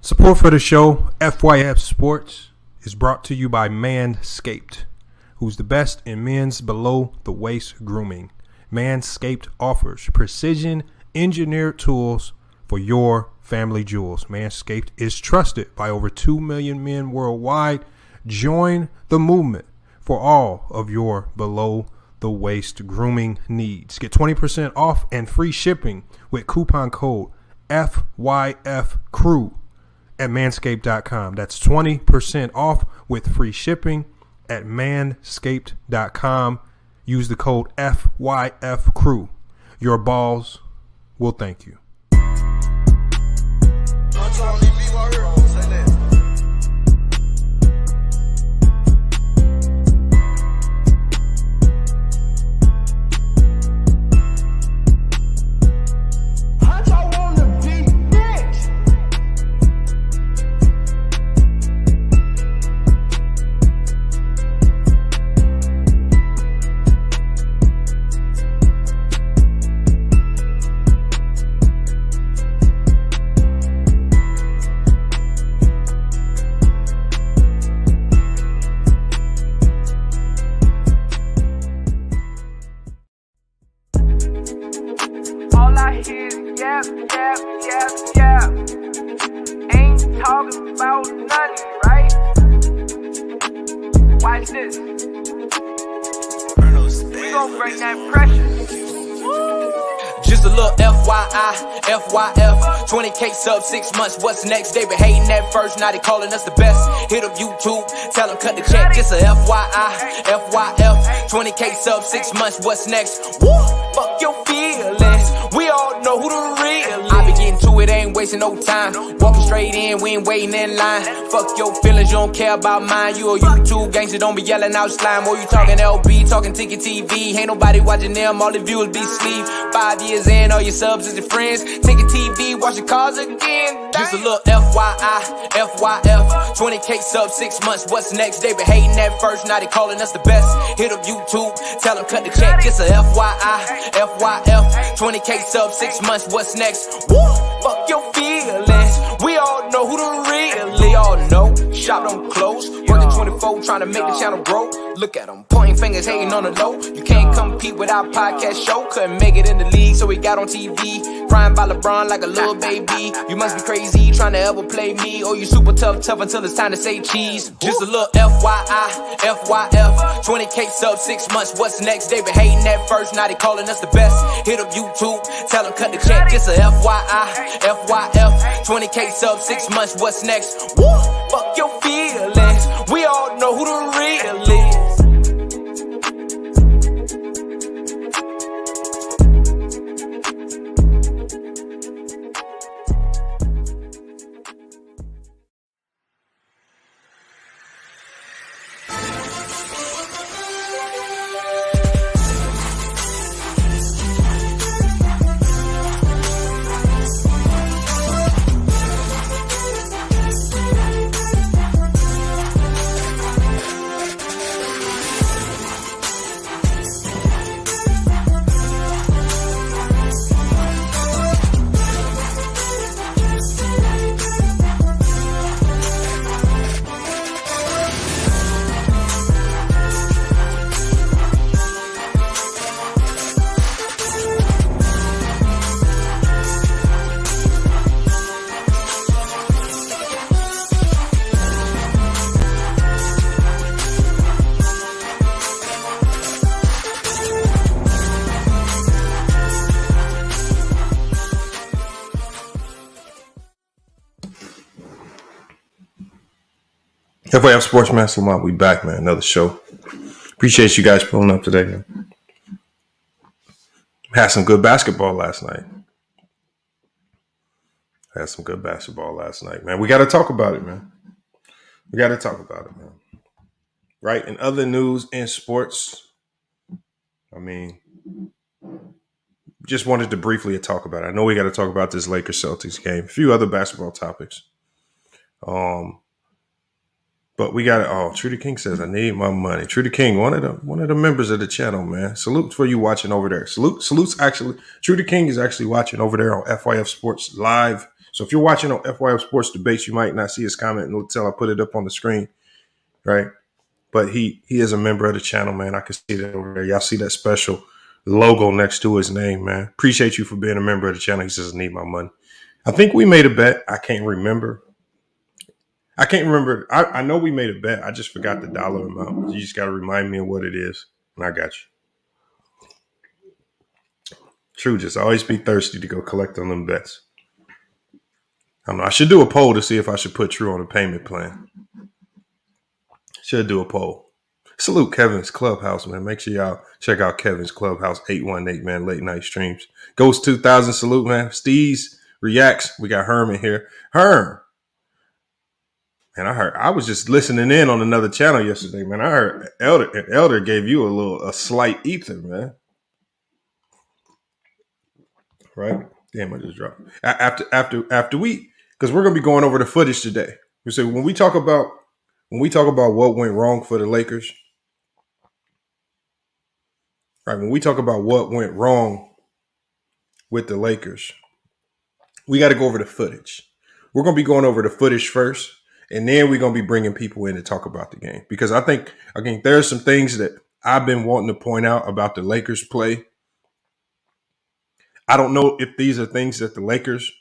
Support for the show, FYF Sports, is brought to you by Manscaped, who's the best in men's below-the-waist grooming. Manscaped offers precision-engineered tools for your family jewels. Manscaped is trusted by over 2 million men worldwide. Join the movement for all of your below-the-waist grooming needs. Get 20% off and free shipping with coupon code FYFCREW at manscaped.com. That's 20% off with free shipping at manscaped.com. Use the code FYFCREW. Your balls will thank you. Yeah. Ain't talking about nothing, right? Watch this. We gon' bring that pressure. Just a little FYI, FYF, 20K sub 6 months, what's next? They been hating at first, now they calling us the best. Hit up YouTube, tell them cut the check. Just a FYI, FYF, 20K sub 6 months, what's next? Woo! Fuck your feelings, we all know who the real is. I be getting to it, ain't wasting no time. Walking straight in, we ain't waiting in line. Fuck your feelings, you don't care about mine. You a YouTube gangster, don't be yelling out slime. Or you talking LB, talking Ticket TV. Ain't nobody watching them, all the viewers be sleep. 5 years in, all your subs is your friends. Ticket TV, watch your cars again. Just a little FYI, FYF, 20K sub 6 months, what's next? They been hating at first, now they calling us the best. Hit up YouTube, tell them cut the check. Just a FYI, FYF, 20K sub 6 months, what's next? Woo! Fuck your feelings, we all know who the real is. They all know, shop don't close. Working 24, trying to make the channel grow. Look at them, pointing fingers, hating on the low. You can't compete with our podcast show. Couldn't make it in the league, so we got on TV. Crying by Lebron like a little baby. You must be crazy, trying to ever play me. Or you super tough until it's time to say cheese. Just a little FYI, FYF, 20K sub 6 months, what's next? They been hating at first, now they calling us the best. Hit up YouTube, tell them cut the check. Just a FYI, FYF, 20K sub 6 months, what's next? Woo! Fuck your feelings, we all know who the real is. FYF Sports Mastermind, we back, man. Another show. Appreciate you guys pulling up today, man. Had some good basketball last night. Man. We got to talk about it, man. Right? In other news in sports, just wanted to briefly talk about it. I know we got to talk about this Lakers-Celtics game. A few other basketball topics. But we got Trudy King says I need my money. Trudy King, one of the members of the channel, man. Salute for you watching over there. Salutes actually. Trudy King is actually watching over there on FYF Sports Live. So if you're watching on FYF Sports Debates, you might not see his comment until I put it up on the screen, right? But he is a member of the channel, man. I can see that over there. Y'all see that special logo next to his name, man. Appreciate you for being a member of the channel. He says I need my money. I think we made a bet. I can't remember. I know we made a bet. I just forgot the dollar amount. You just got to remind me of what it is. And I got you. True, just always be thirsty to go collect on them bets. I don't know. I should do a poll to see if I should put True on a payment plan. Should do a poll. Salute Kevin's Clubhouse, man. Make sure y'all check out Kevin's Clubhouse 818, man. Late night streams. Ghost 2000, salute, man. Steez reacts. We got Herm in here. Herm. And I was just listening in on another channel yesterday, man. I heard Elder gave you a slight ether, man. Right? Damn, I just dropped. After we, because we're gonna be going over the footage today. We say when we talk about what went wrong for the Lakers, right? When we talk about what went wrong with the Lakers, we got to go over the footage. We're gonna be going over the footage first. And then we're going to be bringing people in to talk about the game. Because I think there are some things that I've been wanting to point out about the Lakers play. I don't know if these are things that the Lakers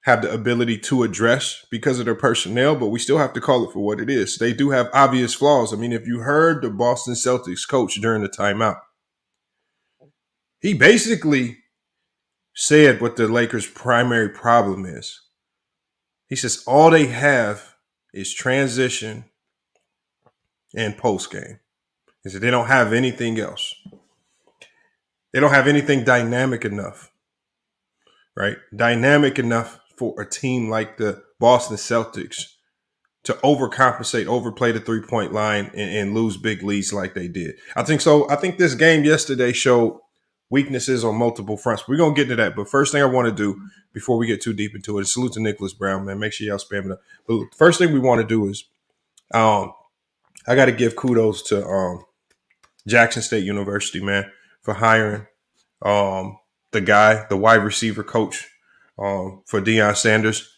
have the ability to address because of their personnel, but we still have to call it for what it is. They do have obvious flaws. I mean, if you heard the Boston Celtics coach during the timeout, he basically said what the Lakers' primary problem is. He says all they have is transition and post game. He said they don't have anything else. They don't have anything dynamic enough, right? Dynamic enough for a team like the Boston Celtics to overcompensate, overplay the three-point line, and lose big leads like they did. I think so. I think this game yesterday showed weaknesses on multiple fronts. We're going to get to that. But first thing I want to do before we get too deep into it is salute to Nicholas Brown, man. Make sure y'all spam it up. But first thing we want to do is I got to give kudos to Jackson State University, man, for hiring the wide receiver coach for Deion Sanders.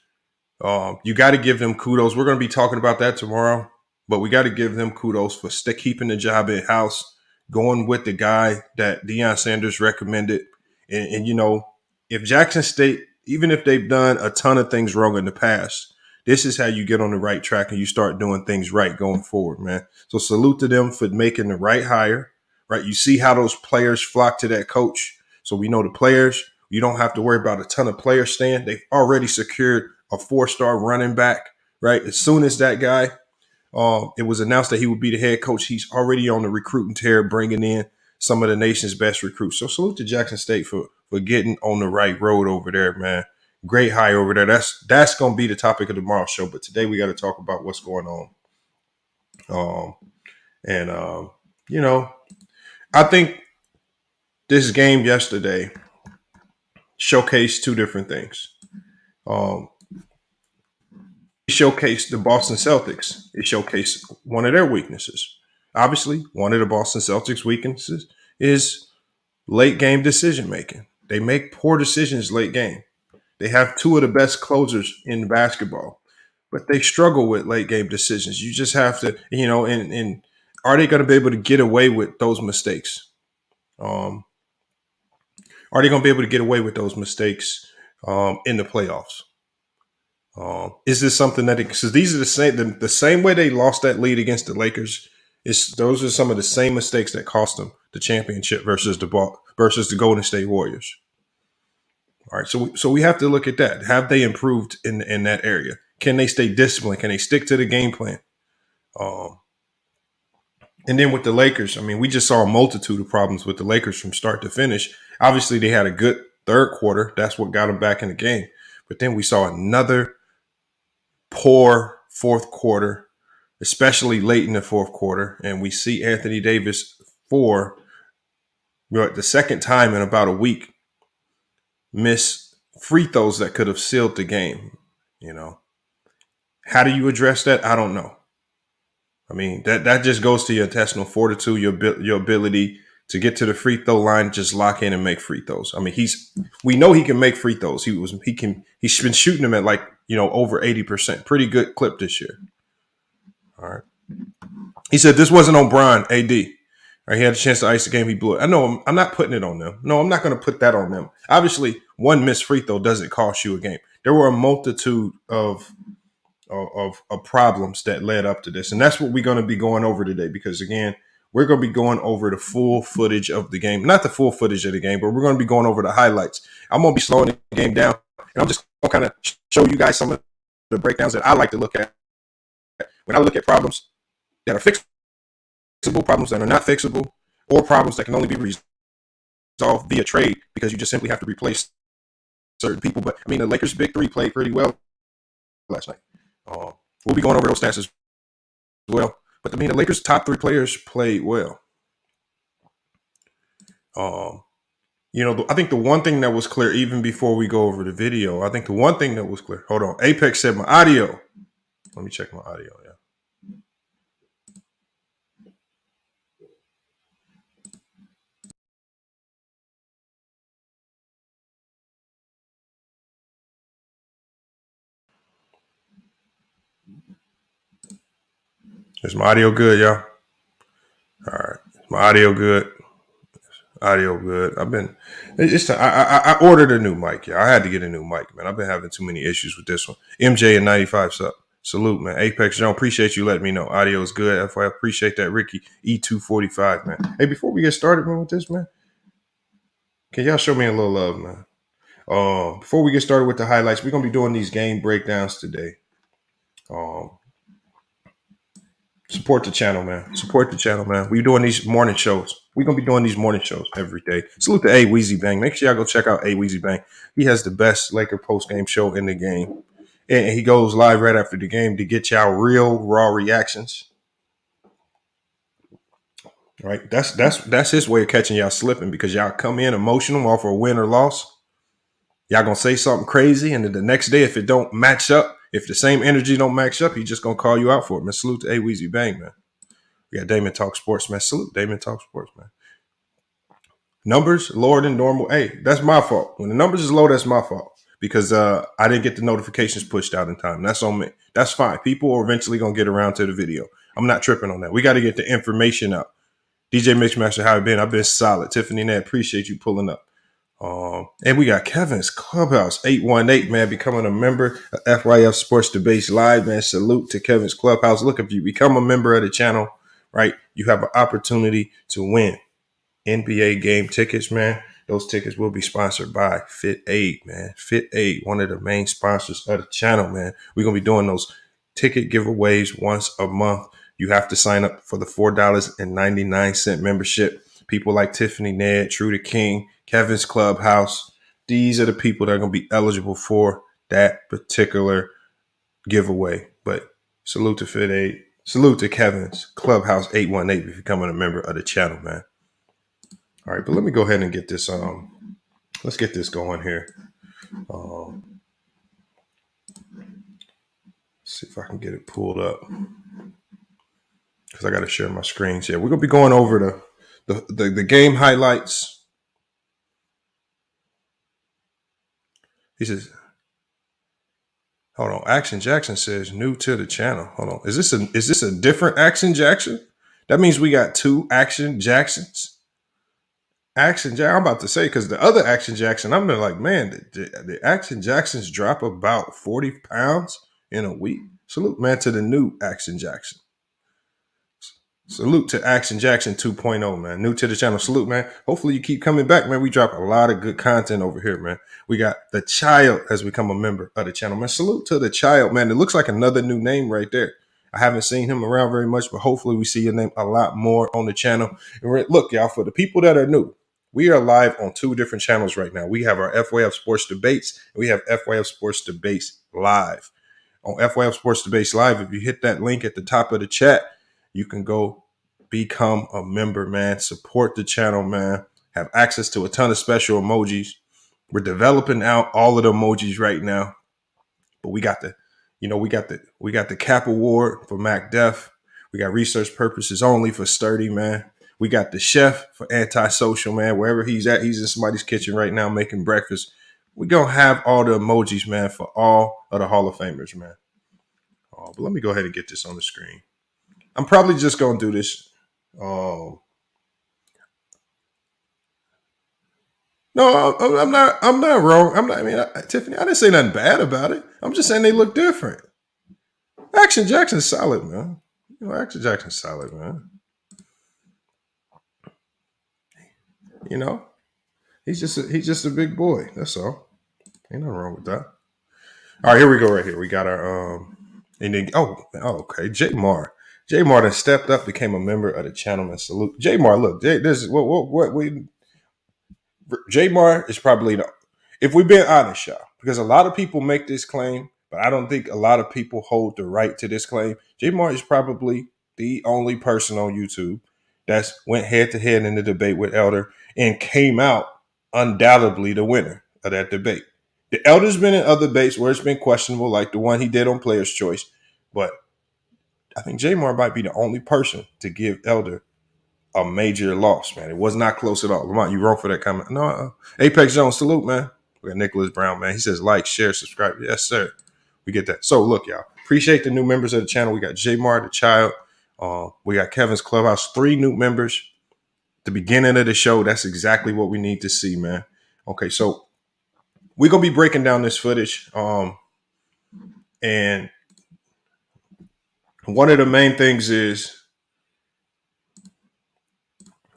You got to give them kudos. We're going to be talking about that tomorrow, but we got to give them kudos for keeping the job in-house, going with the guy that Deion Sanders recommended. And you know, if Jackson State, even if they've done a ton of things wrong in the past, this is how you get on the right track and you start doing things right going forward, man. So salute to them for making the right hire, right? You see how those players flock to that coach. So we know the players, you don't have to worry about a ton of players staying. They've already secured a 4-star running back, right? As soon as that guy, it was announced that he would be the head coach, he's already on the recruiting tear, bringing in some of the nation's best recruits. So salute to Jackson State for getting on the right road over there, man. Great hire over there. That's going to be the topic of tomorrow's show. But today we got to talk about what's going on. You know, I think this game yesterday showcased two different things. It showcased the Boston Celtics. It showcased one of their weaknesses. Obviously, one of the Boston Celtics' weaknesses is late game decision making. They make poor decisions late game. They have two of the best closers in basketball, but they struggle with late game decisions. You just have to, you know, and are they going to be able to get away with those mistakes? Are they going to be able to get away with those mistakes in the playoffs? Is this something that because these are the same way they lost that lead against the Lakers? Those are some of the same mistakes that cost them the championship versus the Golden State Warriors. All right, so we have to look at that. Have they improved in that area? Can they stay disciplined? Can they stick to the game plan? And then with the Lakers, I mean, we just saw a multitude of problems with the Lakers from start to finish. Obviously, they had a good third quarter. That's what got them back in the game. But then we saw another poor fourth quarter, especially late in the fourth quarter. And we see Anthony Davis for the second time in about a week miss free throws that could have sealed the game, you know. How do you address that? I don't know. I mean, that just goes to your intestinal fortitude, your ability to get to the free throw line, just lock in and make free throws. I mean, we know he can make free throws. He's been shooting them at like, over 80%. Pretty good clip this year. All right. He said this wasn't on Bron, AD. All right, he had a chance to ice the game. He blew it. I know I'm not putting it on them. No, I'm not going to put that on them. Obviously, one missed free throw doesn't cost you a game. There were a multitude of problems that led up to this. And that's what we're going to be going over today because, again, we're going to be going over the full footage of the game. Not the full footage of the game, but we're going to be going over the highlights. I'm going to be slowing the game down, and I'm just going to kind of show you guys some of the breakdowns that I like to look at. When I look at problems that are fixable, problems that are not fixable, or problems that can only be resolved via trade because you just simply have to replace certain people. But, I mean, the Lakers' big three played pretty well last night. We'll be going over those stats as well. But, I mean, the Lakers' top three players played well. I think the one thing that was clear, even before we go over the video, hold on. Apex said my audio. Let me check my audio, yeah. Is my audio good, y'all? All right. Is my audio good? Audio good. I ordered a new mic, y'all. I had to get a new mic, man. I've been having too many issues with this one. MJ and 95 sub. Salute, man. Apex John, appreciate you letting me know. Audio is good. I appreciate that. Ricky, E245, man. Hey, before we get started, man, with this, man, can y'all show me a little love, man? Before we get started with the highlights, we're going to be doing these game breakdowns today. Support the channel, man. Support the channel, man. We're doing these morning shows. We're going to be doing these morning shows every day. Salute to A Weezy Bang. Make sure y'all go check out A Weezy Bang. He has the best Laker post-game show in the game. And he goes live right after the game to get y'all real, raw reactions. All right? That's his way of catching y'all slipping because y'all come in emotional off a win or loss. Y'all going to say something crazy, and then the next day, if it don't match up, if the same energy don't match up, he's just going to call you out for it, man. Salute to A Weezy Bang, man. We got Damon Talk Sports, man. Salute Damon Talk Sports, man. Numbers lower than normal. Hey, that's my fault. When the numbers is low, that's my fault because I didn't get the notifications pushed out in time. That's on me. That's fine. People are eventually going to get around to the video. I'm not tripping on that. We got to get the information out. DJ Mixmaster, how you been? I've been solid. Tiffany Nat, appreciate you pulling up. And we got Kevin's Clubhouse 818, man, becoming a member of FYF Sports Debates Live, man. Salute to Kevin's Clubhouse. Look, if you become a member of the channel, right, you have an opportunity to win NBA game tickets, man. Those tickets will be sponsored by Fit Aid, man. Fit Aid, one of the main sponsors of the channel, man. We're going to be doing those ticket giveaways once a month. You have to sign up for the $4.99 membership. People like Tiffany Ned, True the King, Kevin's Clubhouse. These are the people that are going to be eligible for that particular giveaway. But salute to Fit Aid. Salute to Kevin's Clubhouse 818 if you're becoming a member of the channel, man. All right, but let me go ahead and get this. Let's get this going here. See if I can get it pulled up because I got to share my screens here. We're gonna be going over the game highlights. He says, "Hold on." Action Jackson says, "New to the channel." Hold on. Is this a different Action Jackson? That means we got two Action Jacksons. Action Jackson. I'm about to say because the other Action Jackson, I'm like, man, the Action Jacksons drop about 40 pounds in a week. Salute, man, to the new Action Jackson. Salute to Action Jackson 2.0, man. New to the channel. Salute, man. Hopefully you keep coming back, man. We drop a lot of good content over here, man. We got the Child has become a member of the channel, man. Salute to the Child, man. It looks like another new name right there. I haven't seen him around very much, but hopefully we see your name a lot more on the channel. And look, y'all, for the people that are new, we are live on two different channels right now. We have our FYF Sports Debates, and we have FYF Sports Debates Live. On FYF Sports Debates Live, if you hit that link at the top of the chat, you can go become a member, man. Support the channel, man. Have access to a ton of special emojis. We're developing out all of the emojis right now, but we got the We got the Cap Award for Mac Def. We got research purposes only for Sturdy, man. We got the chef for antisocial, man. Wherever he's at, he's in somebody's kitchen right now making breakfast. We're going to have all the emojis, man, for all of the Hall of Famers, man. But let me go ahead and get this on the screen. I'm probably just going to do this. No, I'm not. I'm not wrong. Tiffany, I didn't say nothing bad about it. I'm just saying they look different. Action Jackson's solid, man. Action Jackson's solid, man. He's just a big boy. That's all. Ain't nothing wrong with that. All right, here we go. Right here, we got our and then okay, J Mar then stepped up, became a member of the channel, and salute J Mar. Look, this is what we. J Mar is probably if we've been honest, y'all, because a lot of people make this claim, but I don't think a lot of people hold the right to this claim. J Mar is probably the only person on YouTube that's went head to head in the debate with Elder and came out undoubtedly the winner of that debate. The Elder's been in other debates where it's been questionable, like the one he did on Player's Choice, but I think J Mar might be the only person to give Elder a major loss, man. It was not close at all. Lamont, you wrong for that comment. No, Apex Jones, salute, man. We got Nicholas Brown, man. He says like, share, subscribe. Yes, sir. We get that. So look, y'all. Appreciate the new members of the channel. We got J Mar, the child. We got Kevin's Clubhouse. 3 new members. The beginning of the show. That's exactly what we need to see, man. Okay, so we're gonna be breaking down this footage. And one of the main things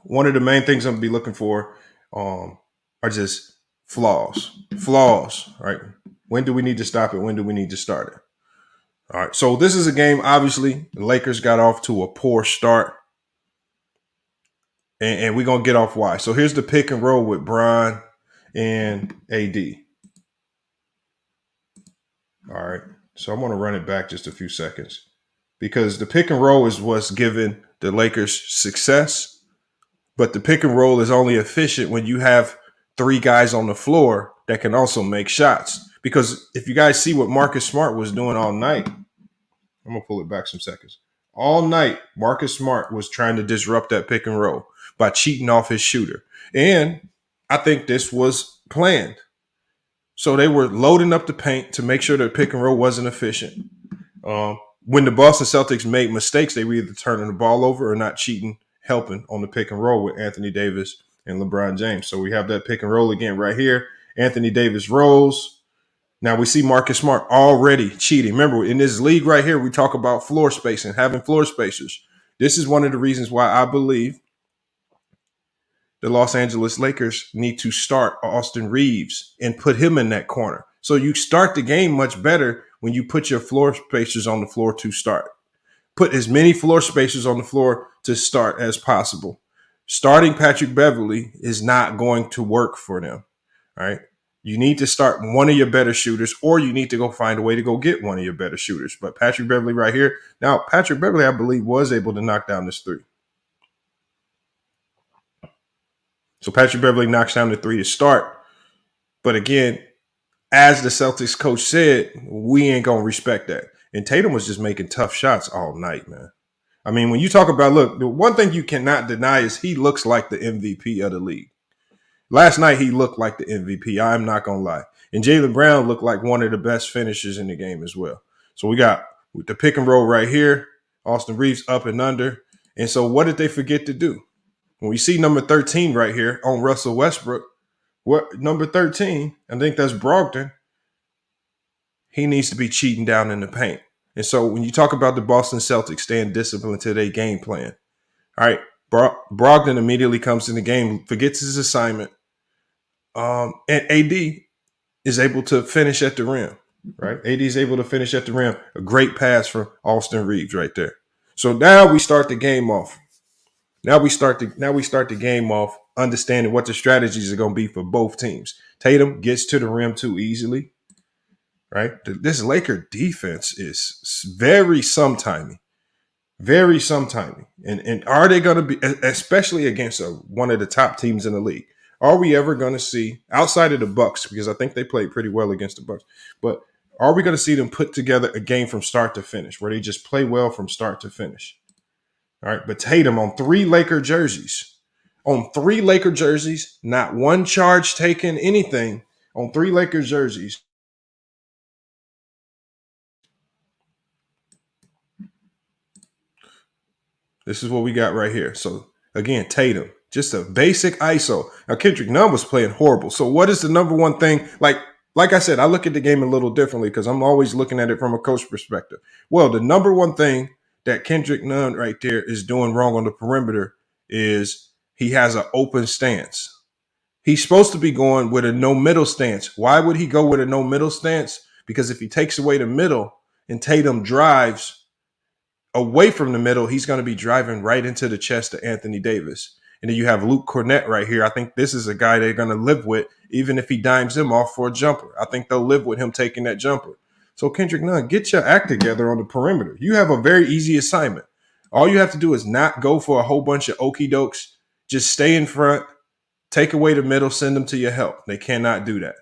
I'm gonna be looking for are just flaws. Flaws, right? When do we need to stop it? When do we need to start it? All right. So this is a game, obviously, the Lakers got off to a poor start. And we're gonna get off why. So here's the pick and roll with Bron and AD. All right. So I'm gonna run it back just a few seconds. Because the pick and roll is what's given the Lakers success. But the pick and roll is only efficient when you have 3 guys on the floor that can also make shots. Because if you guys see what Marcus Smart was doing all night, I'm going to pull it back some seconds. All night, Marcus Smart was trying to disrupt that pick and roll by cheating off his shooter. And I think this was planned. So they were loading up the paint to make sure that pick and roll wasn't efficient. When the Boston Celtics made mistakes, they were either turning the ball over or not cheating, helping on the pick and roll with Anthony Davis and LeBron James. So we have that pick and roll again right here. Anthony Davis rolls. Now we see Marcus Smart already cheating. Remember, in this league right here, we talk about floor spacing, having floor spacers. This is one of the reasons why I believe the Los Angeles Lakers need to start Austin Reeves and put him in that corner. So you start the game much better when you put your floor spacers on the floor to start. Put as many floor spacers on the floor to start as possible. Starting Patrick Beverley is not going to work for them. All right. You need to start one of your better shooters, or you need to go find a way to go get one of your better shooters. But Patrick Beverley right here. Now, Patrick Beverley, I believe, was able to knock down this 3. So Patrick Beverley knocks down the 3 to start. But again, as the Celtics coach said, we ain't going to respect that. And Tatum was just making tough shots all night, man. I mean, when you talk about, look, the one thing you cannot deny is he looks like the MVP of the league. Last night, he looked like the MVP. I'm not going to lie. And Jaylen Brown looked like one of the best finishers in the game as well. So we got the pick and roll right here. Austin Reeves up and under. And so what did they forget to do? When we see number 13 right here on Russell Westbrook, what number 13, I think that's Brogdon, he needs to be cheating down in the paint. And so when you talk about the Boston Celtics staying disciplined to their game plan, all right, Brogdon immediately comes in the game, forgets his assignment, and AD is able to finish at the rim, right? AD is able to finish at the rim. A great pass from Austin Reeves right there. So now we start the game off. Now we start the game off understanding what the strategies are going to be for both teams. Tatum gets to the rim too easily. Right, this Laker defense is very sometimey, and are they going to be, especially against one of the top teams in the league? Are we ever going to see outside of the Bucks? Because I think they played pretty well against the Bucks, but Are we going to see them put together a game from start to finish where they just play well from start to finish? All right, but Tatum on 3 Laker jerseys. On 3 Laker jerseys, not one charge taken, anything. On 3 Laker jerseys. This is what we got right here. So, again, Tatum, just a basic ISO. Now, Kendrick Nunn was playing horrible. So, what is the number one thing? Like I said, I look at the game a little differently because I'm always looking at it from a coach perspective. Well, the number one thing that Kendrick Nunn right there is doing wrong on the perimeter is he has an open stance. He's supposed to be going with a no middle stance. Why would he go with a no middle stance? Because if he takes away the middle and Tatum drives away from the middle, he's going to be driving right into the chest of Anthony Davis. And then you have Luke Cornett right here. I think this is a guy they're going to live with, even if he dimes him off for a jumper. I think they'll live with him taking that jumper. So Kendrick Nunn, get your act together on the perimeter. You have a very easy assignment. All you have to do is not go for a whole bunch of okie dokes. Just stay in front, take away the middle, send them to your help. They cannot do that.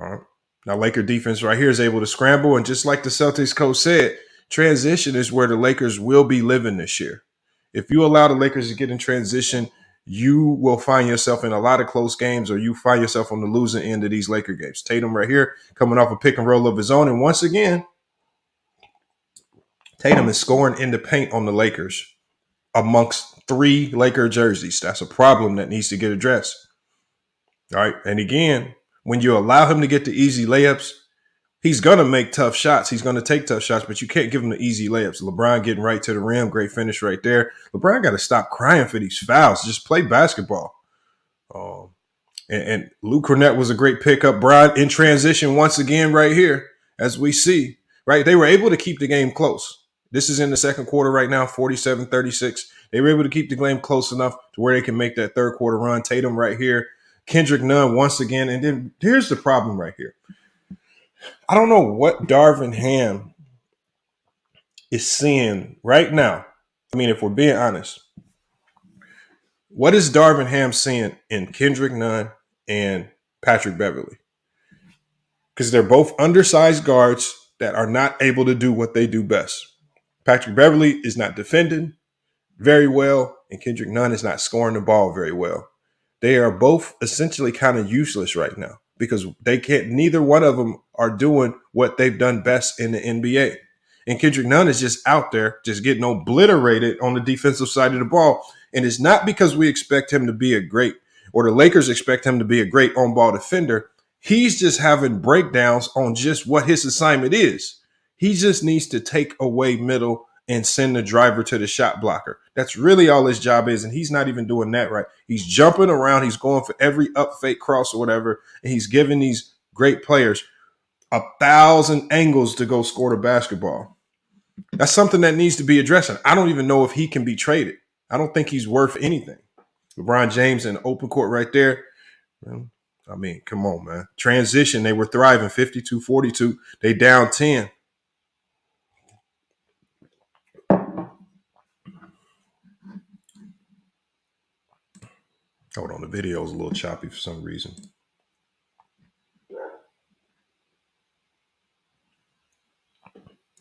All right. Now, Laker defense right here is able to scramble. And just like the Celtics coach said, transition is where the Lakers will be living this year. If you allow the Lakers to get in transition, you will find yourself in a lot of close games, or you find yourself on the losing end of these Laker games. Tatum right here coming off a pick and roll of his own. And once again, Tatum is scoring in the paint on the Lakers amongst 3 Laker jerseys. That's a problem that needs to get addressed. All right. And again, when you allow him to get the easy layups, he's going to make tough shots. He's going to take tough shots, but you can't give him the easy layups. LeBron getting right to the rim. Great finish right there. LeBron got to stop crying for these fouls. Just play basketball. And Luke Cornett was a great pickup. Brian in transition once again right here, as we see. Right, they were able to keep the game close. This is in the second quarter right now, 47-36. They were able to keep the game close enough to where they can make that third quarter run. Tatum right here. Kendrick Nunn once again. And then here's the problem right here. I don't know what Darvin Ham is seeing right now. I mean, if we're being honest, what is Darvin Ham seeing in Kendrick Nunn and Patrick Beverly? Because they're both undersized guards that are not able to do what they do best. Patrick Beverly is not defending very well, and Kendrick Nunn is not scoring the ball very well. They are both essentially kind of useless right now because they can't. Neither one of them are doing what they've done best in the NBA. And Kendrick Nunn is just out there, just getting obliterated on the defensive side of the ball. And it's not because we expect him to be a great, or the Lakers expect him to be a great on-ball defender. He's just having breakdowns on just what his assignment is. He just needs to take away middle and send the driver to the shot blocker. That's really all his job is, and he's not even doing that right. He's jumping around. He's going for every up fake cross or whatever, and he's giving these great players 1,000 angles to go score the basketball. That's something that needs to be addressed. And I don't even know if he can be traded. I don't think he's worth anything. LeBron James in the open court right there. I mean, come on, man. Transition, they were thriving, 52-42. They down 10. Hold on, the video is a little choppy for some reason.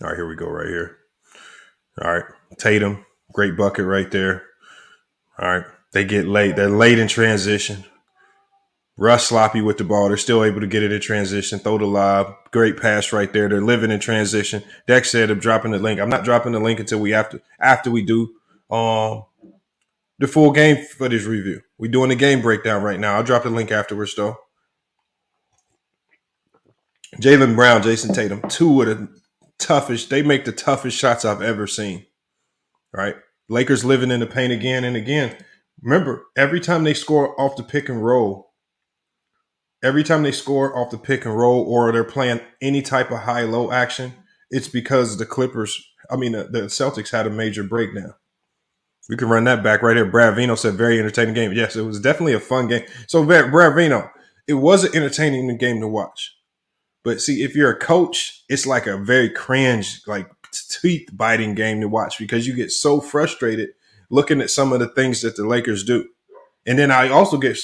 All right, here we go right here. All right, Tatum, great bucket right there. All right, they get late. They're late in transition. Russ sloppy with the ball. They're still able to get it in transition, throw the lob. Great pass right there. They're living in transition. Dex said I'm dropping the link. I'm not dropping the link until we after we do the full game footage review. We're doing the game breakdown right now. I'll drop the link afterwards, though. Jaylen Brown, Jayson Tatum, 2 of the toughest. They make the toughest shots I've ever seen. Right? Lakers living in the paint again and again. Remember, every time they score off the pick and roll, or they're playing any type of high-low action, it's because the Celtics had a major breakdown. We can run that back right here. Brad Vino said, very entertaining game. Yes, it was definitely a fun game. So, Brad Vino, it was an entertaining game to watch. But see, if you're a coach, it's like a very cringe, like teeth-biting game to watch because you get so frustrated looking at some of the things that the Lakers do. And then I also get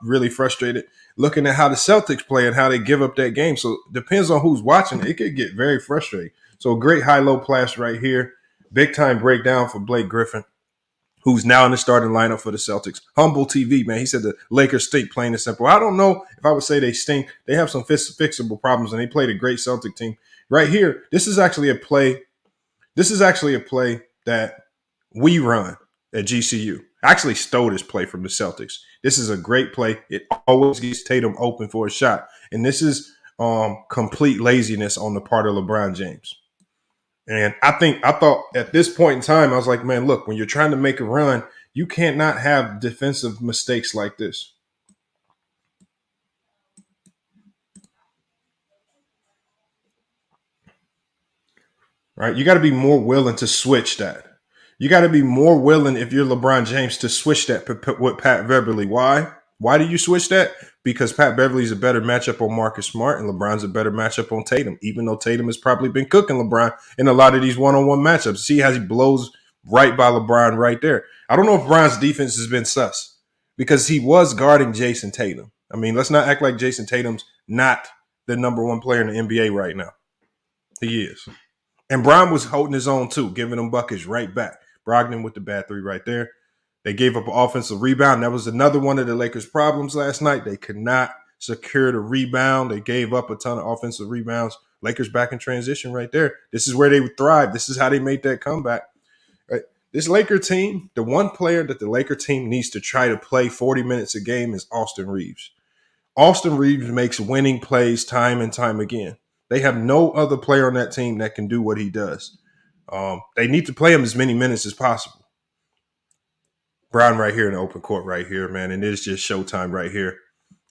really frustrated looking at how the Celtics play and how they give up that game. So it depends on who's watching. It could get very frustrating. So a great high-low pass right here. Big time breakdown for Blake Griffin, who's now in the starting lineup for the Celtics. Humble TV, man. He said the Lakers stink, plain and simple. I don't know if I would say they stink. They have some fixable problems, and they played a great Celtic team. Right here, this is actually a play. This is actually a play that we run at GCU. I actually stole this play from the Celtics. This is a great play. It always gets Tatum open for a shot. And this is complete laziness on the part of LeBron James. And I thought at this point in time, I was like, man, look, when you're trying to make a run, you can't not have defensive mistakes like this. Right? You got to be more willing to switch that. You got to be more willing, if you're LeBron James, to switch that with Pat Beverly. Why? Why do you switch that? Because Pat Beverly's a better matchup on Marcus Smart and LeBron's a better matchup on Tatum, even though Tatum has probably been cooking LeBron in a lot of these one-on-one matchups. See how he blows right by LeBron right there. I don't know if LeBron's defense has been sus because he was guarding Jayson Tatum. I mean, let's not act like Jayson Tatum's not the number one player in the NBA right now. He is. And Bron was holding his own too, giving them buckets right back. Brogdon with the bad three right there. They gave up an offensive rebound. That was another one of the Lakers' problems last night. They could not secure the rebound. They gave up a ton of offensive rebounds. Lakers back in transition right there. This is where they would thrive. This is how they made that comeback. Right? This Laker team, the one player that the Laker team needs to try to play 40 minutes a game is Austin Reeves. Austin Reeves makes winning plays time and time again. They have no other player on that team that can do what he does. They need to play him as many minutes as possible. Bron right here in the open court right here, man, and it's just showtime right here.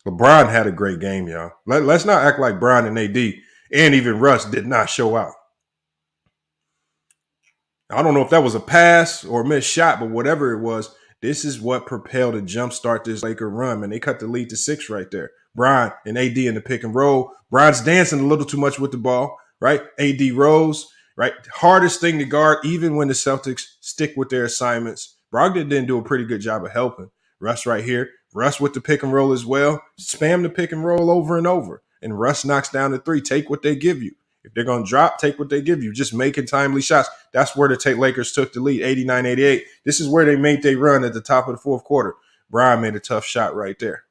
LeBron had a great game, y'all. Let's not act like Bron and AD and even Russ did not show out. I don't know if that was a pass or a missed shot, but whatever it was, this is what propelled and jumpstart this Laker run, man. They cut the lead to 6 right there. Bron and AD in the pick and roll. Bron's dancing a little too much with the ball, right? AD rolls, right? Hardest thing to guard, even when the Celtics stick with their assignments. Brogdon didn't do a pretty good job of helping. Russ right here. Russ with the pick and roll as well. Spam the pick and roll over and over. And Russ knocks down the 3. Take what they give you. If they're going to drop, take what they give you. Just making timely shots. That's where the Lakers took the lead, 89-88. This is where they made their run at the top of the fourth quarter. Brian made a tough shot right there.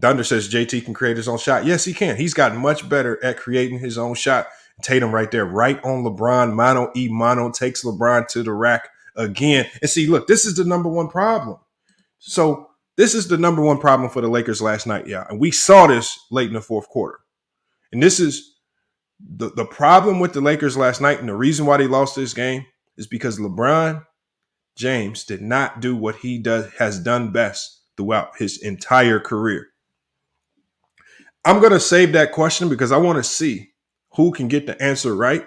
Thunder says JT can create his own shot. Yes, he can. He's gotten much better at creating his own shot. Tatum right there, right on LeBron. Mano takes LeBron to the rack again. And see, look, this is the number one problem. So this is the number one problem for the Lakers last night, yeah. And we saw this late in the fourth quarter. And this is the problem with the Lakers last night, and the reason why they lost this game is because LeBron James did not do what he has done best throughout his entire career. I'm going to save that question because I want to see who can get the answer right.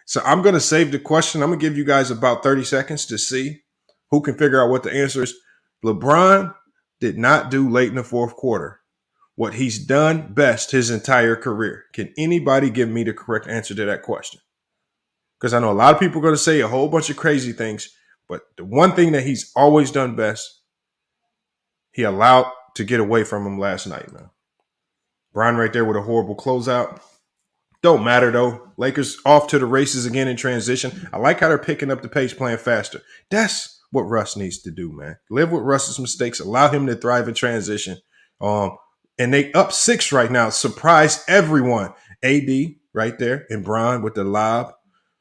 So I'm going to save the question. I'm going to give you guys about 30 seconds to see who can figure out what the answer is. LeBron did not do late in the fourth quarter what he's done best his entire career. Can anybody give me the correct answer to that question? Because I know a lot of people are going to say a whole bunch of crazy things, but the one thing that he's always done best, he allowed to get away from him last night, man. Brian right there with a horrible closeout. Don't matter, though. Lakers off to the races again in transition. I like how they're picking up the pace, playing faster. That's what Russ needs to do, man. Live with Russ's mistakes. Allow him to thrive in transition. And they up 6 right now. Surprise everyone. AD right there and Bron with the lob.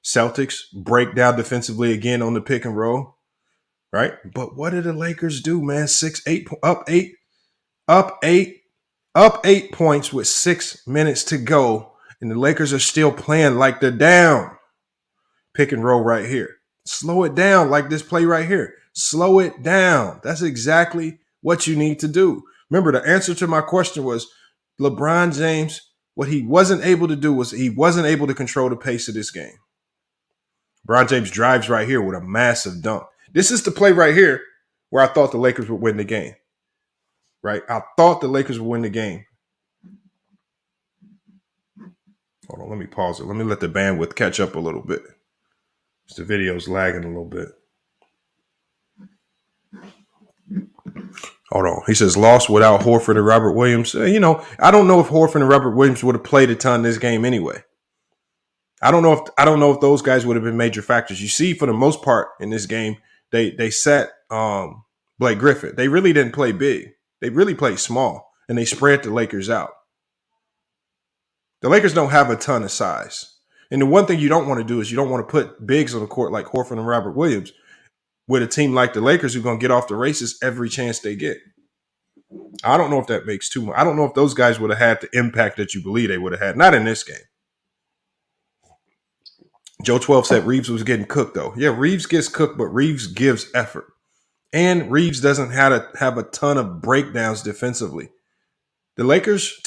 Celtics break down defensively again on the pick and roll. Right? But what did the Lakers do, man? 8 points with 6 minutes to go. And the Lakers are still playing like they're down. Pick and roll right here. Slow it down like this play right here. Slow it down. That's exactly what you need to do. Remember, the answer to my question was LeBron James, what he wasn't able to do was he wasn't able to control the pace of this game. LeBron James drives right here with a massive dunk. This is the play right here where I thought the Lakers would win the game. Right? I thought the Lakers would win the game. Hold on, let me pause it. Let me let the bandwidth catch up a little bit. The video's lagging a little bit. Hold on. He says lost without Horford and Robert Williams. I don't know if Horford and Robert Williams would have played a ton this game anyway. I don't know if those guys would have been major factors. You see, for the most part in this game, they sat Blake Griffin. They really didn't play big. They really played small, and they spread the Lakers out. The Lakers don't have a ton of size. And the one thing you don't want to do is you don't want to put bigs on the court like Horford and Robert Williams with a team like the Lakers who are going to get off the races every chance they get. I don't know if that makes too much. I don't know if those guys would have had the impact that you believe they would have had. Not in this game. Joe 12 said Reeves was getting cooked, though. Yeah, Reeves gets cooked, but Reeves gives effort. And Reeves doesn't have a ton of breakdowns defensively. The Lakers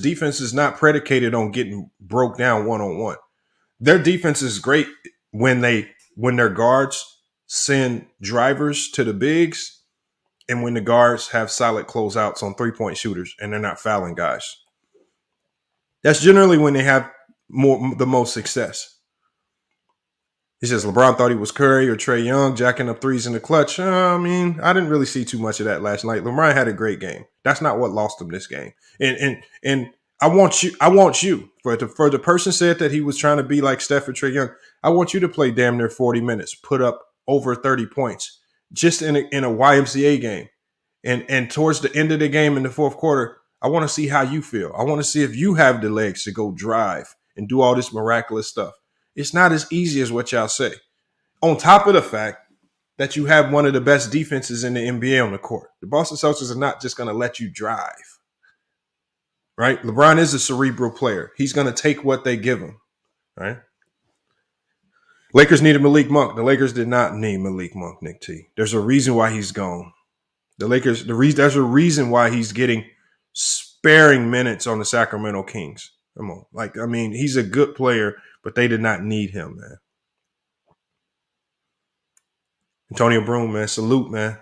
defense is not predicated on getting broke down one-on-one. Their defense is great when their guards send drivers to the bigs and when the guards have solid closeouts on three-point shooters and they're not fouling guys. That's generally when they have the most success. He says LeBron thought he was Curry or Trae Young, jacking up threes in the clutch. I didn't really see too much of that last night. LeBron had a great game. That's not what lost him this game. And I want you for the person said that he was trying to be like Steph or Trae Young. I want you to play damn near 40 minutes, put up over 30 points just in a YMCA game. And towards the end of the game in the fourth quarter, I want to see how you feel. I want to see if you have the legs to go drive and do all this miraculous stuff. It's not as easy as what y'all say. On top of the fact that you have one of the best defenses in the NBA on the court. The Boston Celtics are not just going to let you drive. Right? LeBron is a cerebral player. He's going to take what they give him. Right? Lakers needed Malik Monk. The Lakers did not need Malik Monk, Nick T. There's a reason why he's gone. There's a reason why he's getting sparing minutes on the Sacramento Kings. Come on. He's a good player, but they did not need him, man. Antonio Broom, man, salute, man.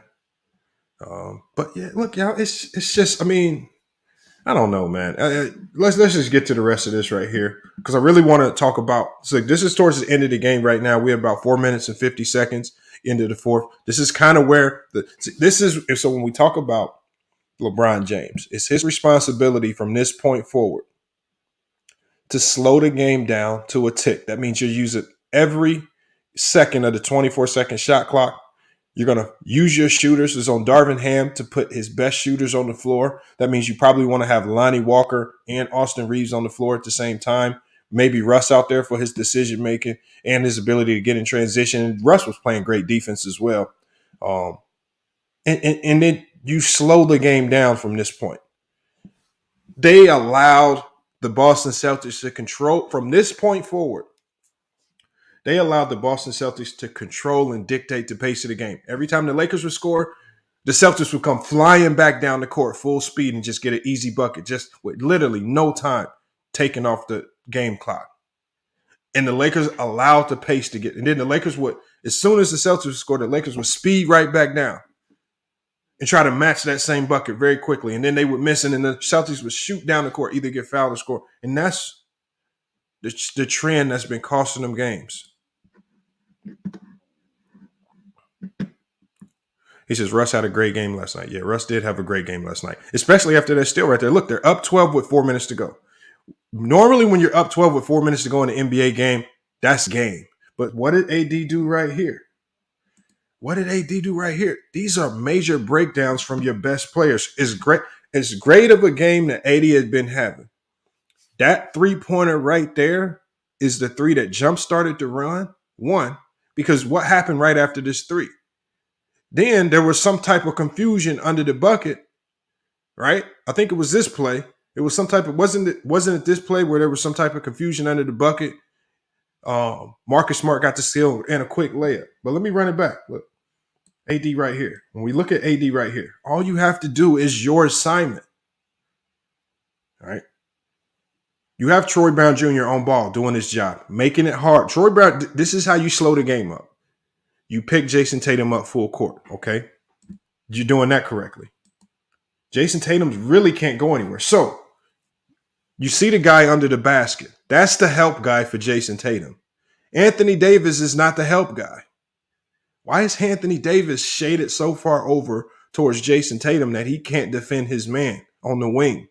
But yeah, look, y'all, it's just, I don't know, man. Let's just get to the rest of this right here because I really want to talk about. So this is towards the end of the game right now. We have about 4 minutes and 50 seconds into the fourth. This is kind of where so when we talk about LeBron James, it's his responsibility from this point forward to slow the game down to a tick. That means you're using every second of the 24-second shot clock. You're going to use your shooters. It's on Darvin Ham to put his best shooters on the floor. That means you probably want to have Lonnie Walker and Austin Reeves on the floor at the same time. Maybe Russ out there for his decision-making and his ability to get in transition. Russ was playing great defense as well. And then you slow the game down from this point. They allowed the Boston Celtics to control from this point forward. They allowed the Boston Celtics to control and dictate the pace of the game. Every time the Lakers would score, the Celtics would come flying back down the court full speed and just get an easy bucket, just with literally no time taken off the game clock. And the Lakers allowed the pace to get. And then the Lakers would, as soon as the Celtics would score, the Lakers would speed right back down and try to match that same bucket very quickly. And then they would miss it, and the Celtics would shoot down the court, either get fouled or score. And that's the trend that's been costing them games. He says, Russ had a great game last night. Yeah, Russ did have a great game last night, especially after that steal right there. Look, they're up 12 with 4 minutes to go. Normally, when you're up 12 with 4 minutes to go in an NBA game, that's game. But what did AD do right here? What did AD do right here? These are major breakdowns from your best players. It's great of a game that AD has been having. That three-pointer right there is the three that jump-started the run. One, because what happened right after this three? Then there was some type of confusion under the bucket, right? I think it was this play. It was some type of wasn't it this play where there was some type of confusion under the bucket? Marcus Smart got the steal and a quick layup. But let me run it back. Look, AD right here. When we look at AD right here, all you have to do is your assignment. All right. You have Troy Brown Jr. on ball doing his job, making it hard. Troy Brown, this is how you slow the game up. You pick Jayson Tatum up full court, okay? You're doing that correctly. Jayson Tatum really can't go anywhere. So you see the guy under the basket. That's the help guy for Jayson Tatum. Anthony Davis is not the help guy. Why is Anthony Davis shaded so far over towards Jayson Tatum that he can't defend his man on the wing.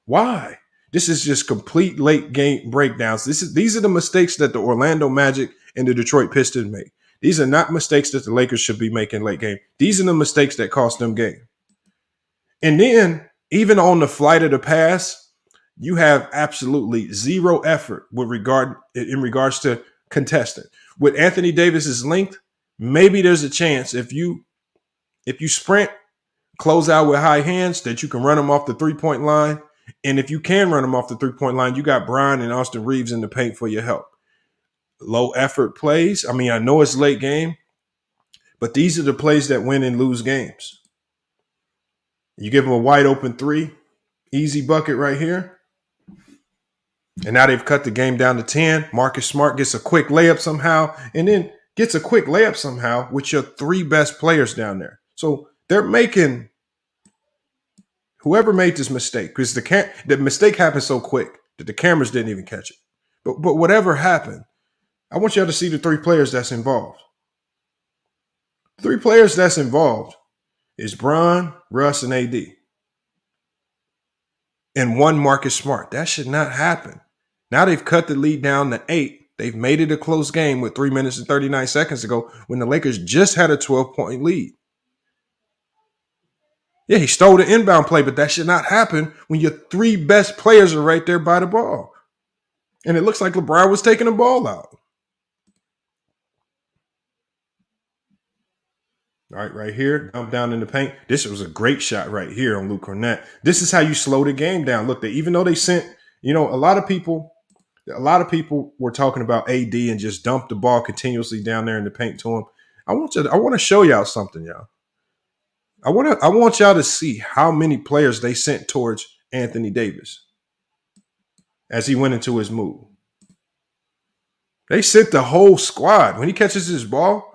Why? This is just complete late game breakdowns. These are the mistakes that the Orlando Magic and the Detroit Pistons make. These are not mistakes that the Lakers should be making late game. These are the mistakes that cost them game. And then, even on the flight of the pass, you have absolutely zero effort in regards to contesting. With Anthony Davis's length, maybe there's a chance if you sprint, close out with high hands, that you can run them off the three-point line. And if you can run them off the three-point line, you got Brian and Austin Reeves in the paint for your help. Low effort plays. I mean, I know it's late game, but these are the plays that win and lose games. You give them a wide open three, easy bucket right here. And now they've cut the game down to 10. Marcus Smart gets a quick layup somehow, and then gets a quick layup somehow with your three best players down there. So they're making whoever made this mistake, because the mistake happened so quick that the cameras didn't even catch it. But whatever happened, I want y'all to see the three players that's involved. Three players that's involved is Bron, Russ, and AD. And one Marcus Smart. That should not happen. Now they've cut the lead down to 8. They've made it a close game with 3 minutes and 39 seconds ago when the Lakers just had a 12-point lead. Yeah, he stole the inbound play, but that should not happen when your three best players are right there by the ball. And it looks like Lebron was taking the ball out. All right here, dump down in the paint. This was a great shot right here on Luke Cornett. This is how you slow the game down. Look, even though they sent, a lot of people were talking about AD and just dump the ball continuously down there in the paint to him. I want to show y'all something, y'all. I want y'all to see how many players they sent towards Anthony Davis as he went into his move. They sent the whole squad. When he catches his ball,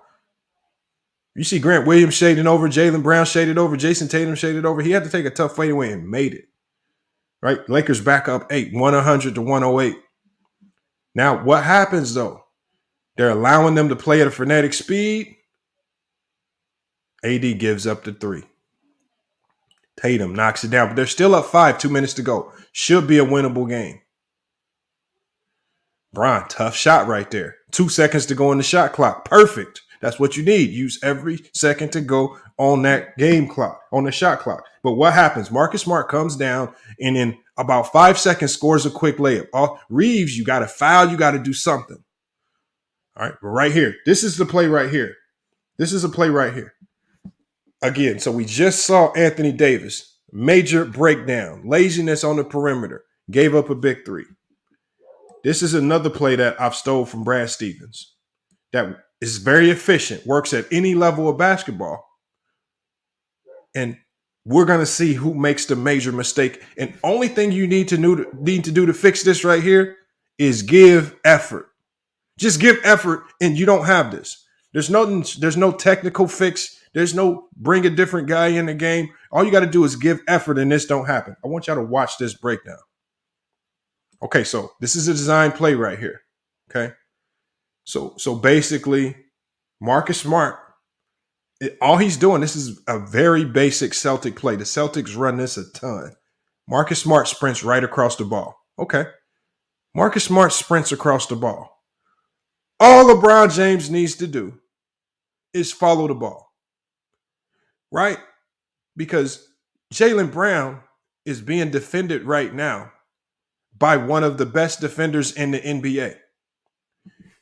you see Grant Williams shading over, Jaylen Brown shaded over, Jayson Tatum shaded over. He had to take a tough fadeaway and made it. Right? Lakers back up 8, 100 to 108. Now, what happens though? They're allowing them to play at a frenetic speed. AD gives up the 3. Tatum knocks it down, but they're still up 5, 2 minutes to go. Should be a winnable game. Bron, tough shot right there. 2 seconds to go in the shot clock. Perfect. That's what you need. Use every second to go on that game clock, on the shot clock. But what happens? Marcus Smart comes down and in about 5 seconds scores a quick layup. Reeves, you got to foul. You got to do something. All right. But right here, this is the play right here. This is a play right here. Again, so we just saw Anthony Davis. Major breakdown. Laziness on the perimeter. Gave up a big 3. This is another play that I've stole from Brad Stevens. That is very efficient, works at any level of basketball. And we're going to see who makes the major mistake. And only thing you need to do to fix this right here is give effort. Just give effort, and you don't have this. There's no technical fix. There's no bring a different guy in the game. All you got to do is give effort, and this don't happen. I want y'all to watch this breakdown. Okay, so this is a design play right here. Okay. So basically, Marcus Smart, all he's doing, this is a very basic Celtic play. The Celtics run this a ton. Marcus Smart sprints right across the ball. Okay. Marcus Smart sprints across the ball. All LeBron James needs to do is follow the ball. Right? Because Jaylen Brown is being defended right now by one of the best defenders in the NBA.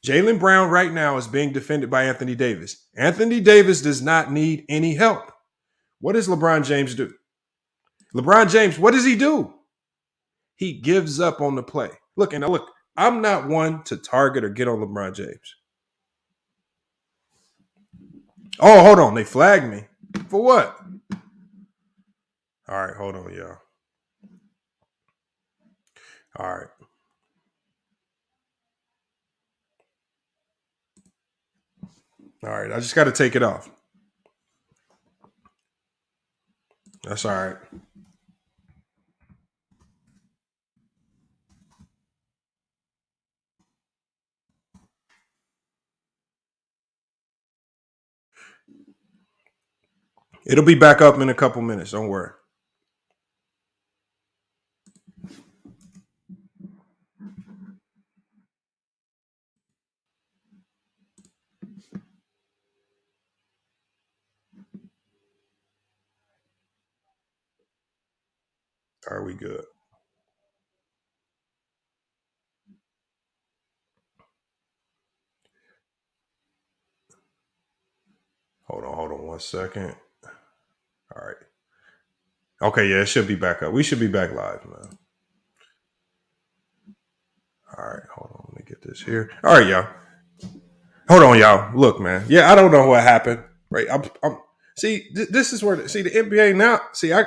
Jaylen Brown right now is being defended by Anthony Davis. Anthony Davis does not need any help. What does LeBron James do? LeBron James, what does he do? He gives up on the play. Look, I'm not one to target or get on LeBron James. Oh, hold on. They flagged me. For what? All right, hold on, y'all. All right. All right, I just got to take it off. That's all right. It'll be back up in a couple minutes. Don't worry. Are we good? Hold on 1 second. All right. Okay, yeah, it should be back up. We should be back live, man. All right, hold on. Let me get this here. All right, y'all. Hold on, y'all. Look, man. Yeah, I don't know what happened. Right. See, this is where the NBA now. See, I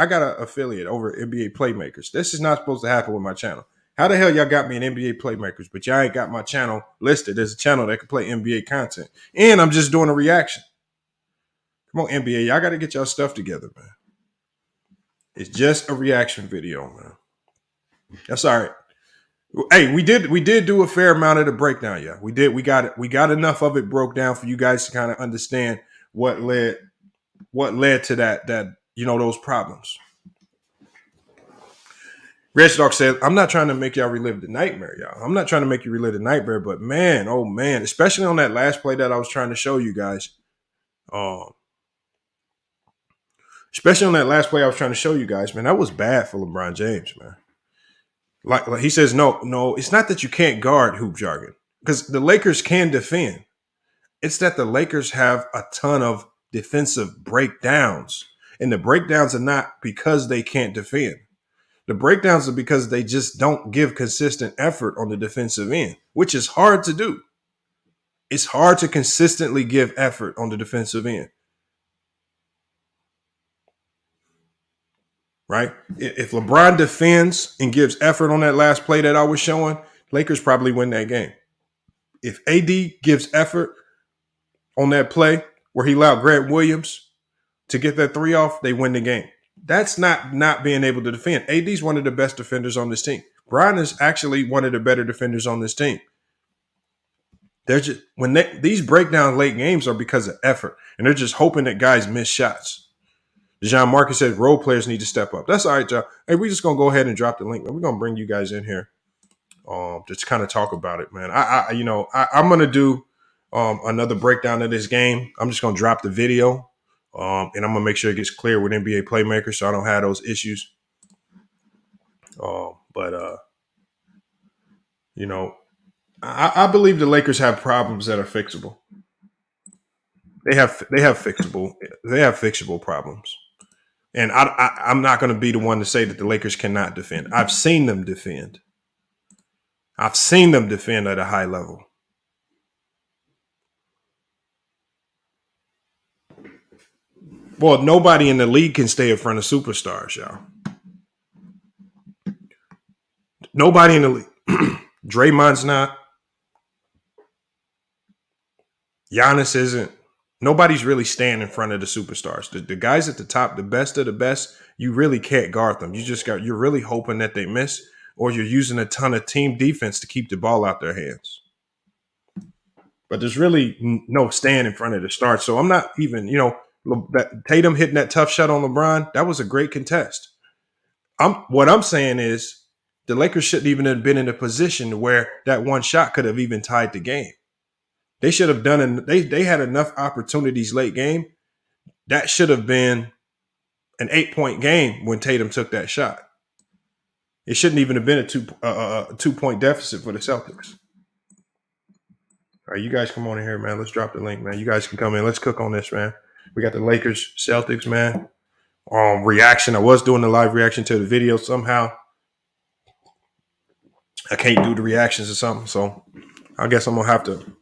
got an affiliate over NBA Playmakers. This is not supposed to happen with my channel. How the hell y'all got me in NBA Playmakers, but y'all ain't got my channel listed as a channel that can play NBA content? And I'm just doing a reaction. Come on, NBA, y'all got to get y'all stuff together, man. It's just a reaction video, man. That's all right. Hey, we did do a fair amount of the breakdown, yeah. We did. We got enough of it broke down for you guys to kind of understand what led to that those problems. Red Dog said, I'm not trying to make y'all relive the nightmare, y'all. I'm not trying to make you relive the nightmare, but man, oh man, especially on that last play that I was trying to show you guys. Especially on that last play I was trying to show you guys, man, that was bad for LeBron James, man. Like he says, no, it's not that you can't guard hoop jargon, because the Lakers can defend. It's that the Lakers have a ton of defensive breakdowns, and the breakdowns are not because they can't defend. The breakdowns are because they just don't give consistent effort on the defensive end, which is hard to do. It's hard to consistently give effort on the defensive end. Right? If LeBron defends and gives effort on that last play that I was showing, Lakers probably win that game. If AD gives effort on that play where he allowed Grant Williams to get that three off, they win the game. That's not being able to defend. AD's one of the best defenders on this team. Brian is actually one of the better defenders on this team. They're just these breakdown late games are because of effort, and they're just hoping that guys miss shots. John Marcus said role players need to step up. That's all right, John. Hey, we're just gonna go ahead and drop the link. We're gonna bring you guys in here, just kind of talk about it, man. I'm gonna do another breakdown of this game. I'm just gonna drop the video, and I'm gonna make sure it gets clear with NBA Playmakers, so I don't have those issues. I believe the Lakers have problems that are fixable. They have fixable problems. And I'm not going to be the one to say that the Lakers cannot defend. I've seen them defend. I've seen them defend at a high level. Well, nobody in the league can stay in front of superstars, y'all. Nobody in the league. Draymond's not. Giannis isn't. Nobody's really staying in front of the superstars. The guys at the top, the best of the best, you really can't guard them. You're really hoping that they miss, or you're using a ton of team defense to keep the ball out their hands. But there's really no staying in front of the stars. So I'm not even, that Tatum hitting that tough shot on LeBron, that was a great contest. What I'm saying is the Lakers shouldn't even have been in a position where that one shot could have even tied the game. They should have done it. They had enough opportunities late game. That should have been an 8-point game when Tatum took that shot. It shouldn't even have been a 2-point deficit for the Celtics. All right, you guys come on in here, man. Let's drop the link, man. You guys can come in. Let's cook on this, man. We got the Lakers-Celtics, man. Reaction. I was doing the live reaction to the video. Somehow I can't do the reactions or something. So I guess I'm going to have to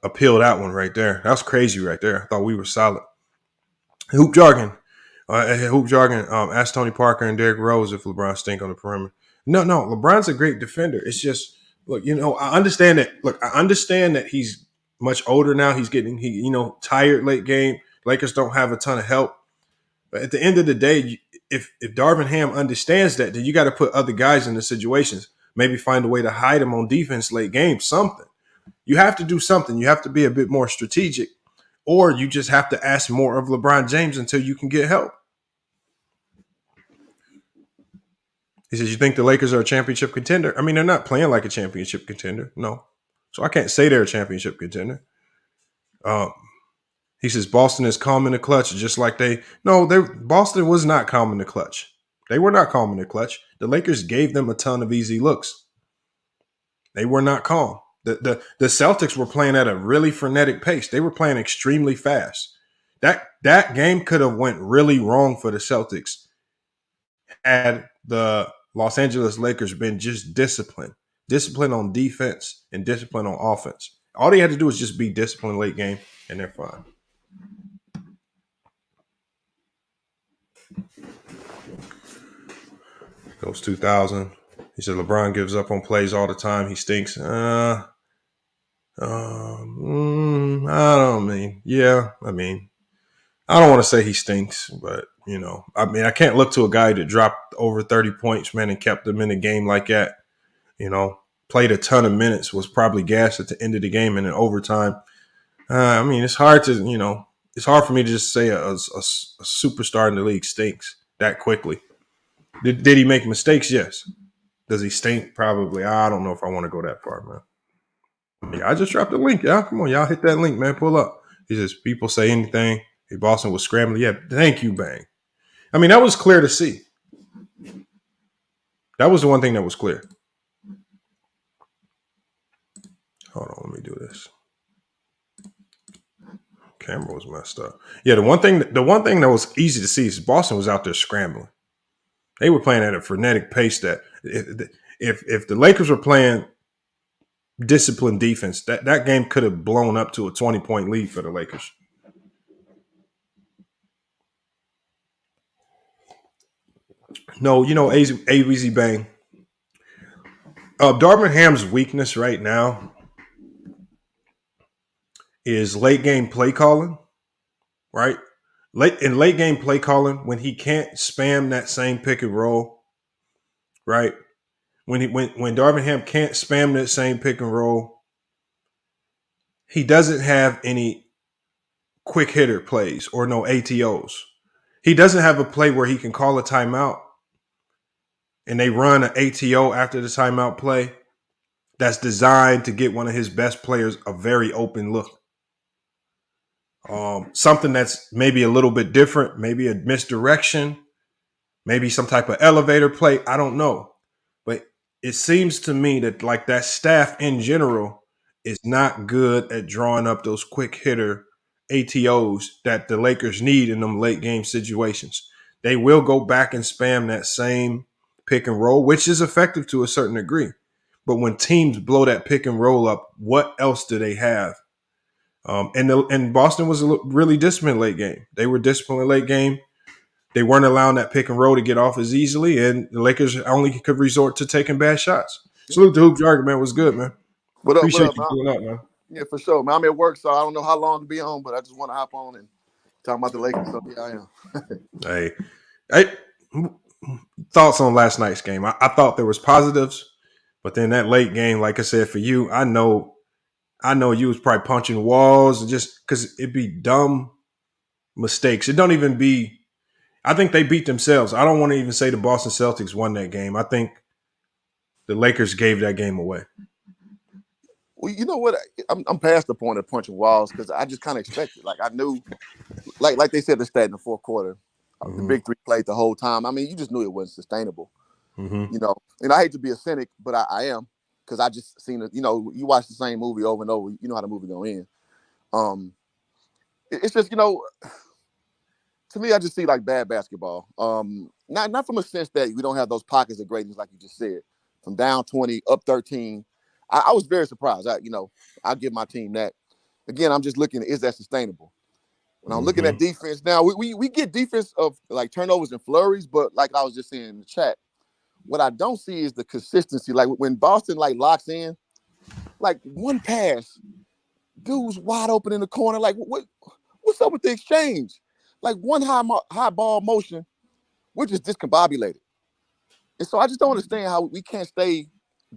appeal that one right there. That was crazy right there. I thought we were solid. Hoop jargon. Ask Tony Parker and Derrick Rose if LeBron stink on the perimeter. No. LeBron's a great defender. It's just, look, I understand that. Look, I understand that he's much older now. He's getting, tired late game. Lakers don't have a ton of help. But at the end of the day, if Darvin Ham understands that, then you got to put other guys in the situations. Maybe find a way to hide him on defense late game, something. You have to do something. You have to be a bit more strategic or you just have to ask more of LeBron James until you can get help. He says, you think the Lakers are a championship contender? I mean, they're not playing like a championship contender. No. So I can't say they're a championship contender. He says, Boston is calm in the clutch, just like Boston was not calm in the clutch. They were not calm in the clutch. The Lakers gave them a ton of easy looks. They were not calm. The Celtics were playing at a really frenetic pace. They were playing extremely fast. That game could have went really wrong for the Celtics had the Los Angeles Lakers been just disciplined on defense and discipline on offense. All they had to do was just be disciplined late game, and they're fine. Goes 2000. He said LeBron gives up on plays all the time. He stinks. I don't want to say he stinks, but I can't look to a guy that dropped over 30 points, man, and kept them in a game like that. Played a ton of minutes, was probably gassed at the end of the game and in overtime. It's hard to, it's hard for me to just say a superstar in the league stinks that quickly. Did he make mistakes? Yes. Does he stink? Probably. I don't know if I want to go that far, man. Yeah, I just dropped the link. Y'all, come on, y'all hit that link, man. Pull up. He says, people say anything. Hey, Boston was scrambling. Yeah, thank you, Bang. That was clear to see. That was the one thing that was clear. Hold on, let me do this. Camera was messed up. Yeah, the one thing that was easy to see is Boston was out there scrambling. They were playing at a frenetic pace that if the Lakers were playing disciplined defense, that game could have blown up to a 20-point lead for the Lakers. No, ABZ Bang. Darvinham's weakness right now is late game play calling, right? Late game play calling, when he can't spam that same pick and roll, right? When Darvinham can't spam that same pick and roll, he doesn't have any quick hitter plays or no ATOs. He doesn't have a play where he can call a timeout and they run an ATO after the timeout play that's designed to get one of his best players a very open look. Something that's maybe a little bit different, maybe a misdirection, maybe some type of elevator play. I don't know. But it seems to me that that staff in general is not good at drawing up those quick hitter ATOs that the Lakers need in them late game situations. They will go back and spam that same pick and roll, which is effective to a certain degree. But when teams blow that pick and roll up, what else do they have? And Boston was really disciplined late game. They were disciplined late game. They weren't allowing that pick and roll to get off as easily, and the Lakers only could resort to taking bad shots. Salute to Hoop Jargon, man. Was good, man. Appreciate you pulling up, man. Yeah, for sure, man. I'm at work, so I don't know how long to be on, but I just want to hop on and talk about the Lakers. So yeah, I am. Hey, thoughts on last night's game? I thought there was positives, but then that late game, like I said, for you, I know you was probably punching walls just because it'd be dumb mistakes. It don't even be – I think they beat themselves. I don't want to even say the Boston Celtics won that game. I think the Lakers gave that game away. Well, you know what? I'm past the point of punching walls because I just kind of expected. I knew – like they said the stat in the fourth quarter, the big three played the whole time. I mean, you just knew it wasn't sustainable. And I hate to be a cynic, but I am. Because I just seen it, you watch the same movie over and over, you know how the movie go in. It's just, to me, I just see bad basketball. Not from a sense that we don't have those pockets of greatness, like you just said, from down 20, up 13. I was very surprised. I'll give my team that. Again, I'm just looking, is that sustainable? When I'm looking at defense now, we get defense of turnovers and flurries, but like I was just saying in the chat, what I don't see is the consistency. When Boston locks in, one pass, dude's wide open in the corner. What's up with the exchange? One high ball motion, we're just discombobulated. And so I just don't understand how we can't stay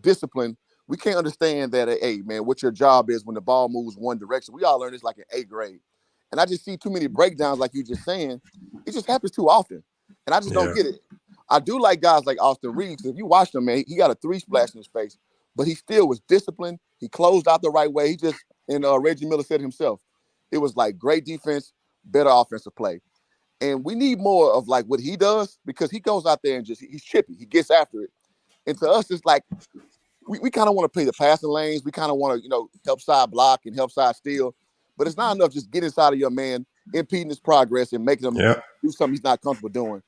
disciplined. We can't understand that, hey, man, what your job is when the ball moves one direction. We all learn this in 8th grade. And I just see too many breakdowns, like you just saying. It just happens too often. And I just don't get it. I do like guys like Austin Reeves. If you watch him, man, he got a 3 splash in his face, but he still was disciplined. He closed out the right way. He just, and Reggie Miller said himself, it was like great defense, better offensive play. And we need more of like what he does, because he goes out there and he's chippy. He gets after it. And to us, it's like, we kind of want to play the passing lanes. We kind of want to, help side block and help side steal. But it's not enough just get inside of your man, impeding his progress and making him do something he's not comfortable doing.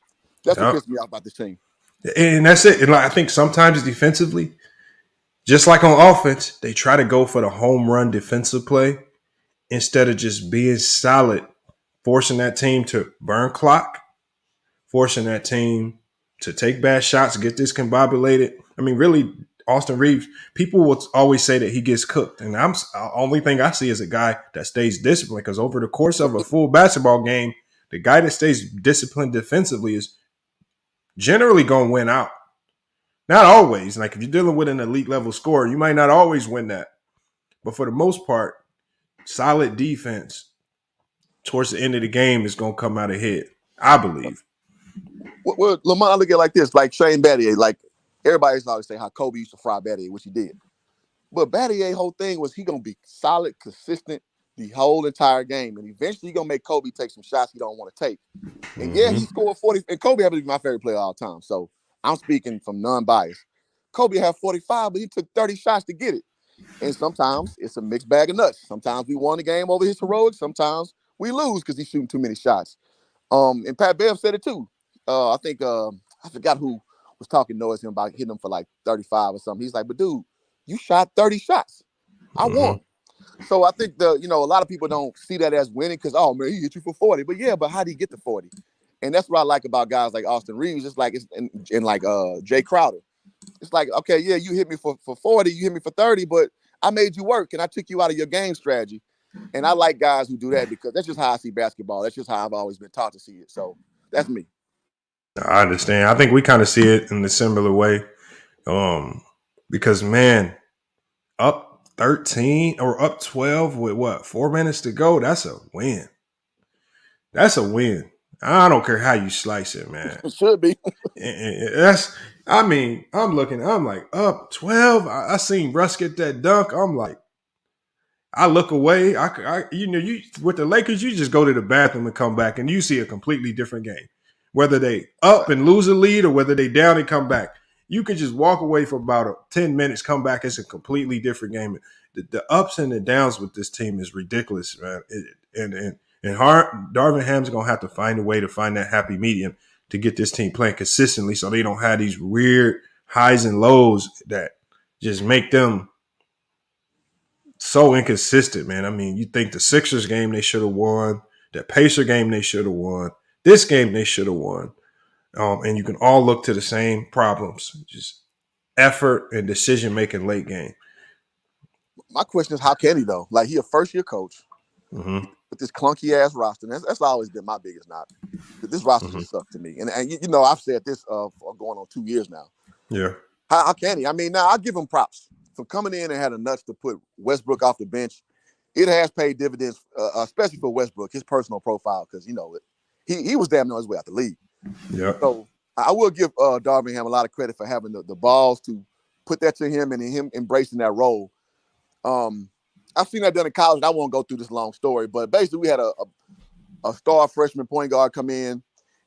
That's what pisses me off about this team. And that's it. And I think sometimes defensively, just like on offense, they try to go for the home run defensive play instead of just being solid, forcing that team to burn clock, forcing that team to take bad shots, get discombobulated. I mean, really, Austin Reeves, people will always say that he gets cooked. And the only thing I see is a guy that stays disciplined, because over the course of a full basketball game, the guy that stays disciplined defensively is generally going to win out. Not always. Like if you're dealing with an elite level scorer, you might not always win that. But for the most part, solid defense towards the end of the game is going to come out ahead, I believe. Well, Lamont, I look at it like this, like Shane Battier, like everybody's always say how Kobe used to fry Battier, which he did. But Battier's whole thing was he going to be solid, consistent the whole entire game. And eventually he's going to make Kobe take some shots he don't want to take. And yeah, he scored 40. And Kobe happens to be my favorite player all time. So I'm speaking from non-bias. Kobe had 45, but he took 30 shots to get it. And sometimes it's a mixed bag of nuts. Sometimes we won the game over his heroics. Sometimes we lose because he's shooting too many shots. And Pat Bev said it too. I think I forgot who was talking noise to him about hitting him for like 35 or something. He's like, but dude, you shot 30 shots. I won. So I think a lot of people don't see that as winning because, oh man, he hit you for 40. But yeah, but how do you get to 40? And that's what I like about guys like Austin Reeves. It's like and like Jay Crowder. It's like, okay, yeah, you hit me for 40, you hit me for 30, but I made you work and I took you out of your game strategy. And I like guys who do that because that's just how I see basketball. That's just how I've always been taught to see it. So that's me. I understand. I think we kind of see it in a similar way. Because man, up 13 or up 12 with 4 minutes to go, that's a win. That's a win. I don't care how you slice it, man. It should be. I'm looking, I'm like, up 12. I seen Russ get that dunk. I'm like, I look away. With the Lakers, you just go to the bathroom and come back and you see a completely different game. Whether they up and lose a lead or whether they down and come back. You could just walk away for about 10 minutes, come back. It's a completely different game. The ups and the downs with this team is ridiculous, man. And Darvin Ham's going to have to find a way to find that happy medium to get this team playing consistently so they don't have these weird highs and lows that just make them so inconsistent, man. I mean, you think the Sixers game they should have won, the Pacer game they should have won, this game they should have won. And you can all look to the same problems, just effort and decision-making late game. My question is, how can he, though? Like, he a first-year coach with this clunky-ass roster. And that's always been my biggest knock. This roster just sucks to me. And I've said this for going on 2 years now. Yeah. How can he? I mean, now I'll give him props for coming in and had the nuts to put Westbrook off the bench. It has paid dividends, especially for Westbrook, his personal profile, because, he was damn near his way out the league. Yeah. So I will give Darvin Ham a lot of credit for having the balls to put that to him and him embracing that role. I've seen that done in college. I won't go through this long story, but basically we had a star freshman point guard come in,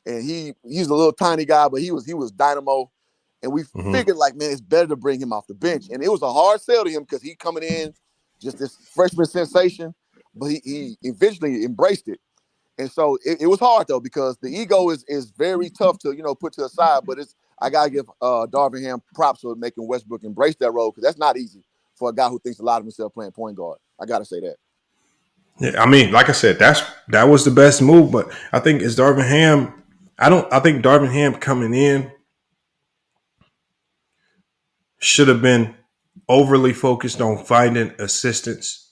and he's a little tiny guy, but he was dynamo. And we figured, like, man, it's better to bring him off the bench. And it was a hard sell to him because he coming in just this freshman sensation, but he eventually embraced it. And so it was hard, though, because the ego is very tough to, put to the side. But I got to give Darvin Ham props for making Westbrook embrace that role, because that's not easy for a guy who thinks a lot of himself playing point guard. I got to say that. Yeah, I mean, like I said, that was the best move. But I think it's Darvin Ham. I think Darvin Ham coming in should have been overly focused on finding assistants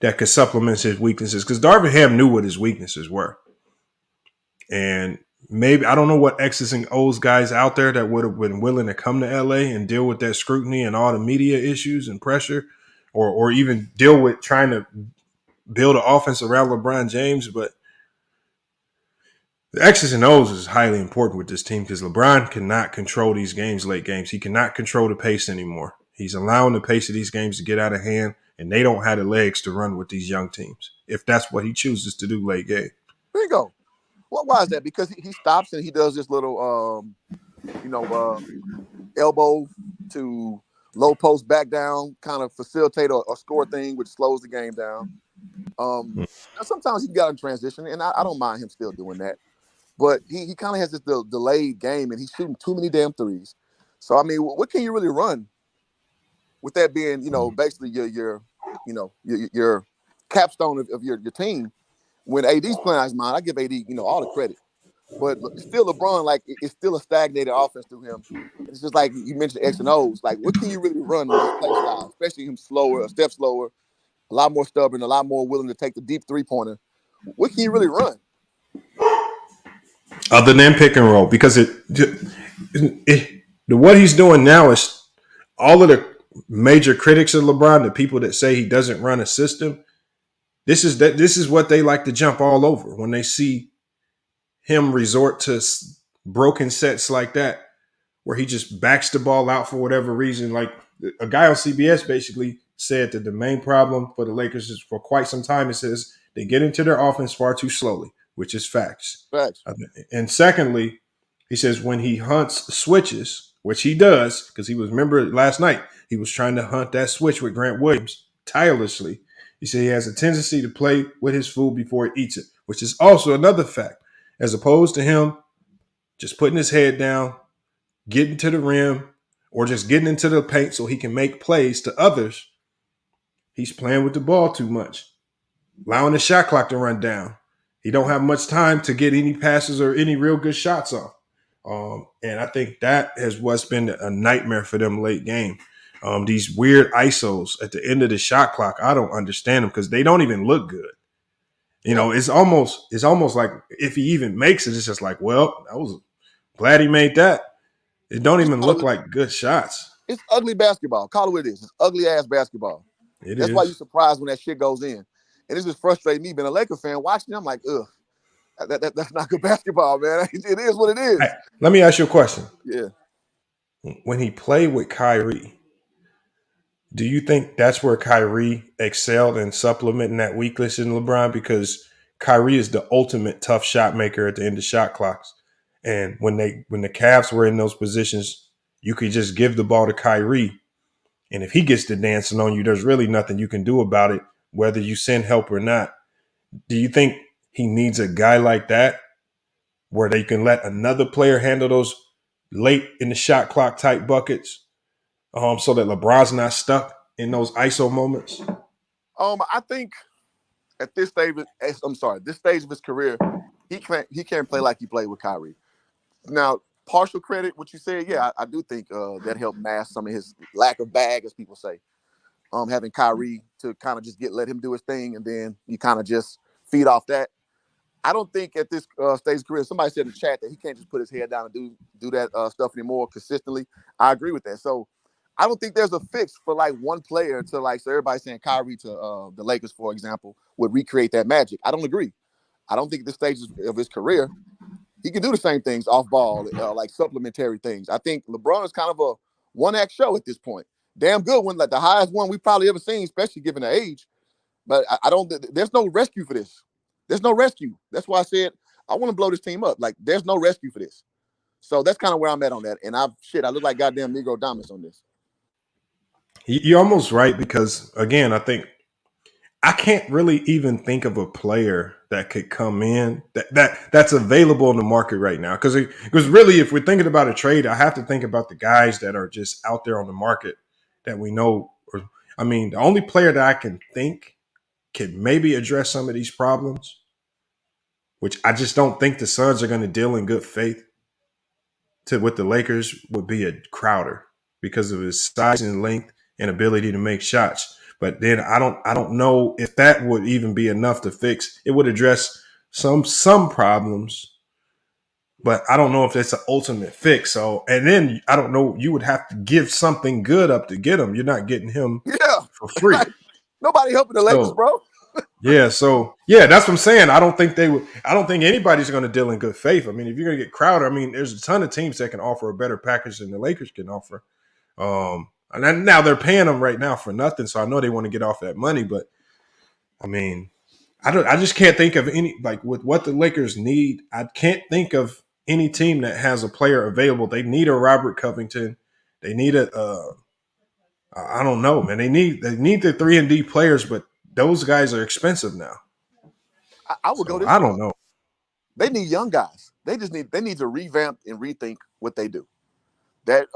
that could supplement his weaknesses, because Darvin Ham knew what his weaknesses were. And maybe, I don't know what X's and O's guys out there that would have been willing to come to LA and deal with that scrutiny and all the media issues and pressure, or even deal with trying to build an offense around LeBron James, but the X's and O's is highly important with this team because LeBron cannot control these games, late games. He cannot control the pace anymore. He's allowing the pace of these games to get out of hand, and they don't have the legs to run with these young teams if that's what he chooses to do late game. There you go. Why is that? Because he stops and he does this little, elbow to low post back down, kind of facilitate or score thing, which slows the game down. Sometimes he got in transition, and I don't mind him still doing that. But he kind of has this delayed game, and he's shooting too many damn threes. So, I mean, what can you really run with that being, basically your capstone of your team? When AD's playing out his mind, I give AD, all the credit. But still LeBron, like, it's still a stagnated offense through him. It's just like you mentioned X and O's. Like, what can you really run with his play style? Especially him slower, a step slower, a lot more stubborn, a lot more willing to take the deep three-pointer. What can you really run? Other than pick and roll, because what he's doing now is all of the major critics of LeBron, the people that say he doesn't run a system, this is what they like to jump all over when they see him resort to broken sets like that, where he just backs the ball out for whatever reason. Like a guy on CBS basically said that the main problem for the Lakers is for quite some time, it says they get into their offense far too slowly, which is facts. And secondly, he says when he hunts switches, which he does, because remember last night, he was trying to hunt that switch with Grant Williams tirelessly. He said he has a tendency to play with his food before he eats it, which is also another fact, as opposed to him just putting his head down, getting to the rim, or just getting into the paint so he can make plays to others. He's playing with the ball too much, allowing the shot clock to run down. He don't have much time to get any passes or any real good shots off. And I think that is what's been a nightmare for them late game. These weird ISOs at the end of the shot clock, I don't understand them because they don't even look good. It's almost like if he even makes it, it's just like, well, I was glad he made that. It don't even look like good shots. It's ugly basketball. Call it what it is. It's ugly ass basketball. That's why you're surprised when that shit goes in. And it's just frustrating me being a Laker fan watching it. I'm like, ugh, that's not good basketball, man. It is what it is. Hey, let me ask you a question. Yeah. When he played with Kyrie, do you think that's where Kyrie excelled in supplementing that weakness in LeBron? Because Kyrie is the ultimate tough shot maker at the end of shot clocks. And when the Cavs were in those positions, you could just give the ball to Kyrie. And if he gets to dancing on you, there's really nothing you can do about it, whether you send help or not. Do you think he needs a guy like that where they can let another player handle those late in the shot clock type buckets so that LeBron's not stuck in those ISO moments? I think at this stage of his career, he can't play like he played with Kyrie. Now, partial credit, what you said, yeah, I do think that helped mask some of his lack of bag, as people say. Having Kyrie to kind of just let him do his thing, and then you kind of just feed off that. I don't think at this stage of his career, somebody said in the chat that he can't just put his head down and do that stuff anymore consistently. I agree with that. So I don't think there's a fix for like one player to so everybody's saying Kyrie to the Lakers, for example, would recreate that magic. I don't agree. I don't think at this stage of his career, he can do the same things off ball, like supplementary things. I think LeBron is kind of a one-act show at this point. Damn good one, like the highest one we've probably ever seen, especially given the age. But I don't. There's no rescue for this. There's no rescue. That's why I said I want to blow this team up. Like there's no rescue for this. So that's kind of where I'm at on that. And I look like goddamn Negro Domus on this. You're almost right because again, I think I can't really even think of a player that could come in that's available in the market right now. Because really, if we're thinking about a trade, I have to think about the guys that are just out there on the market that we know. The only player that I can think can maybe address some of these problems, which I just don't think the Suns are going to deal in good faith with the Lakers, would be a Crowder because of his size and length and ability to make shots. But then I don't know if that would even be enough to fix. It would address some problems, but I don't know if that's an ultimate fix. So, and then I don't know, you would have to give something good up to get him. You're not getting him for free. Nobody helping the Lakers, bro. Yeah, so yeah, that's what I'm saying. I don't think they would. I don't think anybody's going to deal in good faith. I mean, if you're going to get Crowder, I mean, there's a ton of teams that can offer a better package than the Lakers can offer. And then, now they're paying them right now for nothing, so I know they want to get off that money. But I mean, I just can't think of any like with what the Lakers need. I can't think of any team that has a player available. They need a Robert Covington. They need I don't know, man. They need the 3-and-D players, but those guys are expensive now. I would go So this I far. don't know. They need young guys. They need to revamp and rethink what they do. That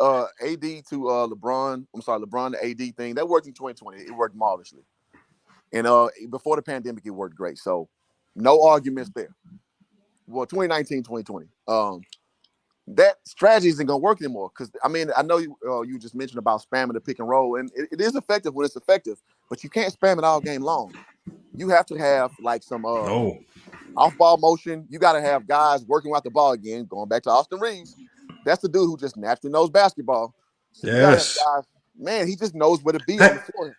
AD to LeBron, I'm sorry, LeBron to AD thing, that worked in 2020. It worked marvelously. And before the pandemic, it worked great. So no arguments there. Well, 2019, 2020. That strategy isn't going to work anymore. Because, I mean, I know you just mentioned about spamming the pick and roll, and it is effective when it's effective, but you can't spam it all game long. You have to have like some No. off-ball motion. You got to have guys working out the ball again, going back to Austin Reeves. That's the dude who just naturally knows basketball. So you got to have guys, man, he just knows where to be on the floor.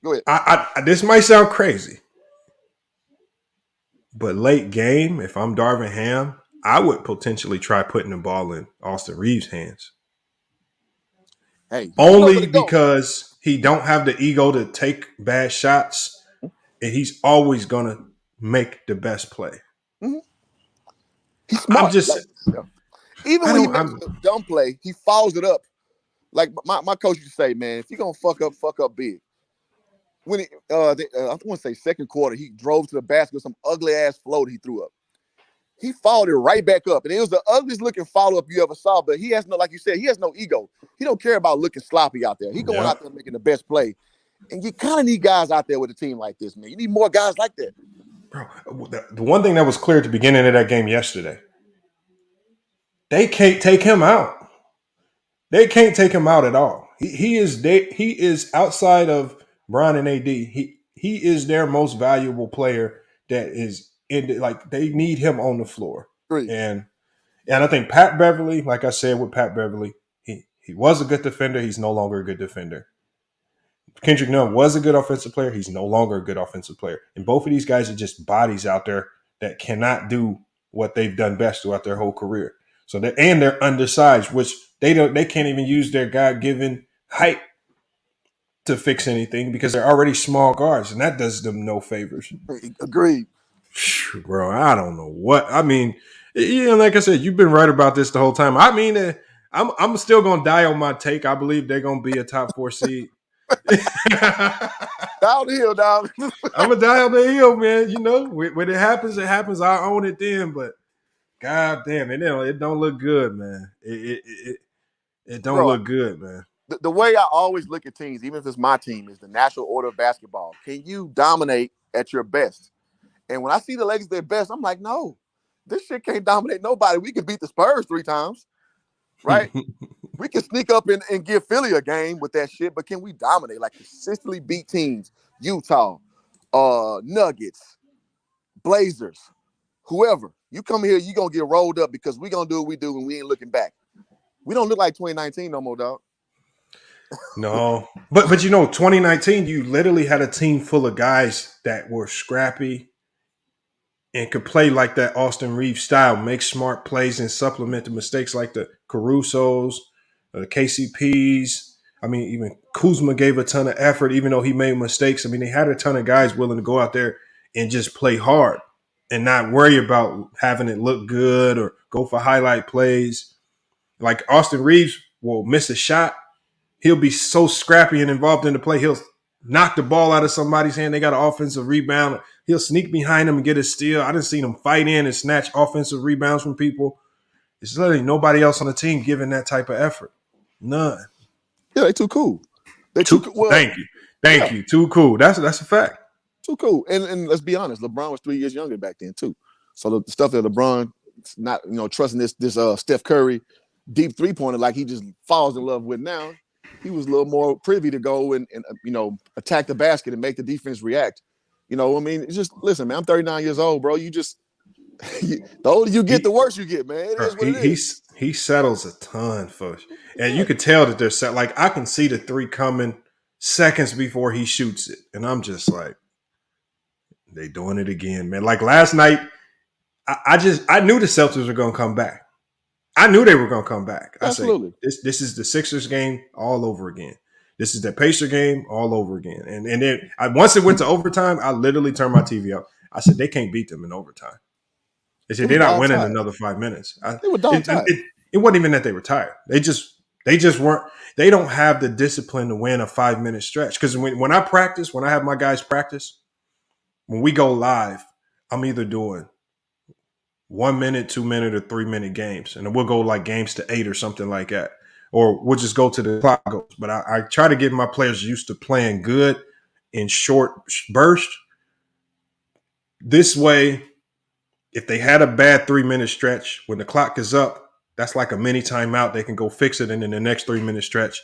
Go ahead. This might sound crazy, but late game, if I'm Darvin Ham, I would potentially try putting the ball in Austin Reeves' hands. Hey, only because he don't have the ego to take bad shots, and he's always gonna make the best play. Mm-hmm. He's smart. Even when he makes a dumb play, he follows it up. Like my coach used to say, man, if you're gonna fuck up big. When I want to say second quarter, he drove to the basket with some ugly ass float he threw up. He followed it right back up, and it was the ugliest looking follow up you ever saw. But he has no, like you said, he has no ego. He don't care about looking sloppy out there. He going out there making the best play, and you kind of need guys out there with a team like this, man. You need more guys like that. Bro, the one thing that was clear at the beginning of that game yesterday, they can't take him out. They can't take him out at all. He is outside of Bron and AD. He is their most valuable player. That is like they need him on the floor. Great. And I think Pat Beverly, like I said with Pat Beverly, he was a good defender. He's no longer a good defender. Kendrick Nunn was a good offensive player. He's no longer a good offensive player. And both of these guys are just bodies out there that cannot do what they've done best throughout their whole career. So they're undersized, which they can't even use their God-given height to fix anything because they're already small guards, and that does them no favors. Agreed. Bro, I don't know what. I mean, like I said, you've been right about this the whole time. I mean, I'm still going to die on my take. I believe they're going to be a top 4 seed. Down the hill, dog. I'm going to die on the hill, man. You know, when it happens, it happens. I own it then, but God damn, it don't look good, man. It don't look good, man. The way I always look at teams, even if it's my team, is the natural order of basketball. Can you dominate at your best? And when I see the Lakers at their best, I'm like, no, this shit can't dominate nobody. We can beat the Spurs 3 times, right? We can sneak up and give Philly a game with that shit, but can we dominate? Like consistently beat teams, Utah, Nuggets, Blazers, whoever. You come here, you're going to get rolled up because we're going to do what we do and we ain't looking back. We don't look like 2019 no more, dog. No. But 2019, you literally had a team full of guys that were scrappy and could play like that Austin Reeves style, make smart plays and supplement the mistakes like the Carusos, the KCPs. I mean, even Kuzma gave a ton of effort, even though he made mistakes. I mean, they had a ton of guys willing to go out there and just play hard and not worry about having it look good or go for highlight plays. Like Austin Reeves will miss a shot. He'll be so scrappy and involved in the play. He'll knock the ball out of somebody's hand. They got an offensive rebound. He'll sneak behind them and get a steal. I didn't see him fight in and snatch offensive rebounds from people. It's literally nobody else on the team giving that type of effort. None. Yeah, they too cool. They too cool. Well, Thank you. Too cool. That's a fact. Too cool. And let's be honest, LeBron was 3 years younger back then too. So the stuff that LeBron not trusting this Steph Curry deep 3-pointer like he just falls in love with now. He was a little more privy to go and attack the basket and make the defense react. I mean, it's just listen, man. I'm 39 years old, bro. You just the older you get, the worse you get, man. It is what it is. He settles a ton, folks, and you could tell that they're set. Like I can see the 3 coming seconds before he shoots it, and I'm just like, They doing it again, man. Like last night, I knew the Celtics were gonna come back. I knew they were gonna come back. I say Absolutely. this is the Sixers game all over again. This is the Pacer game all over again. And then once it went to overtime, I literally turned my TV off. I said they can't beat them in overtime. They said they're not winning another 5 minutes. They were dog tired. It wasn't even that they were tired. They just weren't. They don't have the discipline to win a 5-minute stretch. Because when I practice, when I have my guys practice, when we go live, I'm either doing 1 minute, 2 minute, or 3 minute games, and then we'll go like games to 8 or something like that, or we'll just go to the clock goes. But I try to get my players used to playing good in short bursts. This way, if they had a bad 3-minute stretch, when the clock is up, that's like a mini timeout. They can go fix it, and in the next 3-minute stretch,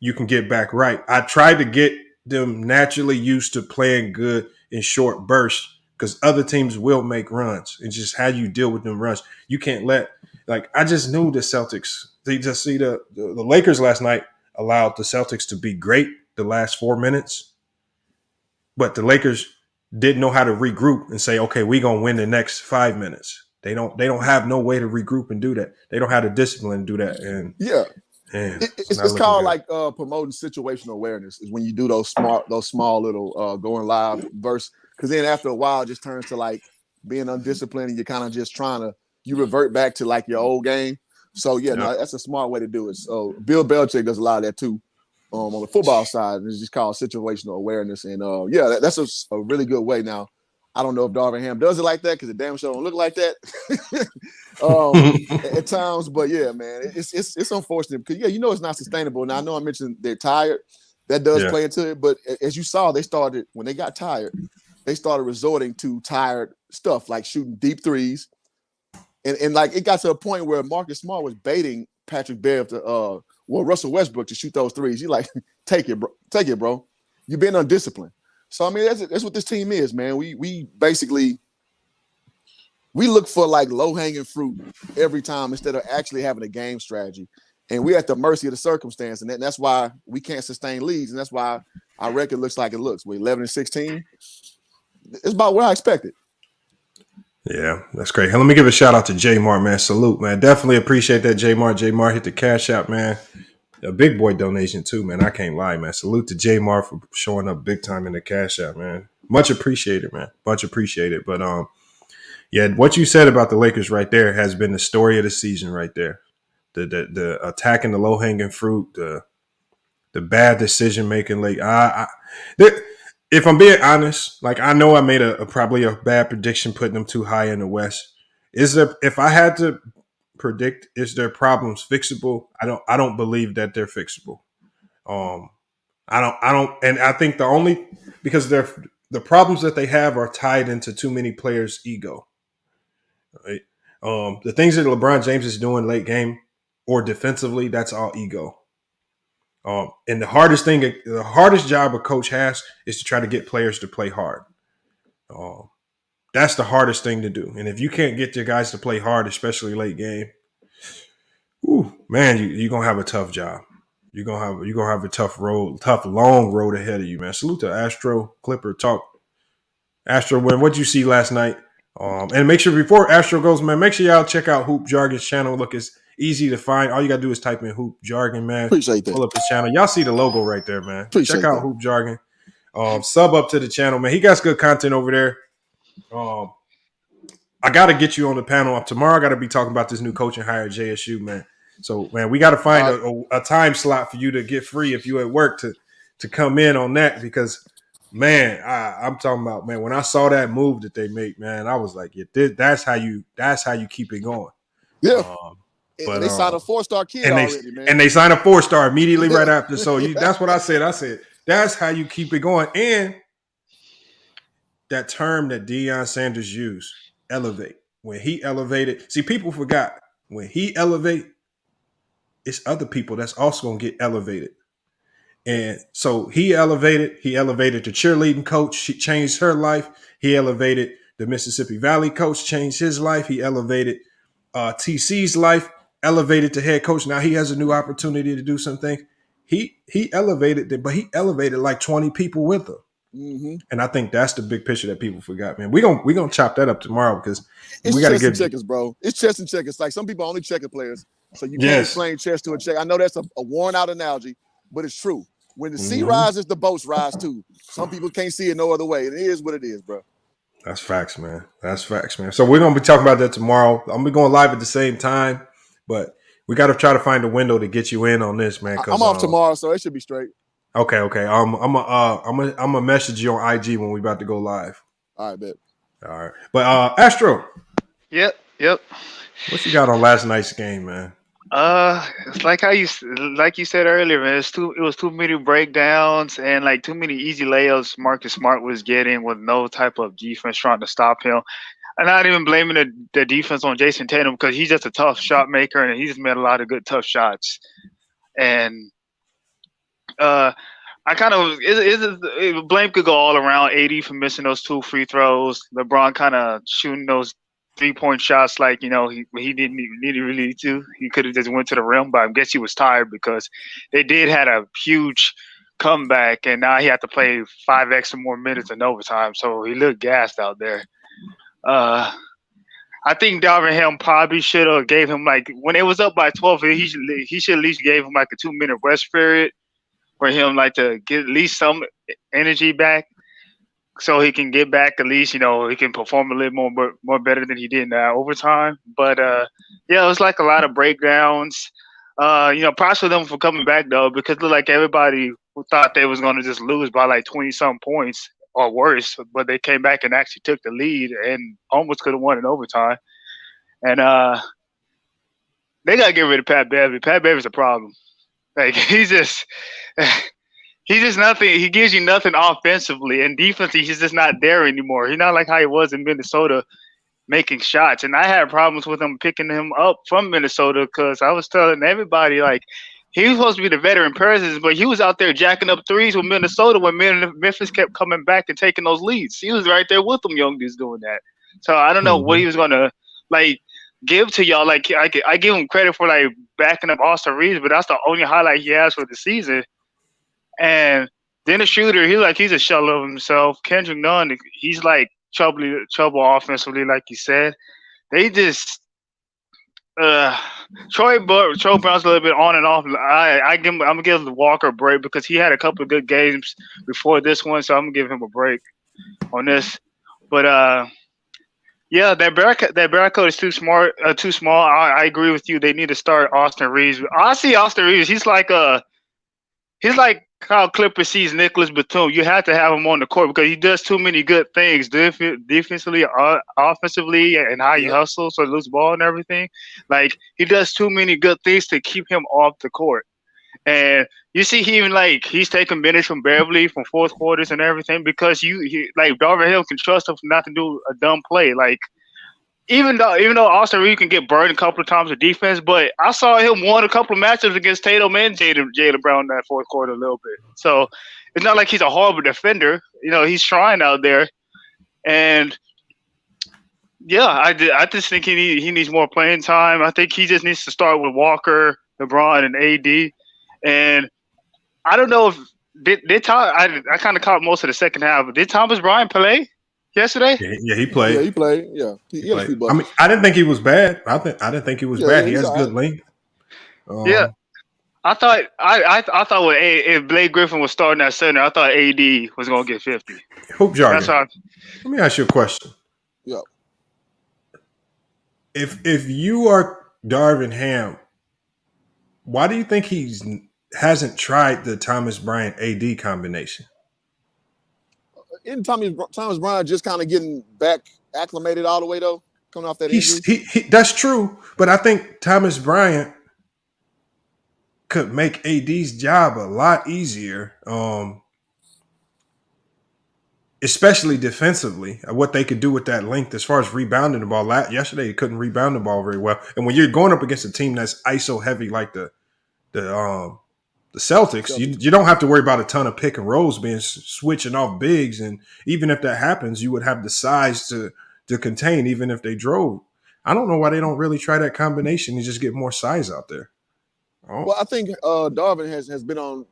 you can get back right. I tried to get them naturally used to playing good in short bursts because other teams will make runs. It's just how you deal with them runs. You can't let I just knew the Celtics. They just see the Lakers last night allowed the Celtics to be great the last 4 minutes, but the Lakers didn't know how to regroup and say, okay, we're gonna win the next 5 minutes. They don't have no way to regroup and do that. They don't have the discipline to do that. And yeah. Man, it's called like promoting situational awareness is when you do those small little going live bursts, because then after a while it just turns to like being undisciplined and you're kind of just you revert back to like your old game. So no, that's a smart way to do it. So Bill Belichick does a lot of that too on the football side. It's just called situational awareness, and that's a really good way. Now I don't know if Darvin Ham does it like that because the damn show don't look like that at times. But yeah, man, it's unfortunate because it's not sustainable. Now I know I mentioned they're tired. That does play into it. But as you saw, when they got tired, they started resorting to tired stuff like shooting deep threes, and like it got to a point where Marcus Smart was baiting Patrick Bev to Russell Westbrook to shoot those threes. He's like, take it, bro. You've been undisciplined. So I mean, that's what this team is, man. We basically look for like low hanging fruit every time instead of actually having a game strategy, and we're at the mercy of the circumstance, and that's why we can't sustain leads, and that's why our record looks like it looks. We're 11-16. It's about what I expected. Yeah, that's great. Hey, let me give a shout out to J Mart, man. Salute, man. Definitely appreciate that, J Mart. J Mart hit the cash out, man. A big boy donation too, man. I can't lie, man. Salute to J Mar for showing up big time in the cash app, man. Much appreciated, man. Much appreciated. But what you said about the Lakers right there has been the story of the season right there. The attacking the low hanging fruit, the bad decision making. Like if I'm being honest, like I know I made probably a bad prediction putting them too high in the West. If I had to predict, is their problems fixable? I don't believe that they're fixable. I don't, and I think because the problems that they have are tied into too many players' ego. Right? The things that LeBron James is doing late game or defensively, that's all ego. And the hardest job a coach has is to try to get players to play hard. That's the hardest thing to do. And if you can't get your guys to play hard, especially late game, man, you're gonna have a tough job. You're gonna have a tough long road ahead of you, man. Salute to Astro Clipper Talk. Astro, what'd you see last night? And make sure before Astro goes, man, make sure y'all check out Hoop Jargon's channel. Look, it's easy to find. All you gotta do is type in Hoop Jargon, man. Appreciate that. Pull up his channel. Y'all see the logo right there, man. Appreciate check out that. Hoop Jargon. Sub up to the channel, man. He got good content over there. I got to get you on the panel tomorrow. I got to be talking about this new coaching hire at JSU, man. So, man, we got to find a time slot for you to get free if you at work to come in on that because, man, I'm talking about, man, when I saw that move that they made, man, I was like, that's how you keep it going. Yeah. But they signed a 4-star kid already, man. And they signed a 4-star immediately right after. So that's what I said. I said, that's how you keep it going. And that term that Deion Sanders used, elevate. When he elevated, see, people forgot when he elevate, it's other people that's also gonna get elevated. And so he elevated the cheerleading coach, she changed her life. He elevated the Mississippi Valley coach, changed his life. He elevated TC's life, elevated the head coach. Now he has a new opportunity to do something. He elevated it, but he elevated like 20 people with him. Mm-hmm. And I think that's the big picture that people forgot, man. We gonna chop that up tomorrow because It's we got to chess and get checkers, bro. It's chess and checkers. Like some people only checker players, so you can't yes. explain chess to a check. I know that's a worn out analogy, but it's true. When the sea Mhm. rises, the boats rise too. Some people can't see it no other way. It is what it is, bro. That's facts, man. That's facts, man. So we're gonna be talking about that tomorrow. I'm gonna be going live at the same time, but we got to try to find a window to get you in on this, man. I'm off tomorrow, so it should be straight. Okay. I'm a message you on IG when we about to go live. All right, bet. All right, but Astro, Yep. what you got on last night's game, man? It's like you said earlier, man. It was too many breakdowns and like too many easy layups Marcus Smart was getting with no type of defense trying to stop him. I'm not even blaming the defense on Jayson Tatum because he's just a tough shot maker and he's made a lot of good tough shots. And I kind of blame could go all around. AD for missing those 2 free throws. LeBron kind of shooting those 3-point shots like he didn't really need to. He could have just went to the rim, but I guess he was tired because they did had a huge comeback, and now he had to play 5 extra more minutes in overtime, so he looked gassed out there. I think Darvin Ham probably should have gave him like when it was up by 12, he should at least gave him like a 2-minute rest period for him like to get at least some energy back. So he can get back at least, he can perform a little more better than he did in overtime. But yeah, it was like a lot of breakdowns. Props for them for coming back though, because it looked like everybody thought they was going to just lose by like 20-some points or worse, but they came back and actually took the lead and almost could have won in overtime. And they got to get rid of Pat Beverly. Pat Beverly's a problem. Like he's just nothing. He gives you nothing offensively, and defensively, he's just not there anymore. He's not like how he was in Minnesota, making shots. And I had problems with him picking him up from Minnesota because I was telling everybody like he was supposed to be the veteran presence, but he was out there jacking up threes with Minnesota when Memphis kept coming back and taking those leads. He was right there with them young dudes doing that. So I don't know what he was gonna like give to y'all. Like I give him credit for like backing up Austin Reeves, but that's the only highlight he has for the season. And then the shooter, he's a shell of himself. Kendrick Nunn, he's like trouble offensively, like you said. They just Troy Brown's a little bit on and off. I'm gonna give Walker a break because he had a couple of good games before this one, so I'm gonna give him a break on this. But yeah, that Barricade is too small. I agree with you. They need to start Austin Reeves. I see Austin Reeves. He's like how Clippers sees Nicholas Batum. You have to have him on the court because he does too many good things defensively, offensively, and how you hustle, so loose ball and everything. Like he does too many good things to keep him off the court. And you see, he's taking minutes from Beverly from fourth quarters and everything because like Darvin Hill can trust him not to do a dumb play. Like even though Austin Reeves can get burned a couple of times with defense, but I saw him won a couple of matchups against Tatum and Jaylen Brown in that fourth quarter a little bit. So it's not like he's a horrible defender. He's trying out there, and yeah, I just think he needs more playing time. I think he just needs to start with Walker, LeBron, and AD. And I don't know if did Tom. I kind of caught most of the second half. But did Thomas Bryant play yesterday? Yeah, he played. Yeah, he played. Yeah, he played. I mean, I didn't think he was bad. I didn't think he was bad. He has good length. Yeah, I thought if Blake Griffin was starting at center, I thought AD was gonna get 50. Hoop jargon. Let me ask you a question. Yeah. If you are Darvin Ham, why do you think hasn't tried the Thomas Bryant AD combination? Isn't Thomas Bryant just kind of getting back acclimated all the way though, coming off that injury? That's true, but I think Thomas Bryant could make AD's job a lot easier, especially defensively. What they could do with that length as far as rebounding the ball. Yesterday, he couldn't rebound the ball very well, and when you're going up against a team that's ISO heavy like the Celtics, you don't have to worry about a ton of pick and rolls being switching off bigs, and even if that happens, you would have the size to contain, even if they drove. I don't know why they don't really try that combination and just get more size out there. Oh. Well, I think Darvin has been on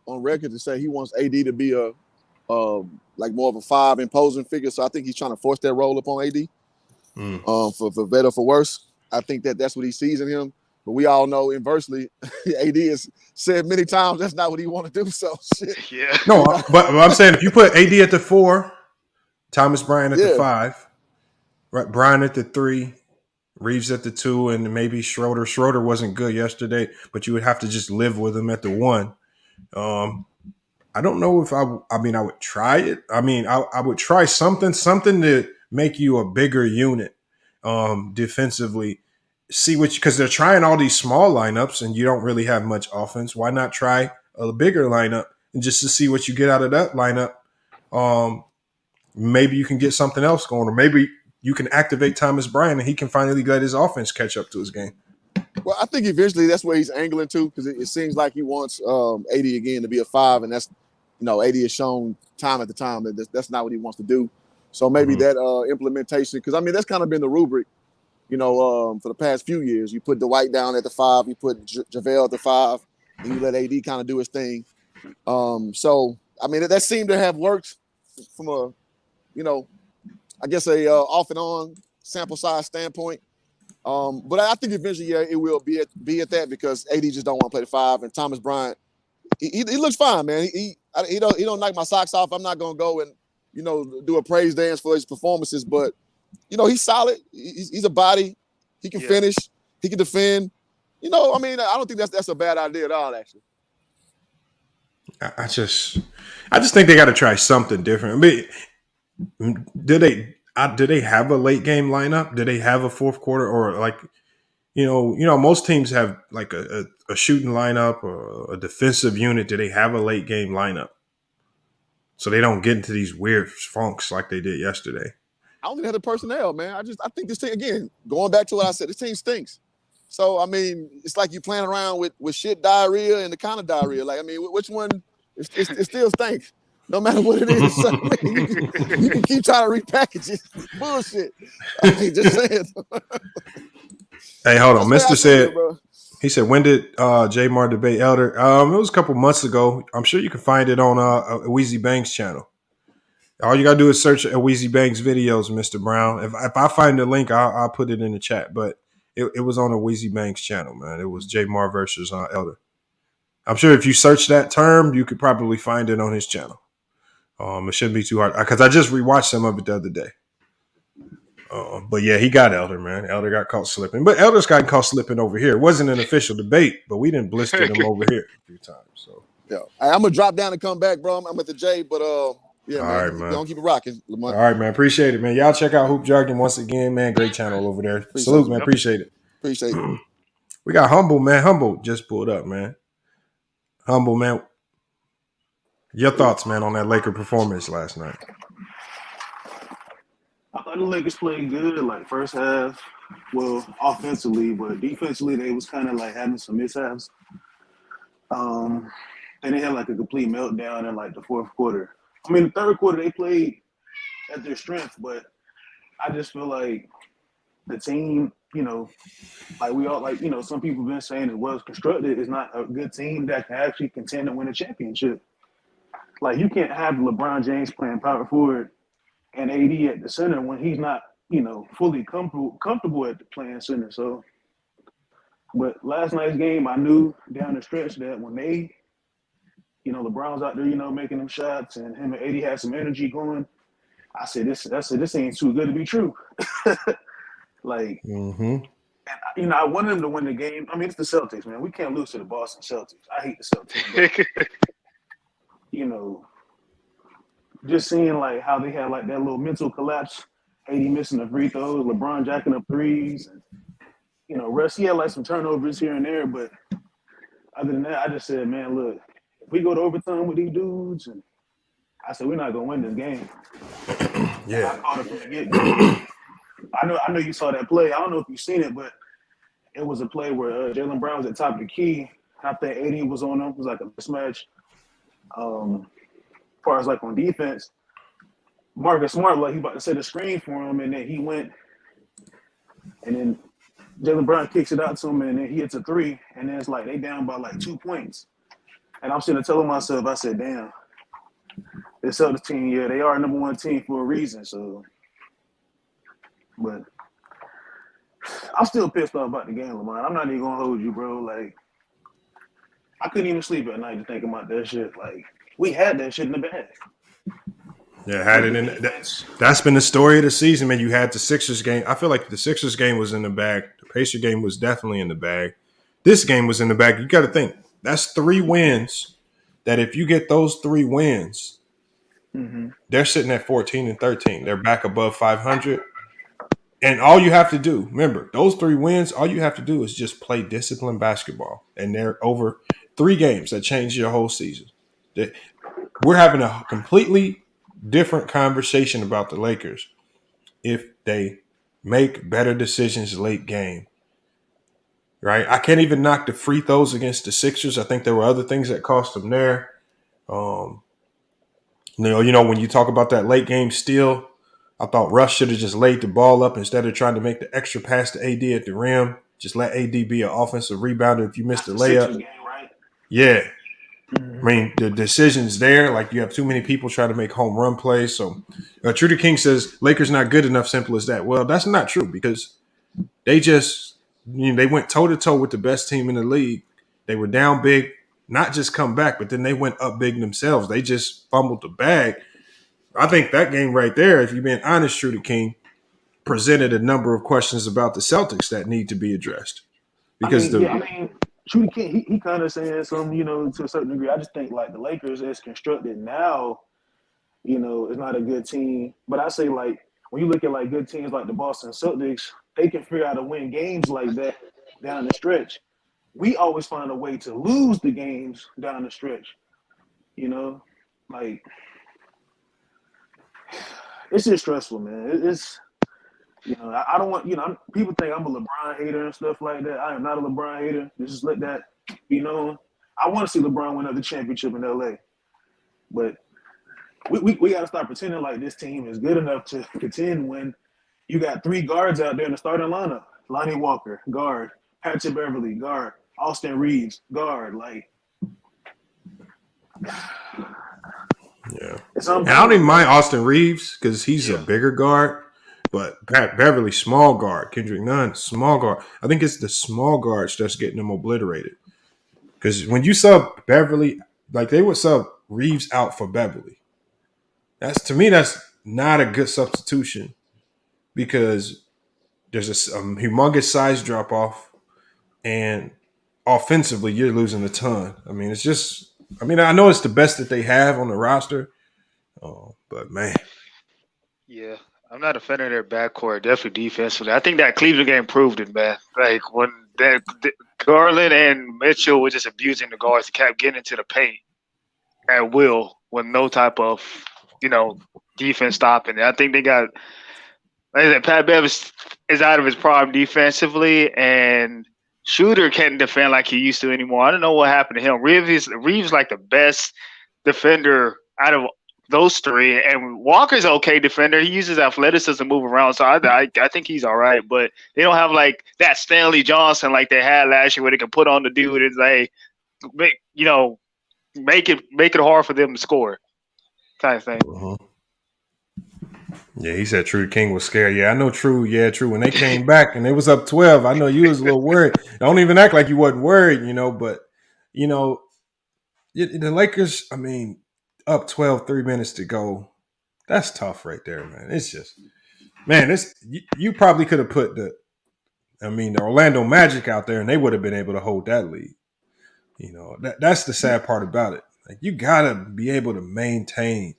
record to say he wants AD to be a like more of a 5 imposing figure. So I think he's trying to force that role upon AD. For better or for worse. I think that's what he sees in him. But we all know inversely, AD has said many times that's not what he want to do. So shit. Yeah. No, but I'm saying if you put AD at the 4, Thomas Bryant at the 5, right, Bryant at the 3, Reeves at the 2, and maybe Schroeder. Schroeder wasn't good yesterday, but you would have to just live with him at the 1. I don't know if I would try it. I mean, I would try something to make you a bigger unit defensively. See because they're trying all these small lineups and you don't really have much offense. Why not try a bigger lineup and just to see what you get out of that lineup? Maybe you can get something else going, or maybe you can activate Thomas Bryant and he can finally let his offense catch up to his game. Well, I think eventually that's where he's angling to, because it seems like he wants AD again to be a 5, and that's, AD has shown time at the time that that's not what he wants to do. So maybe that implementation, because I mean that's kind of been the rubric, for the past few years. You put Dwight down at the 5, you put JaVale at the 5, and you let AD kind of do his thing. So I mean that seemed to have worked from a, I guess a off and on sample size standpoint. But I think eventually, it will be at that, because AD just don't want to play the 5, and Thomas Bryant, he looks fine, man. He don't knock my socks off. I'm not gonna go and do a praise dance for his performances, but he's solid. He's a body. He can finish. He can defend. I don't think that's a bad idea at all, actually. I just think they got to try something different. I mean, do they have a late game lineup? Do they have a fourth quarter, or like, most teams have like a shooting lineup or a defensive unit? Do they have a late game lineup so they don't get into these weird funks like they did yesterday? I don't think they have the personnel, man. I think this team, again, going back to what I said, this team stinks. So I mean, it's like you playing around with shit diarrhea and the kind of diarrhea. Like, I mean, which one? It still stinks. No matter what it is, so, I mean, you can keep trying to repackage it. Bullshit. I mean, just saying. Hey, hold on. Mister said, bro. He said, when did J-Mar debate Elder? It was a couple months ago. I'm sure you can find it on Weezy Banks' channel. All you got to do is search Weezy Banks videos, Mr. Brown. If I find the link, I'll put it in the chat. But it was on the Weezy Banks channel, man. It was J-Mar versus Elder. I'm sure if you search that term, you could probably find it on his channel. It shouldn't be too hard, because I just rewatched some of it the other day. But yeah, he got Elder, man. Elder got caught slipping. But Elder's gotten caught slipping over here. It wasn't an official debate, but we didn't blister him over here a few times. So yeah, I'm gonna drop down and come back, bro. I'm at the J, but yeah, all man. Right, man. Don't keep it rocking, Lamont. All right, man. Appreciate it, man. Y'all check out Hoop Jargon once again, man. Great channel over there. Salute, man. Appreciate it. Appreciate it. We got Humble, man. Humble just pulled up, man. Humble, man. Your thoughts, man, on that Laker performance last night? I thought the Lakers played good, like first half. Well, offensively, but defensively, they was kind of like having some mishaps. And they had like a complete meltdown in like the fourth quarter. I mean, the third quarter they played at their strength, but I just feel like the team, like we all like, some people have been saying it was constructed. It's not a good team that can actually contend to win a championship. Like, you can't have LeBron James playing power forward and AD at the center when he's not, fully comfortable at the playing center. So, but last night's game, I knew down the stretch that when they, LeBron's out there, making them shots, and him and AD had some energy going, I said, this ain't too good to be true. Like, and, I wanted them to win the game. I mean, it's the Celtics, man. We can't lose to the Boston Celtics. I hate the Celtics. But, just seeing like how they had like that little mental collapse, AD missing the free throws, LeBron jacking up threes, and Russ, he had like some turnovers here and there, but other than that, I just said, man, look, if we go to overtime with these dudes, and I said we're not gonna win this game. Yeah. I called it from the get-go. I know you saw that play. I don't know if you've seen it, but it was a play where Jaylen Brown was at top of the key. I think AD was on him. It was like a mismatch. As far as like on defense, Marcus Smart, like he about to set a screen for him, and then he went, and then Jaylen Brown kicks it out to him, and then he hits a three, and then it's like they down by like 2 points. And I'm sitting there telling myself, I said, damn, the Celtics team, yeah, they are number one team for a reason. So, but I'm still pissed off about the game, Lamont. I'm not even gonna hold you, bro. Like, I couldn't even sleep at night to think about that shit. Like, we had that shit in the bag. Yeah, had it in. That's been the story of the season, man. You had the Sixers game. I feel like the Sixers game was in the bag. The Pacer game was definitely in the bag. This game was in the bag. You got to think that's 3 wins. That if you get those 3 wins, they're sitting at 14-13. They're back above 500. And all you have to do, remember, those 3 wins, all you have to do is just play disciplined basketball. And they're over 3 games that change your whole season. We're having a completely different conversation about the Lakers if they make better decisions late game. Right? I can't even knock the free throws against the Sixers. I think there were other things that cost them there. You know, when you talk about that late game steal, I thought Russ should have just laid the ball up instead of trying to make the extra pass to AD at the rim. Just let AD be an offensive rebounder if you missed the layup. Game, right? Yeah. I mean, the decision's there. Like, you have too many people trying to make home run plays. So, Trudy King says Lakers not good enough, simple as that. Well, that's not true because they just, they went toe-to-toe with the best team in the league. They were down big, not just come back, but then they went up big themselves. They just fumbled the bag. I think that game right there, if you're being honest, Trudy King, presented a number of questions about the Celtics that need to be addressed. Because Trudy King, he kind of saying something, to a certain degree. I just think like the Lakers as constructed now, is not a good team. But I say like when you look at like good teams like the Boston Celtics, they can figure out to win games like that down the stretch. We always find a way to lose the games down the stretch. Like it's just stressful, man. It's I don't want people think I'm a LeBron hater and stuff like that. I am not a LeBron hater. Just let that be known. I want to see LeBron win another championship in LA, but we got to start pretending like this team is good enough to contend when you got 3 guards out there in the starting lineup: Lonnie Walker, guard; Patrick Beverly, guard; Austin Reeves, guard. Like. Yeah, and I don't even mind Austin Reeves because he's a bigger guard, but Pat Beverly, small guard. Kendrick Nunn, small guard. I think it's the small guards that's getting them obliterated. Because when you sub Beverly, like they would sub Reeves out for Beverly. To me, that's not a good substitution because there's a humongous size drop off, and offensively, you're losing a ton. I mean, it's just. I mean, I know it's the best that they have on the roster, but man. Yeah, I'm not a fan of their backcourt, definitely defensively. I think that Cleveland game proved it, man. Like when Garland and Mitchell were just abusing the guards, kept getting into the paint at will with no type of, defense stopping it. I think they got, like I said, Pat Bev is out of his prime defensively, and Shooter can't defend like he used to anymore. I don't know what happened to him. Reeves like the best defender out of those 3, and Walker's an okay defender. He uses athleticism to move around, so I think he's all right. But they don't have like that Stanley Johnson like they had last year, where they can put on the dude and say, make it hard for them to score, kind of thing. Uh-huh. Yeah, he said True King was scared. Yeah, I know True. Yeah, True. When they came back and it was up 12, I know you was a little worried. Don't even act like you wasn't worried, but, the Lakers, I mean, up 12, 3 minutes to go. That's tough right there, man. It's just, man, you probably could have put the Orlando Magic out there and they would have been able to hold that lead. That's the sad part about it. Like, you got to be able to maintain.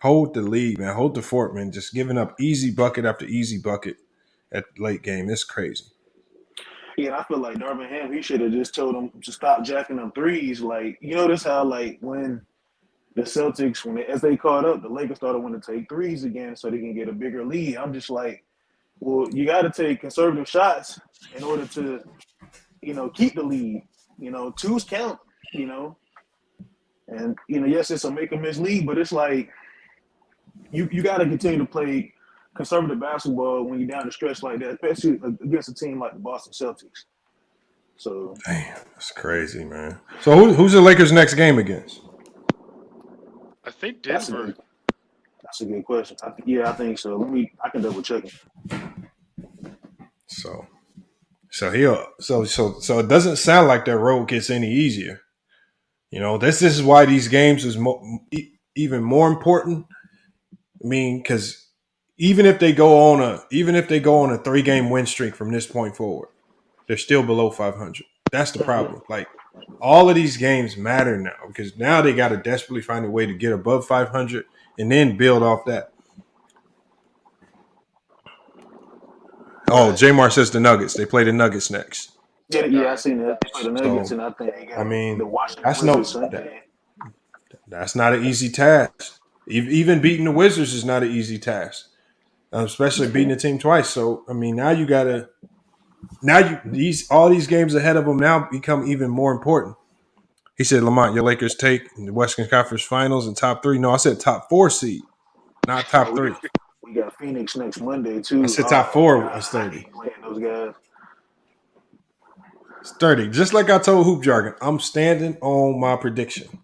Hold the lead, man. Hold the fort, man. Just giving up easy bucket after easy bucket at the late game. It's crazy. Yeah, I feel like Darvin Ham, he should have just told him to stop jacking them threes. Like, this how, like, when the Celtics, as they caught up, the Lakers started wanting to take threes again so they can get a bigger lead. I'm just like, well, you got to take conservative shots in order to, keep the lead. 2s count, And, yes, it's a make-or-miss lead, but it's like, you got to continue to play conservative basketball when you're down the stretch like that, especially against a team like the Boston Celtics. So, damn, that's crazy, man. So who's the Lakers' next game against? I think That's Denver. a good question. I think so. I can double check it. So it doesn't sound like their road gets any easier. This is why these games is even more important. I mean, because even if they go on a 3-game win streak from this point forward, they're still below 500. That's the problem. Like, all of these games matter now because now they got to desperately find a way to get above 500 and then build off that. Oh, Jamar says the Nuggets. They play the Nuggets next. Yeah, I seen that. They play the Nuggets, and I think they got the Washington Wizards Sunday. That's not an easy task. Even beating the Wizards is not an easy task, especially beating the team twice. So, I mean, all these games ahead of them now become even more important. He said, Lamont, your Lakers take in the Western Conference Finals and top 3. No, I said top 4 seed, not top 3. We got Phoenix next Monday, too. I said top 4 was 30. Playing those guys. It's 30. Just like I told Hoop Jargon, I'm standing on my prediction.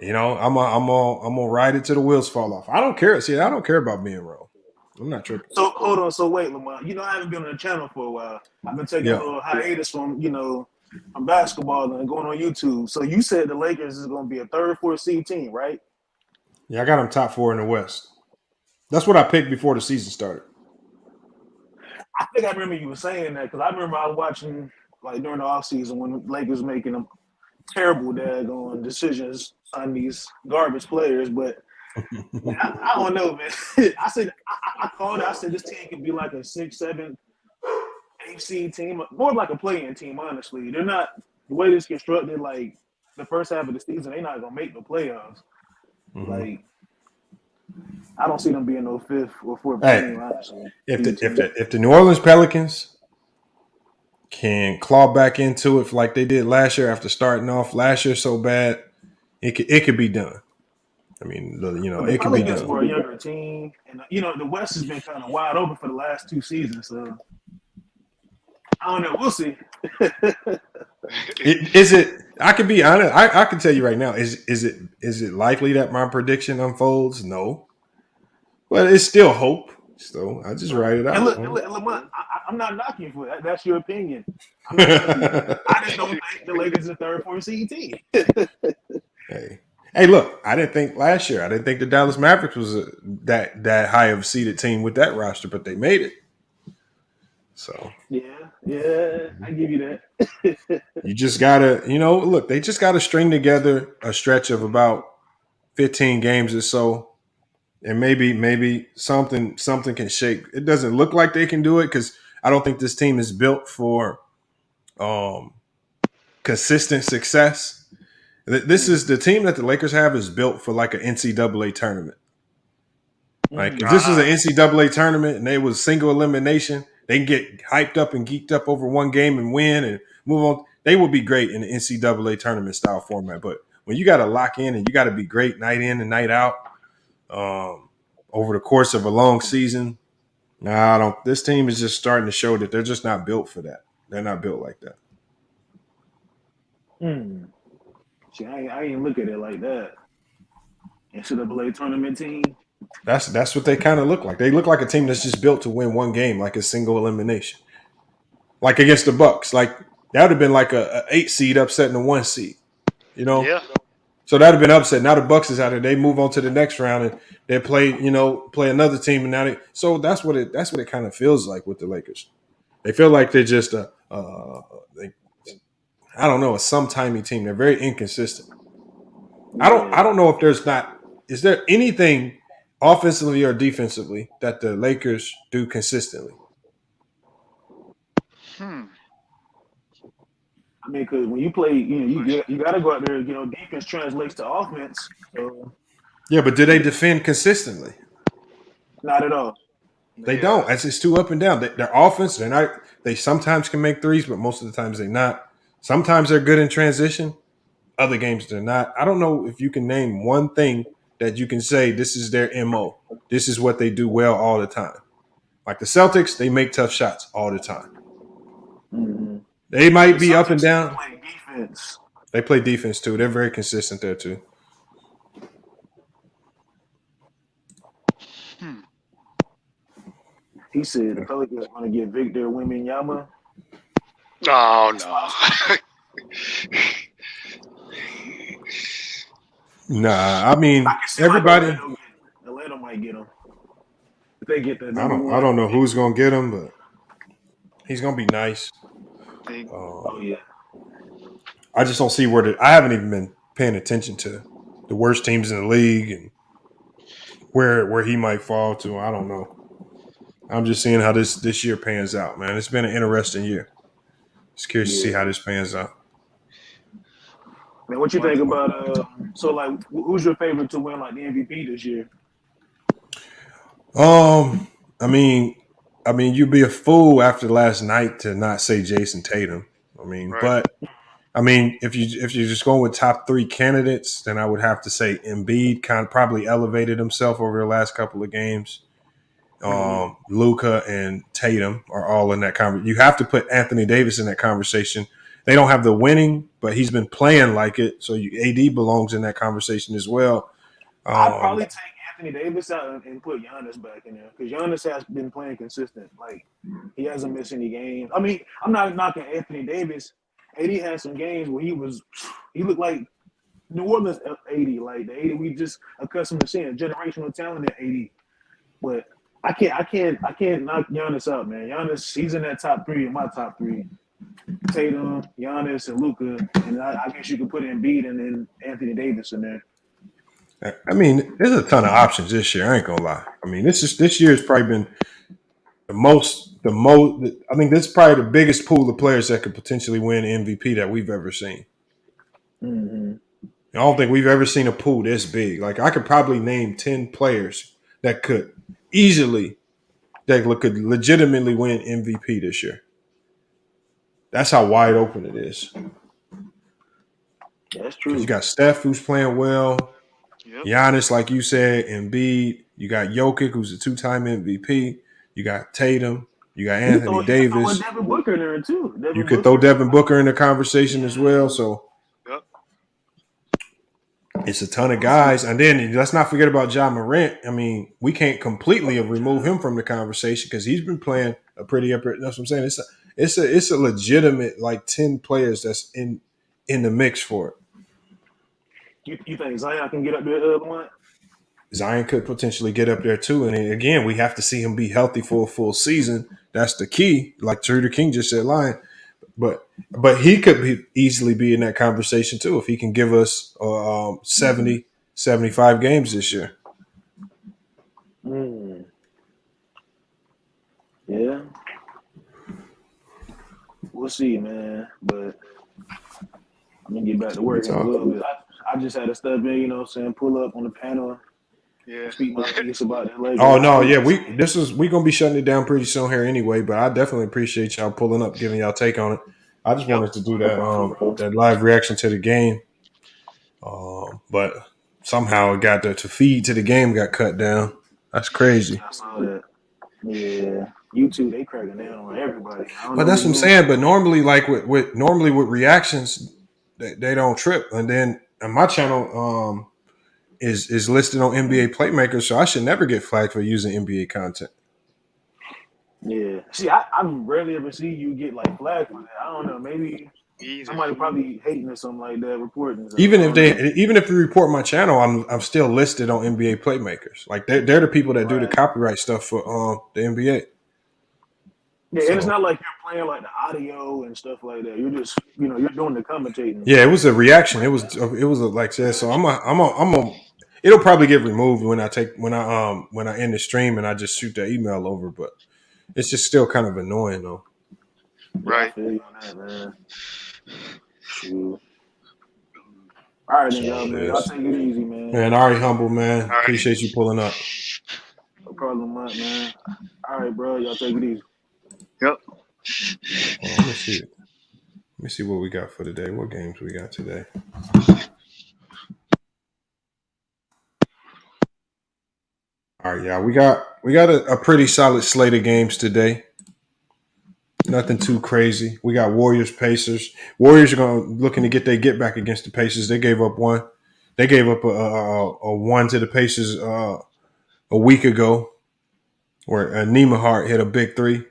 I'm gonna ride it till the wheels fall off. I don't care. See, I don't care about being wrong. I'm not tripping. So hold on. So wait, Lamont. I haven't been on the channel for a while. I've been taking a little hiatus from from basketball and going on YouTube. So you said the Lakers is going to be a 3rd, 4th seed team, right? Yeah, I got them top 4 in the West. That's what I picked before the season started. I think I remember you were saying that because I remember I was watching during the offseason when the Lakers making them terrible daggone decisions on these garbage players, but I don't know, man. I called it. I said this team could be like a 6, 7, 8 seed team, more like a play-in team. Honestly, they're not the way this constructed. Like the first half of the season, they're not gonna make the playoffs. Mm-hmm. Like I don't see them being no 5th or 4th team. Honestly, if the New Orleans Pelicans can claw back into it like they did last year after starting off last year so bad, it could be done. I mean, it could be done. For a younger team, and the West has been kind of wide open for the last 2 seasons. So I don't know. We'll see. Is it? I can be honest. I can tell you right now. Is it likely that my prediction unfolds? No, but it's still hope. So I just write it out. And look, Lamont, I'm not knocking you for that. That's your opinion. I just don't think the Lakers is a 3rd, 4th seed team. Hey, look, I didn't think last year. I didn't think the Dallas Mavericks was that high of a seeded team with that roster, but they made it. So yeah, I give you that. You just gotta, look, they just gotta string together a stretch of about 15 games or so, and maybe something can shake. It doesn't look like they can do it because I don't think this team is built for consistent success. This is the team that the Lakers have is built for like an NCAA tournament. Like if this was an NCAA tournament and they was single elimination, they can get hyped up and geeked up over one game and win and move on. They would be great in the NCAA tournament style format. But when you got to lock in and you got to be great night in and night out over the course of a long season, this team is just starting to show that they're just not built for that. They're not built like that. See, I ain't look at it like that. NCAA tournament team. That's what they kind of look like. They look like a team that's just built to win one game, like a single elimination, like against the Bucks. Like that would have been like a 8 seed upsetting a 1 seed, Yeah. So that would have been upset. Now the Bucks is out there. They move on to the next round and they play another team. And now so that's what it kind of feels like with the Lakers. They feel like they're just a sometimey team. They're very inconsistent. I don't know if is there anything offensively or defensively that the Lakers do consistently? I mean, because when you play, you got to go out there. Defense translates to offense. So. Yeah, but do they defend consistently? Not at all. They don't. It's too up and down. Their offense, they're not. They sometimes can make threes, but most of the times they're not. Sometimes they're good in transition. Other games they're not. I don't know if you can name one thing that you can say this is their MO. This is what they do well all the time. Like the Celtics, they make tough shots all the time. Mm-hmm. They might be up and down. Play defense. They play defense too. They're very consistent there too. He said the Pelicans want to get Victor Wembanyama. Oh no. Nah, I mean I can see everybody. like Atlanta might get him if they get the I number one. don't know who's gonna get him, but he's gonna be nice. Oh yeah. I just don't see I haven't even been paying attention to the worst teams in the league and where he might fall to. I don't know. I'm just seeing how this year pans out, man. It's been an interesting year. Just curious to see how this pans out. Man, what you think about so like who's your favorite to win like the MVP this year? I mean, you'd be a fool after last night to not say Jayson Tatum. I mean, Right. but I mean, if you're just going with top three candidates, then I would have to say Embiid kind of probably elevated himself over the last couple of games. Luka and Tatum are all in that conversation. You have to put Anthony Davis in that conversation. They don't have the winning, but he's been playing like it. So AD belongs in that conversation as well. I'd probably take Anthony Davis out and put Giannis back in there because Giannis has been playing consistent. Like he hasn't missed any games. I mean, I'm not knocking Anthony Davis. AD had some games where he looked like New Orleans AD, like the AD we just accustomed to seeing, generational talent in AD. But I can't knock Giannis out, man. Giannis, he's in that top three, in my top three. Tatum, Giannis, and Luka, and I guess you could put Embiid and then Anthony Davis in there. I mean, there's a ton of options this year. I ain't gonna lie. I mean, this year has probably been the most. I think this is probably the biggest pool of players that could potentially win MVP that we've ever seen. Mm-hmm. I don't think we've ever seen a pool this big. Like I could probably name 10 players that could legitimately win MVP this year. That's how wide open it is. Yeah, that's true. You got Steph, who's playing well. Yep. Giannis, like you said, Embiid. You got Jokic, who's a 2-time MVP. You got Tatum. You got Anthony Davis. You Devin Booker in there too. You could throw Devin Booker in the conversation as well. So it's a ton of guys. And then let's not forget about Ja Morant. I mean, we can't completely remove him from the conversation because he's been playing a pretty upper. That's what I'm saying. It's a legitimate like 10 players that's in the mix for it. You think Zion can get up there the other one? Zion could potentially get up there too. And again, we have to see him be healthy for a full season. That's the key. Like Trudy King just said, Lion. But he could easily be in that conversation too if he can give us 70, 75 games this year. Yeah. We'll see, man. But I'm going to get back to work in a little bit. I just had to step in, you know what I'm saying, pull up on the panel. Yeah. Speak my piece about that Lakers. Oh no, yeah, we gonna be shutting it down pretty soon here anyway. But I definitely appreciate y'all pulling up, giving y'all take on it. I just wanted to do that live reaction to the game, but somehow it got to feed to the game got cut down. That's crazy. I saw that. Yeah, YouTube they cracking down on everybody. But that's what I'm saying. But normally, like with reactions, they don't trip. And then on my channel, is listed on NBA Playmakers, so I should never get flagged for using NBA content. Yeah. See, I rarely ever see you get like flagged for that. I don't know. Maybe somebody probably hating or something like that, reporting. Even if you report my channel, I'm still listed on NBA Playmakers. Like they're the people that do the copyright stuff for the NBA. Yeah, and it's not like you're playing like the audio and stuff like that. You're just you're doing the commentating. Yeah, it was a reaction. It was like that. So I'm it'll probably get removed when I end the stream and I just shoot the email over, but it's just still kind of annoying though. Right. I feel you on that, man. Shoot. All right, then, y'all, man. I'll take it easy, man. Man, all right, humble, man. Right. Appreciate you pulling up. No problem, man. All right, bro. Y'all take it easy. Yep. Let me see what we got for today. What games we got today? All right, y'all. We got a pretty solid slate of games today. Nothing too crazy. We got Warriors, Pacers. Warriors are looking to get back against the Pacers. They gave up one. They gave up a one to the Pacers a week ago. where Neimark hit a big three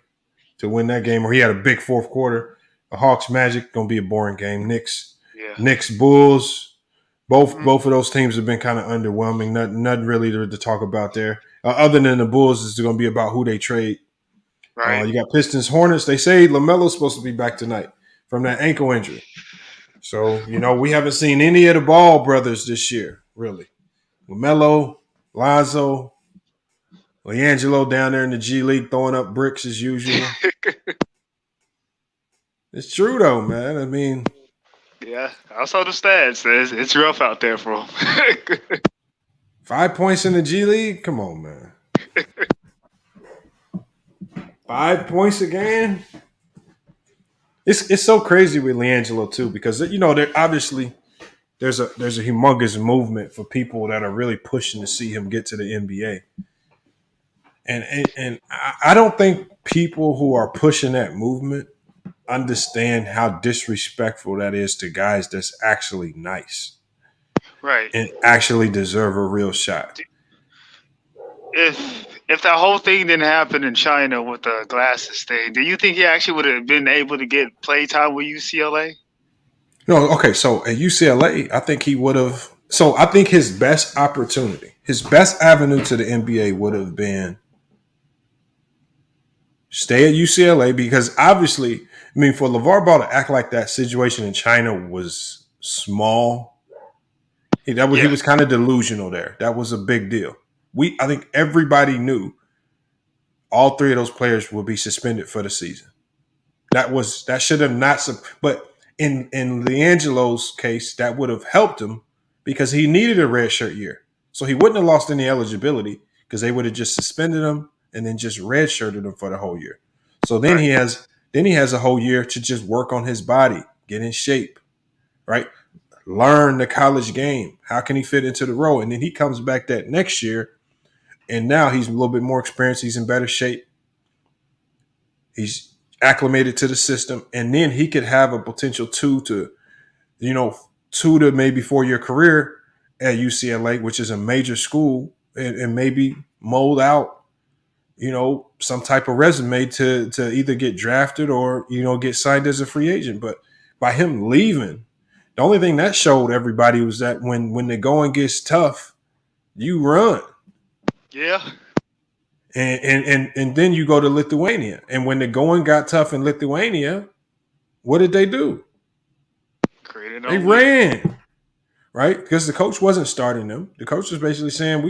to win that game, or he had a big fourth quarter. The Hawks Magic gonna be a boring game. Yeah. Knicks Bulls. Both of those teams have been kind of underwhelming. Nothing really to talk about there. Other than the Bulls, it's going to be about who they trade. Right. You got Pistons, Hornets. They say LaMelo's supposed to be back tonight from that ankle injury. So, we haven't seen any of the Ball brothers this year, really. LaMelo, Lonzo, LiAngelo down there in the G League throwing up bricks as usual. It's true, though, man. I mean, Yeah, I saw the stats. It's rough out there for him. 5 points in the G League? Come on, man. 5 points again? It's so crazy with LiAngelo too, because there obviously there's a humongous movement for people that are really pushing to see him get to the NBA. And I don't think people who are pushing that movement understand how disrespectful that is to guys that's actually nice. Right. And actually deserve a real shot. If that whole thing didn't happen in China with the glasses thing, do you think he actually would have been able to get play time with UCLA? No, okay. So at UCLA, I think he would have. So I think his best opportunity, his best avenue to the NBA would have been stay at UCLA, because obviously, for LeVar Ball to act like that situation in China was small. He was kind of delusional there. That was a big deal. I think everybody knew all three of those players would be suspended for the season. That should have not. But in LiAngelo's case, that would have helped him because he needed a redshirt year, so he wouldn't have lost any eligibility because they would have just suspended him and then just redshirted him for the whole year. So then he has a whole year to just work on his body, get in shape, right? Learn the college game. How can he fit into the role? And then he comes back that next year, and now he's a little bit more experienced. He's in better shape. He's acclimated to the system, and then he could have a potential 2 to maybe 4 year career at UCLA, which is a major school, and maybe mold out, some type of resume to either get drafted or, get signed as a free agent. But by him leaving, the only thing that showed everybody was that when the going gets tough, you run. Yeah. And then you go to Lithuania. And when the going got tough in Lithuania, what did they do? They ran, right? Because the coach wasn't starting them. The coach was basically saying,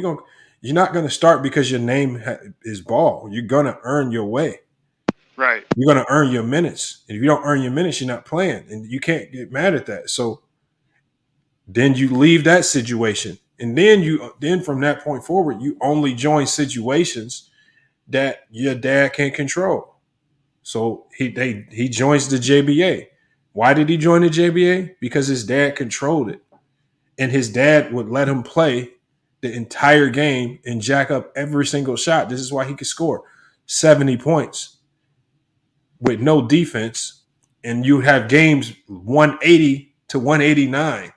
you're not going to start because your name is Ball. You're going to earn your way. Right. You're going to earn your minutes. And if you don't earn your minutes, you're not playing. And you can't get mad at that. So then you leave that situation. And then from that point forward, you only join situations that your dad can't control. So he joins the JBA. Why did he join the JBA? Because his dad controlled it. And his dad would let him play the entire game and jack up every single shot. This is why he could score 70 points with no defense. And you have games 180 to 189.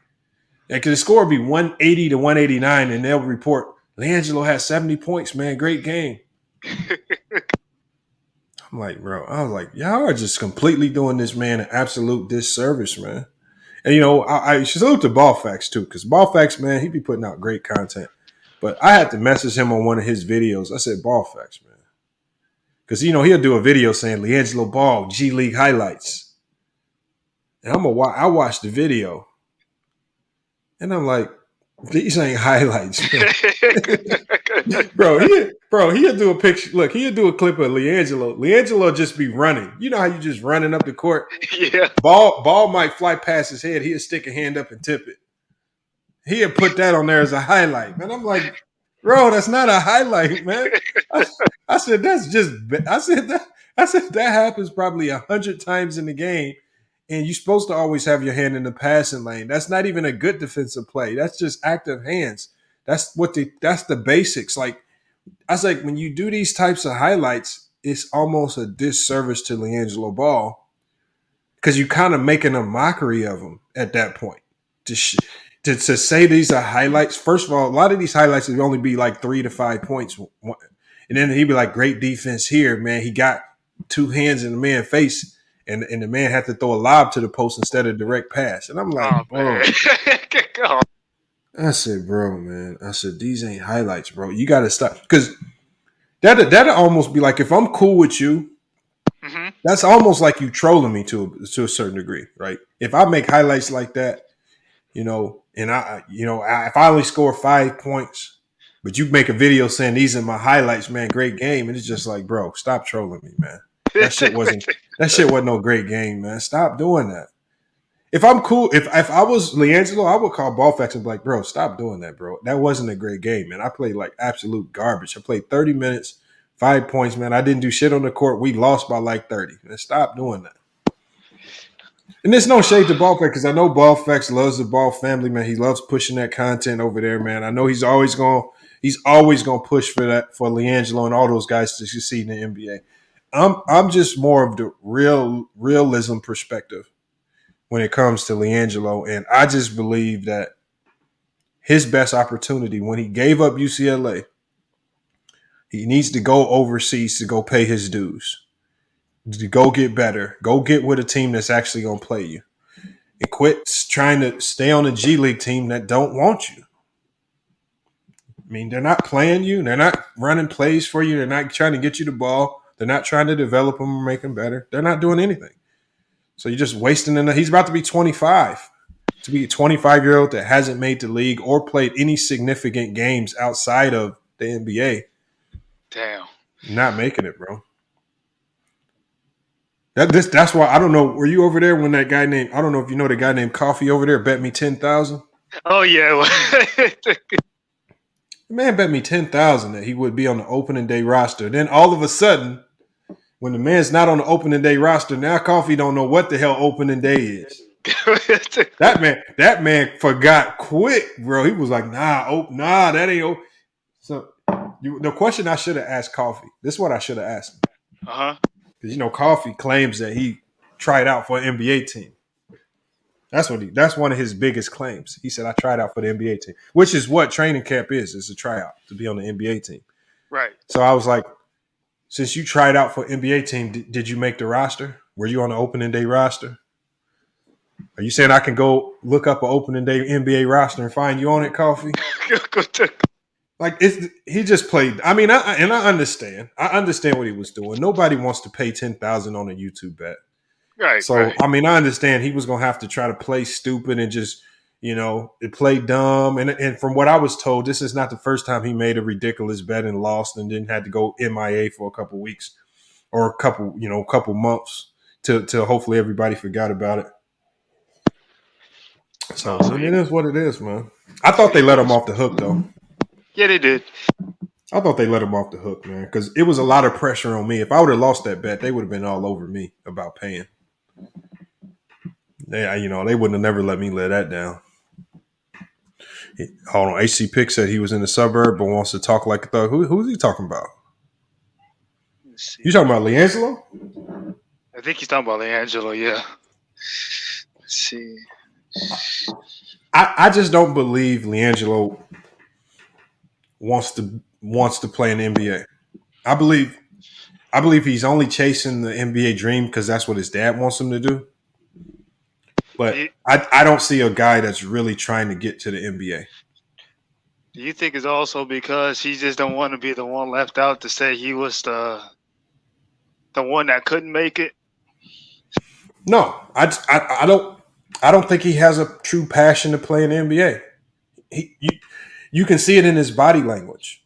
Because the score would be 180 to 189, and they'll report, LiAngelo had 70 points, man. Great game. I'm like, bro, I was like, y'all are just completely doing this man an absolute disservice, man. And, I salute to Ball Facts, too, because Ball Facts, man, he be putting out great content. But I had to message him on one of his videos. I said, Ball Facts, man. Because, he'll do a video saying, LiAngelo Ball, G League highlights. And I watched the video. And I'm like, these ain't highlights, bro. He'll do a picture. Look, he'll do a clip of LiAngelo. LiAngelo just be running. You know how you just running up the court? Yeah. Ball might fly past his head. He'll stick a hand up and tip it. He'll put that on there as a highlight. Man, I'm like, bro, that's not a highlight, man. I said, that happens probably 100 times in the game. And you're supposed to always have your hand in the passing lane. That's not even a good defensive play. That's just active hands. That's the basics. Like, I was like, when you do these types of highlights, it's almost a disservice to LiAngelo Ball because you're kind of making a mockery of him at that point. To say these are highlights, first of all, a lot of these highlights would only be like 3 to 5 points. And then he'd be like, great defense here, man. He got two hands in the man's face, and the man had to throw a lob to the post instead of direct pass. And I'm like, Oh bro. man. I said, bro, man. I said, these ain't highlights, bro. You got to stop. Because that'd almost be like, if I'm cool with you, Mm-hmm. that's almost like you trolling me to a certain degree, right? If I make highlights like that, and if I only score 5 points, but you make a video saying these are my highlights, man, great game, and it's just like, bro, stop trolling me, man. That shit wasn't no great game, man. Stop doing that. If I'm cool, if I was LiAngelo, I would call ball facts and be like, bro, stop doing that, bro. That wasn't a great game, man. I played like absolute garbage. I played 30 minutes, 5 points, man. I didn't do shit on the court. We lost by like 30. Man, stop doing that. And there's no shade to ball facts because I know ball facts loves the ball family, man. He loves pushing that content over there, man. I know he's always gonna push for that for LiAngelo and all those guys to succeed in the NBA. I'm just more of the realism perspective when it comes to LiAngelo. And I just believe that his best opportunity when he gave up UCLA, he needs to go overseas to go pay his dues, to go get better, go get with a team that's actually going to play you, and quit trying to stay on a G League team that don't want you. I mean, they're not playing you. They're not running plays for you. They're not trying to get you the ball. They're not trying to develop them or make them better. They're not doing anything. So you're just wasting – he's about to be 25. To be a 25-year-old that hasn't made the league or played any significant games outside of the NBA. Damn. Not making it, bro. That's why I don't know. Were you over there when that guy named – I don't know if you know the guy named Coffee over there bet me $10,000? Oh, yeah. The man bet me $10,000 that he would be on the opening day roster. Then all of a sudden – when the man's not on the opening day roster, now Coffee don't know what the hell opening day is. That man forgot quick, bro. He was like, nah, that ain't. So the question I should have asked Coffee. This is what I should have asked him. Because Coffee claims that he tried out for an NBA team. That's one of his biggest claims. He said, I tried out for the NBA team, which is what training camp is a tryout to be on the NBA team. Right. So I was like, since you tried out for NBA team, did you make the roster? Were you on the opening day roster? Are you saying I can go look up an opening day NBA roster and find you on it, Coffee? Like he just played. I mean, I understand. I understand what he was doing. Nobody wants to pay $10,000 on a YouTube bet. Right. So right. I mean, I understand he was gonna have to try to play stupid and just play dumb. And from what I was told, this is not the first time he made a ridiculous bet and lost and then had to go MIA for a couple weeks or a couple months to hopefully everybody forgot about it. So it is what it is, man. I thought they let him off the hook, though. Yeah, they did. I thought they let him off the hook, man, because it was a lot of pressure on me. If I would have lost that bet, they would have been all over me about paying. They wouldn't have never let me let that down. Hold on. HC Pick said he was in the suburb but wants to talk like a thug. Who's he talking about? You talking about LiAngelo? I think he's talking about LiAngelo, yeah. Let's see. I just don't believe LiAngelo wants to play in the NBA. I believe he's only chasing the NBA dream because that's what his dad wants him to do. But I don't see a guy that's really trying to get to the NBA. Do you think it's also because he just don't want to be the one left out to say he was the one that couldn't make it? No, I don't think he has a true passion to play in the NBA. You can see it in his body language,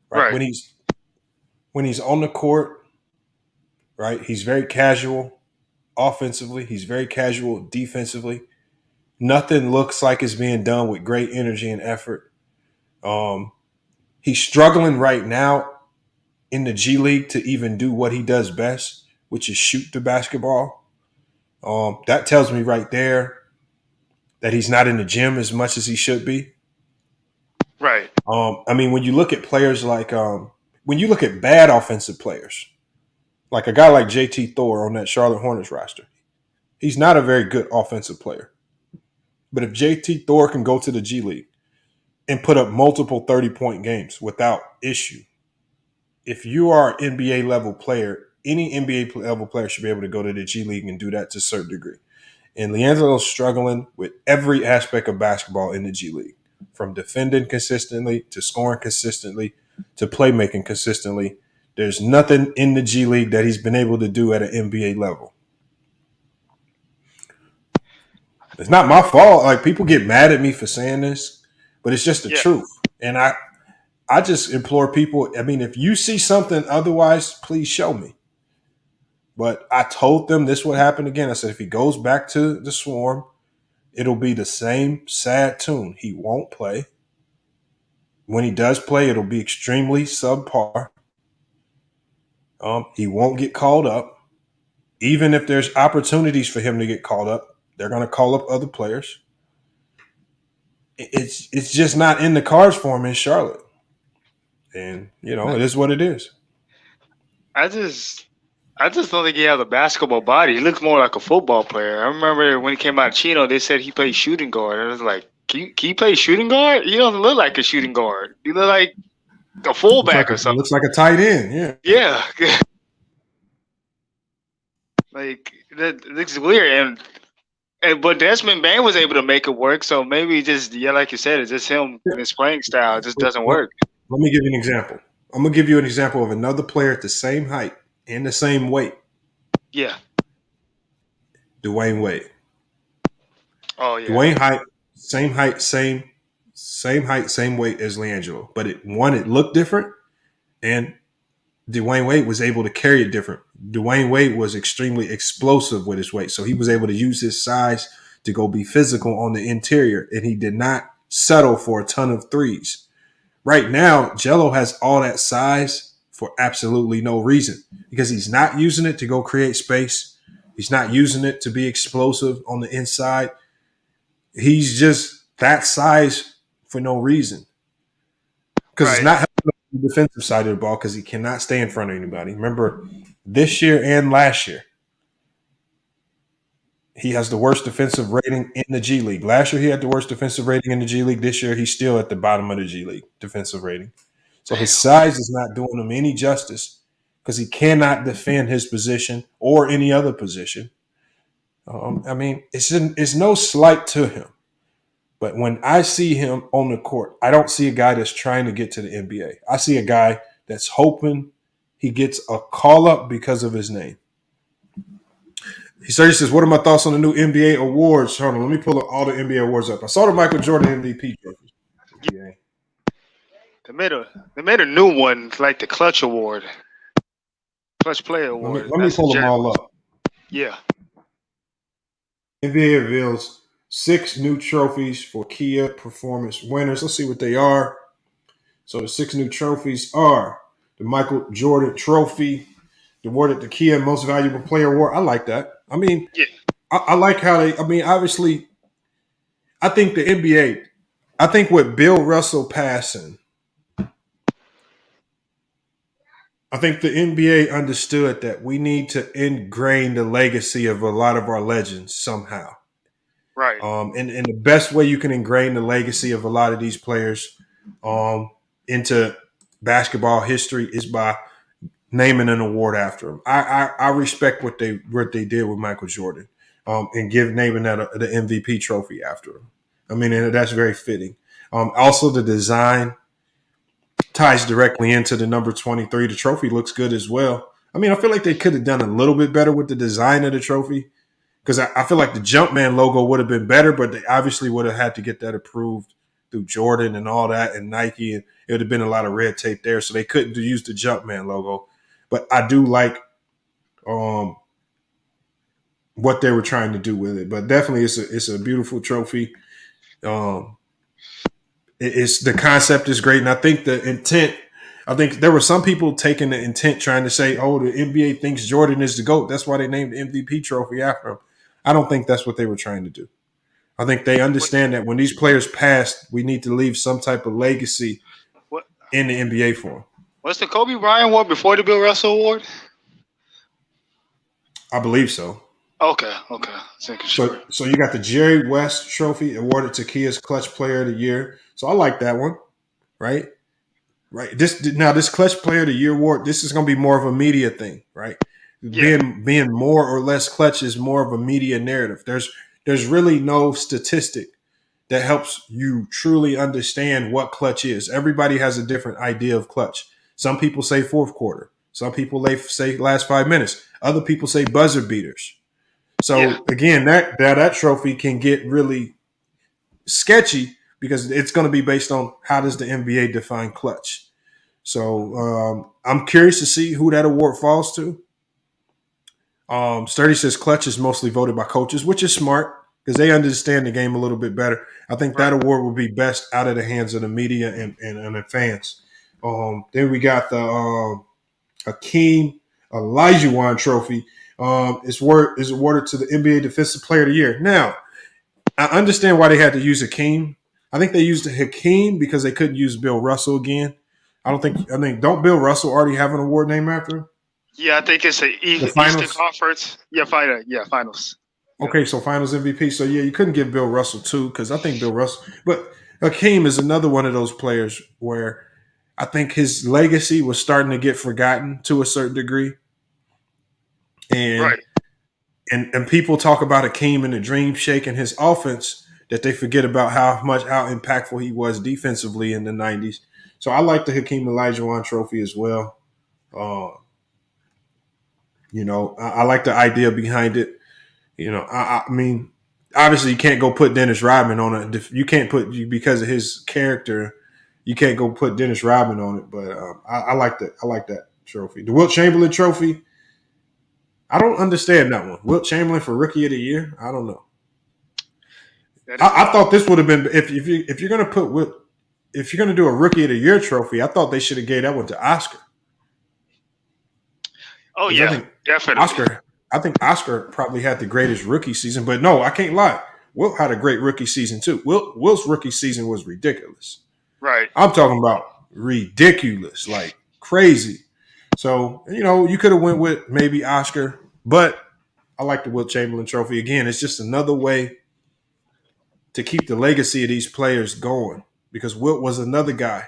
right? When he's on the court, right? He's very casual. Offensively, he's very casual. Defensively, nothing looks like it's being done with great energy and effort. He's struggling right now in the G League to even do what he does best, which is shoot the basketball. That tells me right there that he's not in the gym as much as he should be. Right. I mean, when you look at players like when you look at bad offensive players, like a guy like JT Thor on that Charlotte Hornets roster, he's not a very good offensive player. But if JT Thor can go to the G League and put up multiple 30-point games without issue, if you are an NBA level player, any NBA level player should be able to go to the G League and do that to a certain degree. And LiAngelo's struggling with every aspect of basketball in the G League, from defending consistently to scoring consistently to playmaking consistently. There's nothing in the G League that he's been able to do at an NBA level. It's not my fault. Like, people get mad at me for saying this, but it's just the truth. And I just implore people, I mean, if you see something otherwise, please show me. But I told them this would happen again. I said, if he goes back to the Swarm, it'll be the same sad tune. He won't play. When he does play, it'll be extremely subpar. He won't get called up. Even if there's opportunities for him to get called up, they're going to call up other players. It's just not in the cards for him in Charlotte. And, it is what it is. I just don't think he has a basketball body. He looks more like a football player. I remember when he came out of Chino, they said he played shooting guard. I was like, can you play shooting guard? He doesn't look like a shooting guard. He look like a fullback or something. Looks like a tight end, yeah. Yeah. Like, that looks weird. But Desmond Bain was able to make it work, so maybe just, like you said, it's just him and his playing style. It just doesn't work. Let me give you an example. I'm going to give you an example of another player at the same height and the same weight. Yeah. Dwayne Wade. Oh, yeah. Dwayne same height, same weight as LiAngelo. But it looked different, and Dwayne Wade was able to carry it different. Dwayne Wade was extremely explosive with his weight, so he was able to use his size to go be physical on the interior, and he did not settle for a ton of threes. Right now, Jello has all that size for absolutely no reason, because he's not using it to go create space. He's not using it to be explosive on the inside. He's just that size for no reason, because it's not helping the defensive side of the ball, because he cannot stay in front of anybody. Remember, this year and last year, he has the worst defensive rating in the G League. Last year, he had the worst defensive rating in the G League. This year, he's still at the bottom of the G League defensive rating. So his size is not doing him any justice, because he cannot defend his position or any other position. I mean, it's no slight to him. But when I see him on the court, I don't see a guy that's trying to get to the NBA. I see a guy that's hoping he gets a call-up because of his name. He says, what are my thoughts on the new NBA awards? Hold on, let me pull up all the NBA awards up. I saw the Michael Jordan MVP trophy. Yeah. They made a new one, like the Clutch Award. Clutch Player Award. Let me pull them all up. Yeah. NBA reveals 6 new trophies for Kia Performance winners. Let's see what they are. So the 6 new trophies are the Michael Jordan Trophy, awarded the Kia Most Valuable Player Award. I like that. I mean, I like how obviously, I think the NBA, I think with Bill Russell passing, I think the NBA understood that we need to ingrain the legacy of a lot of our legends somehow. Right. And the best way you can ingrain the legacy of a lot of these players into basketball history is by naming an award after them. I respect what they did with Michael Jordan, and naming that the MVP trophy after him. I mean, and that's very fitting. Also, the design ties directly into the number 23. The trophy looks good as well. I mean, I feel like they could have done a little bit better with the design of the trophy, because I feel like the Jumpman logo would have been better, but they obviously would have had to get that approved through Jordan and all that and Nike, and it would have been a lot of red tape there, so they couldn't use the Jumpman logo. But I do like what they were trying to do with it. But definitely, it's a beautiful trophy. It's the concept is great, and I think the intent. I think there were some people taking the intent, trying to say, "Oh, the NBA thinks Jordan is the GOAT. That's why they named the MVP trophy after him." I don't think that's what they were trying to do. I think they understand that when these players pass, we need to leave some type of legacy in the NBA for them. Was the Kobe Bryant Award before the Bill Russell Award? I believe so. Okay. So you got the Jerry West Trophy awarded to Kia's Clutch Player of the Year. So I like that one, right? right? This Clutch Player of the Year award, this is going to be more of a media thing, right? Yeah. Being more or less clutch is more of a media narrative. There's really no statistic that helps you truly understand what clutch is. Everybody has a different idea of clutch. Some people say fourth quarter. Some people say last 5 minutes. Other people say buzzer beaters. Yeah. So again, that trophy can get really sketchy because it's going to be based on how does the NBA define clutch. So I'm curious to see who that award falls to. Sturdy says clutch is mostly voted by coaches, which is smart because they understand the game a little bit better. I think that Right. award will be best out of the hands of the media and the fans. Then we got the Hakeem Olajuwon Trophy. Is awarded to the NBA Defensive Player of the Year. Now, I understand why they had to use Hakeem. I think they used Hakeem because they couldn't use Bill Russell again. I think don't Bill Russell already have an award named after him? Yeah, I think it's The Eastern finals. Conference. Yeah, finals. Okay, so Finals MVP. So yeah, you couldn't give Bill Russell two because I think Bill Russell, but Hakeem is another one of those players where I think his legacy was starting to get forgotten to a certain degree, and Right. and people talk about Hakeem and the dream shake and his offense that they forget about how impactful he was defensively in the '90s. So I like the Hakeem Olajuwon Trophy as well. Uh, I like the idea behind it. I mean, obviously you can't go put Dennis Rodman on it. You can't put because of his character. You can't go put Dennis Rodman on it. But I like that. I like that trophy. The Wilt Chamberlain Trophy. I don't understand that one. Wilt Chamberlain for Rookie of the Year. I don't know. I thought this would have been if you're gonna put Wilt, if you're gonna do a Rookie of the Year trophy. I thought they should have gave that one to Oscar. Oh I yeah, think definitely. Oscar probably had the greatest rookie season, but no, I can't lie. Wilt had a great rookie season too. Wilt's rookie season was ridiculous. Right. I'm talking about ridiculous, like crazy. So you could have went with maybe Oscar, but I like the Wilt Chamberlain Trophy again. It's just another way to keep the legacy of these players going because Wilt was another guy.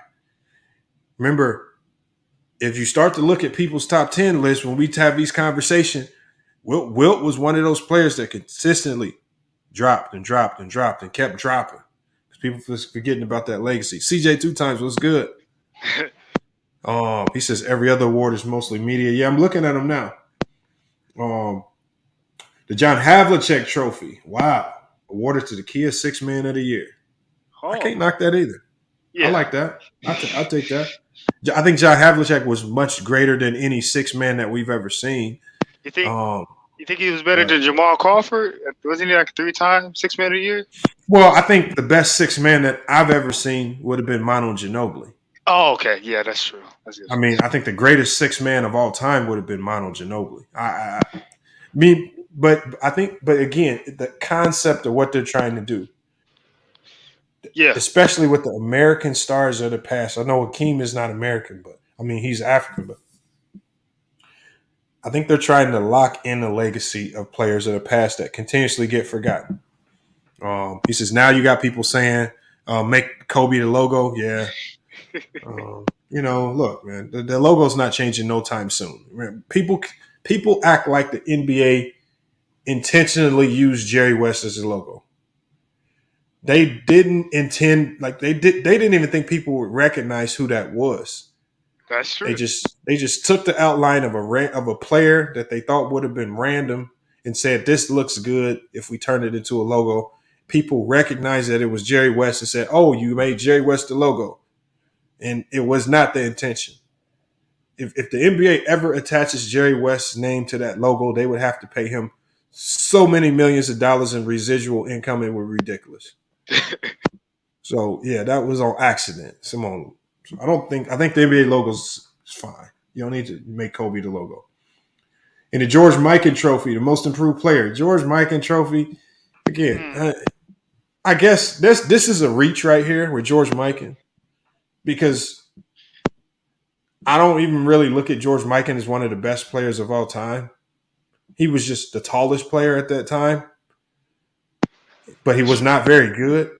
Remember, if you start to look at people's top 10 lists when we have these conversations, Wilt was one of those players that consistently dropped and dropped and dropped and kept dropping. People forgetting about that legacy. CJ 2 times was good. He says every other award is mostly media. Yeah, I'm looking at him now. The John Havlicek Trophy. Wow. Awarded to the Kia Six Man of the Year. I can't knock that either. Yeah. I like that. I'll take that. I think John Havlicek was much greater than any six man that we've ever seen. You think he was better than Jamal Crawford? Wasn't he like a 3-time Six Man of the Year? Well, I think the best six man that I've ever seen would have been Manu Ginobili. Oh, okay. Yeah, that's true. That's good. I mean, I think the greatest six man of all time would have been Manu Ginobili. But again, the concept of what they're trying to do. Yeah. Especially with the American stars of the past. I know Hakeem is not American, but I mean, he's African, but I think they're trying to lock in the legacy of players of the past that continuously get forgotten. He says, now you got people saying, make Kobe the logo. Yeah. Look, man, the logo's not changing no time soon. People act like the NBA intentionally used Jerry West as a logo. They didn't intend, like they didn't even think people would recognize who that was. That's true. They just took the outline of a player that they thought would have been random and said, this looks good if we turn it into a logo. People recognized that it was Jerry West and said, oh, you made Jerry West the logo. And it was not the intention. If the NBA ever attaches Jerry West's name to that logo, they would have to pay him so many millions of dollars in residual income. It was ridiculous. So, yeah, that was on accident. Simone. I think the NBA logo is fine. You don't need to make Kobe the logo. And the George Mikan Trophy, the most improved player. George Mikan Trophy, again, I guess this is a reach right here with George Mikan because I don't even really look at George Mikan as one of the best players of all time. He was just the tallest player at that time, but he was not very good.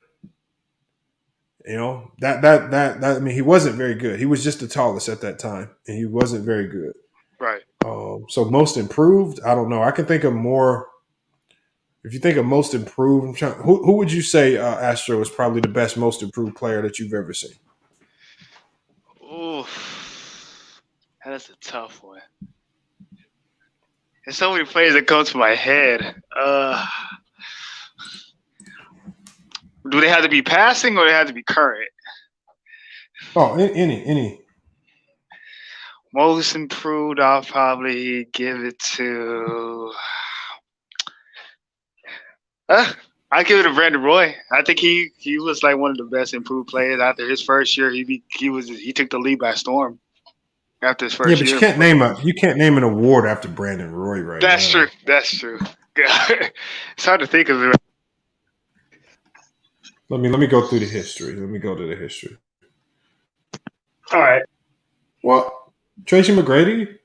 You know, that I mean, he wasn't very good. He was just the tallest at that time, and he wasn't very good. Right. So most improved, I don't know. I can think of more. If you think of most improved, who would you say Astro is probably the best most improved player that you've ever seen? Ooh, that's a tough one. There's so many players that come to my head. Do they have to be passing or they have to be current? Oh, any. Most improved, I'll probably give it to. I give it to Brandon Roy. I think he was like one of the best improved players after his first year. He took the league by storm after his first year. Yeah, but you can't name an award after Brandon Roy right That's now. true. That's true. It's hard to think of it. Let me go through the history. Let me go to the history. All right. Well, Tracy McGrady.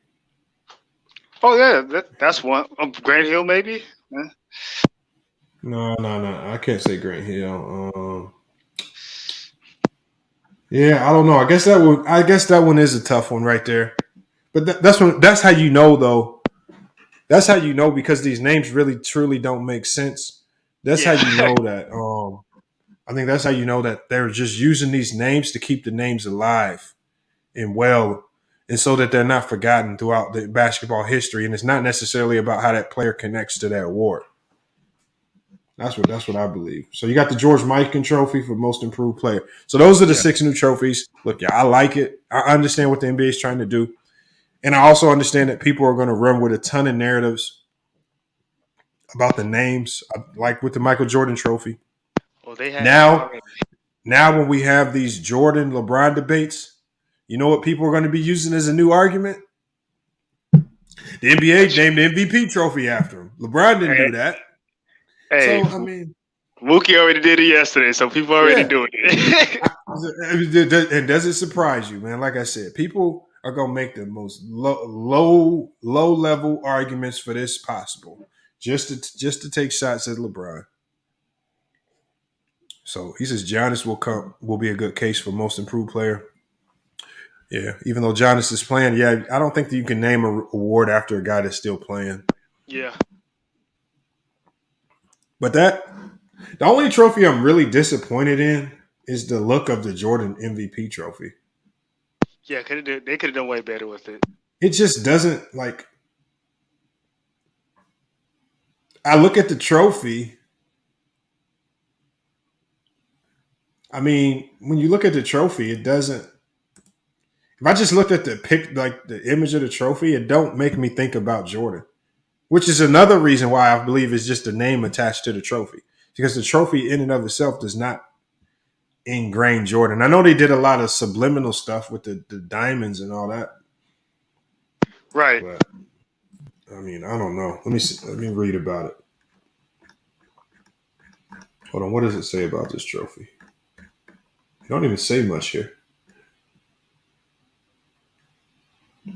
Oh yeah, that's one. Grant Hill maybe. Yeah. No. I can't say Grant Hill. Yeah, I don't know. I guess that one is a tough one right there. But that's how you know though. That's how you know because these names really truly don't make sense. That's how you know that. I think that's how you know that they're just using these names to keep the names alive and well, and so that they're not forgotten throughout the basketball history. And it's not necessarily about how that player connects to that award. That's what I believe. So you got the George Mikan Trophy for Most Improved Player. So those are the 6 new trophies. Look, I like it. I understand what the NBA is trying to do. And I also understand that people are going to run with a ton of narratives about the names, like with the Michael Jordan Trophy. Well, they have now when we have these Jordan LeBron debates, you know what people are going to be using as a new argument? The NBA named the MVP trophy after him. LeBron didn't do that. Hey, so I mean, Mookie already did it yesterday, so people are already doing it. And does it surprise you, man? Like I said, people are gonna make the most low level arguments for this possible, just to take shots at LeBron. So he says Giannis will be a good case for most improved player. Yeah, even though Giannis is playing, I don't think that you can name an award after a guy that's still playing. Yeah. But the only trophy I'm really disappointed in is the look of the Jordan MVP trophy. Yeah, they could have done way better with it. It just doesn't like. I look at the trophy. I mean, when you look at the trophy, it doesn't. If I just looked at the image of the trophy, it don't make me think about Jordan. Which is another reason why I believe it's just a name attached to the trophy. Because the trophy in and of itself does not ingrain Jordan. I know they did a lot of subliminal stuff with the diamonds and all that. Right. But, I mean, I don't know. Let me read about it. Hold on. What does it say about this trophy? It don't even say much here.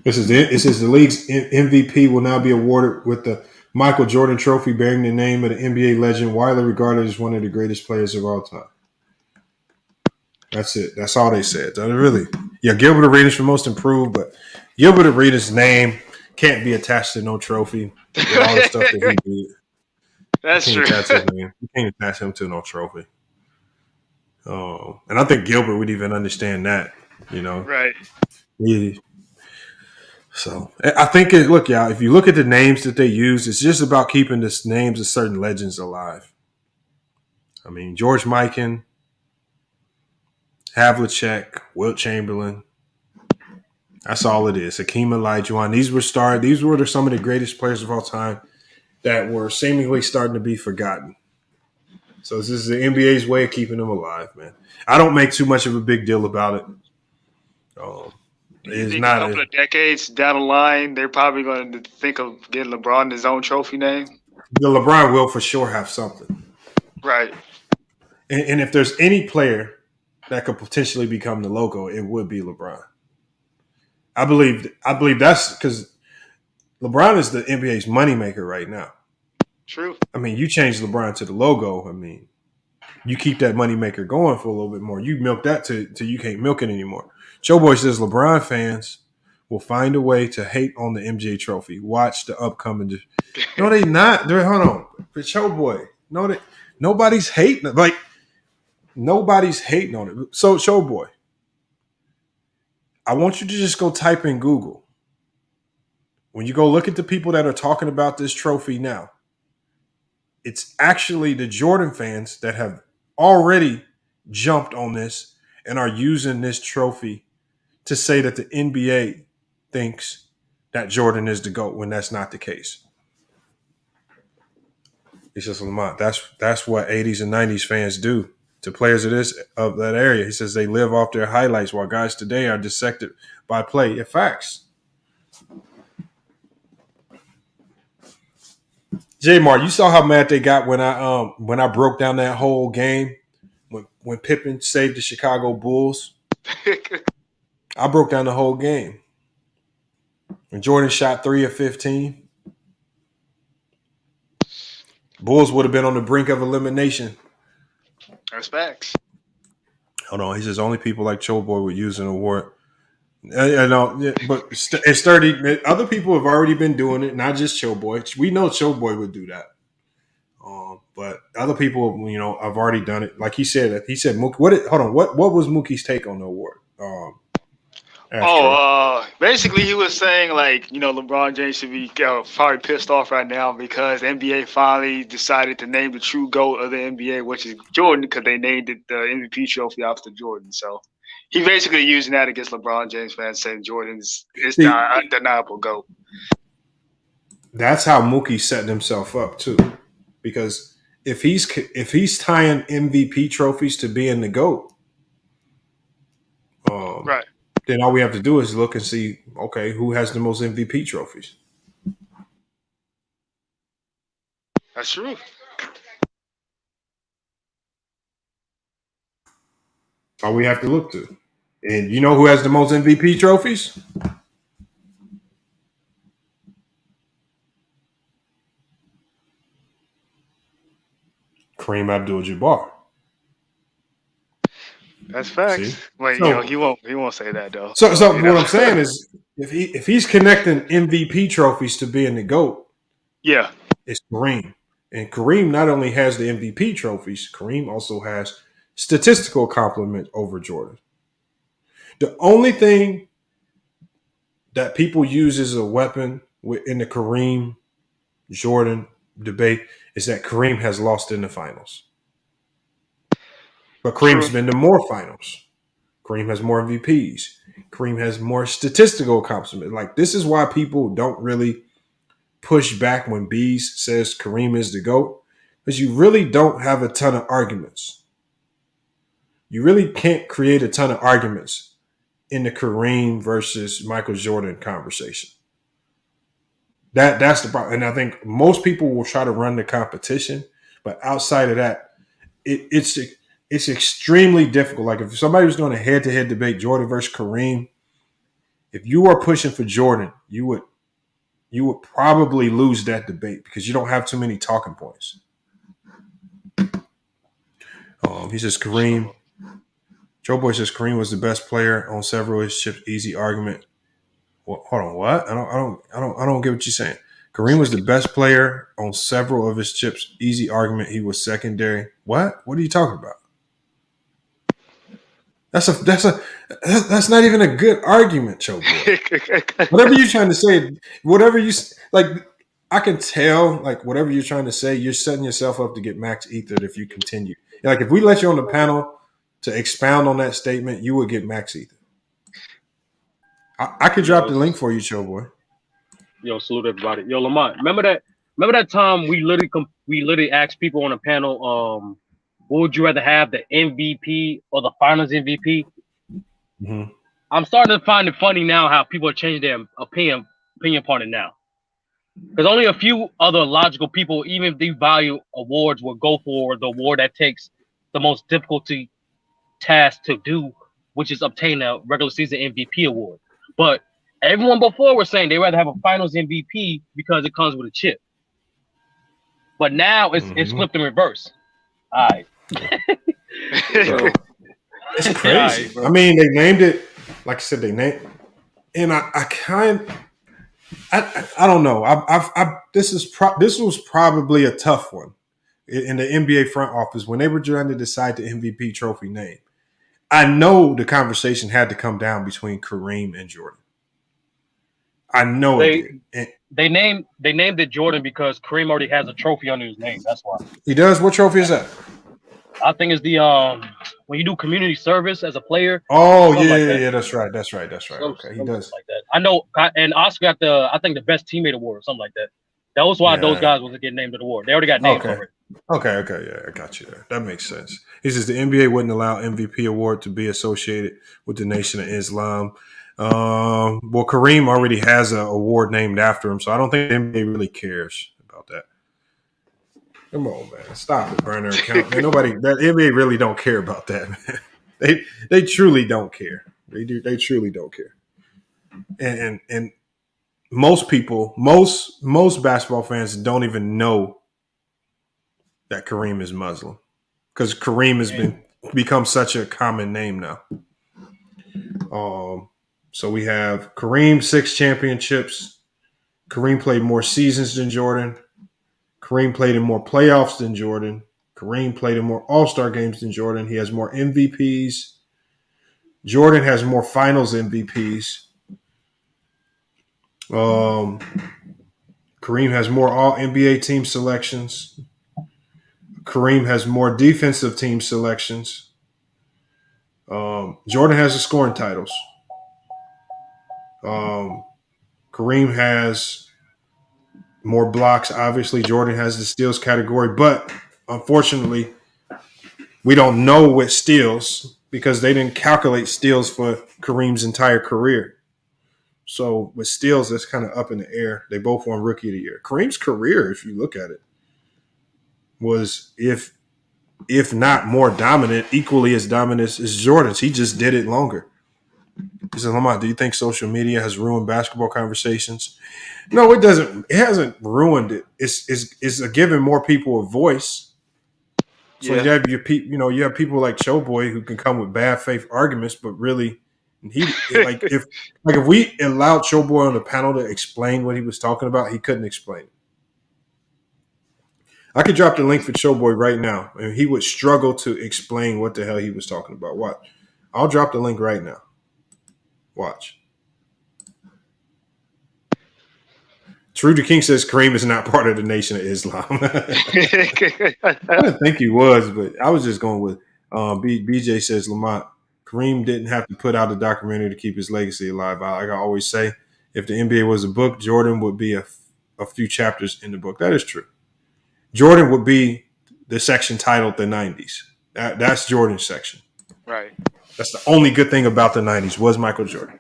It says the league's MVP will now be awarded with the Michael Jordan Trophy bearing the name of the NBA legend, widely regarded as one of the greatest players of all time. That's it. That's all they said. Really. Yeah, Gilbert Arenas for most improved, but Gilbert Arenas' name can't be attached to no trophy with all the stuff that he did. That's true. You can't attach him to no trophy. And I think Gilbert would even understand that, you know. Right. Yeah. So I think look, y'all, if you look at the names that they use, it's just about keeping the names of certain legends alive. I mean, George Mikan, Havlicek, Wilt Chamberlain. That's all it is. Hakeem Olajuwon. These were some of the greatest players of all time that were seemingly starting to be forgotten. So this is the NBA's way of keeping them alive, man. I don't make too much of a big deal about it. It's not a couple of decades down the line, they're probably going to think of getting LeBron his own trophy name. The LeBron will for sure have something. Right. And if there's any player that could potentially become the logo, it would be LeBron. I believe that's because LeBron is the NBA's moneymaker right now. True. I mean, you change LeBron to the logo. I mean, you keep that moneymaker going for a little bit more. You milk that till you can't milk it anymore. Showboy says LeBron fans will find a way to hate on the MJ trophy. Watch the upcoming. No, they not. Hold on, but Showboy. No, nobody's hating. Like nobody's hating on it. So Showboy, I want you to just go type in Google. When you go look at the people that are talking about this trophy now, it's actually the Jordan fans that have already jumped on this and are using this trophy to say that the NBA thinks that Jordan is the GOAT when that's not the case. He says, Lamont, that's what 80s and 90s fans do to players of that area. He says they live off their highlights while guys today are dissected by play. Yeah, facts. J-Mar, you saw how mad they got when I broke down that whole game when Pippen saved the Chicago Bulls. I broke down the whole game. When Jordan shot 3 of 15, Bulls would have been on the brink of elimination. That's facts. Hold on, he says only people like Showboy would use an award. But it's 30. Other people have already been doing it, not just Showboy. We know Showboy would do that. But other people, have already done it. Like he said, Mookie. What was Mookie's take on the award? Basically he was saying LeBron James should be probably pissed off right now because the NBA finally decided to name the true GOAT of the NBA, which is Jordan, because they named it the MVP trophy after Jordan. So he basically using that against LeBron James fans, saying Jordan is the undeniable GOAT. That's how Mookie's setting himself up too, because if he's tying MVP trophies to being the GOAT, right. Then all we have to do is look and see, okay, who has the most MVP trophies? That's true. All we have to look to. And you know who has the most MVP trophies? Kareem Abdul-Jabbar. That's facts. See? Wait, So- he won't say that though. So what I'm saying is, if he's connecting MVP trophies to being the GOAT, Yeah. it's Kareem. And Kareem not only has the MVP trophies, Kareem also has statistical complement over Jordan. The only thing that people use as a weapon in the Kareem Jordan debate is that Kareem has lost in the finals. But Kareem's been to more finals. Kareem has more MVPs. Kareem has more statistical accomplishments. Like, this is why people don't really push back when Bees says Kareem is the GOAT, because you really don't have a ton of arguments. You really can't create a ton of arguments in the Kareem versus Michael Jordan conversation. That's the problem. And I think most people will try to run the competition, but outside of that, it's extremely difficult. Like, if somebody was doing a head-to-head debate, Jordan versus Kareem, if you are pushing for Jordan, you would probably lose that debate because you don't have too many talking points. He says Kareem. Joe Boy says Kareem was the best player on several of his chips. Easy argument. Well, hold on, what? I don't get what you're saying. Kareem was the best player on several of his chips. Easy argument. He was secondary. What? What are you talking about? That's not even a good argument, Joe Boy. Whatever you're trying to say, whatever you like, I can tell. Like, whatever you're trying to say, you're setting yourself up to get max ethered if you continue. Like, if we let you on the panel to expound on that statement, you would get max ether. I could drop the link for you, Joe Boy. Yo, salute everybody. Yo, Lamont, remember that time we literally asked people on the panel, what would you rather have, the MVP or the Finals MVP? Mm-hmm. I'm starting to find it funny now how people are changing their opinion upon it now. Because only a few other logical people, even if they value awards, will go for the award that takes the most difficulty task to do, which is obtain a regular season MVP award. But everyone before was saying they'd rather have a Finals MVP because it comes with a chip. But now it's flipped in reverse. All right. So, it's crazy. I mean, they named it, like I said, and I don't know. This was probably a tough one in the NBA front office when they were trying to decide the MVP trophy name. I know the conversation had to come down between Kareem and Jordan. I know it did. They named it Jordan because Kareem already has a trophy under his name. That's why. He does? What trophy is that? I think it's the when you do community service as a player. Oh yeah, that's right. Okay, he does like that. I know, and Oscar got I think the best teammate award or something like that. That was why those guys wasn't getting named the award. They already got named already. Okay, yeah, I got you there. That makes sense. He says the NBA wouldn't allow MVP award to be associated with the Nation of Islam. Well, Kareem already has an award named after him, so I don't think the NBA really cares about that. Come on, man. Stop it, burner account. Man, that NBA really don't care about that, man. They truly don't care. They truly don't care. And most people, most basketball fans don't even know that Kareem is Muslim because Kareem has become such a common name now. So we have Kareem 6 championships. Kareem played more seasons than Jordan. Kareem played in more playoffs than Jordan. Kareem played in more All-Star games than Jordan. He has more MVPs. Jordan has more finals MVPs. Kareem has more All-NBA team selections. Kareem has more defensive team selections. Jordan has the scoring titles. Kareem has more blocks. Obviously, Jordan has the steals category, but unfortunately, we don't know what steals because they didn't calculate steals for Kareem's entire career. So with steals, that's kind of up in the air. They both won Rookie of the Year. Kareem's career, if you look at it, was if not more dominant, equally as dominant as Jordan's. He just did it longer. He said, Lamont, do you think social media has ruined basketball conversations? No, it doesn't. It hasn't ruined it. It's giving more people a voice. So you have you have people like Showboy who can come with bad faith arguments, but really, if we allowed Showboy on the panel to explain what he was talking about, he couldn't explain it. I could drop the link for Showboy right now, and he would struggle to explain what the hell he was talking about. Watch. I'll drop the link right now. Watch. True to King says Kareem is not part of the Nation of Islam. I didn't think he was, but I was just going with BJ says Lamont, Kareem didn't have to put out a documentary to keep his legacy alive. Like I always say, if the NBA was a book, Jordan would be a few chapters in the book. That is true. Jordan would be the section titled the 90s. That's Jordan's section. Right. That's the only good thing about the 90s was Michael Jordan.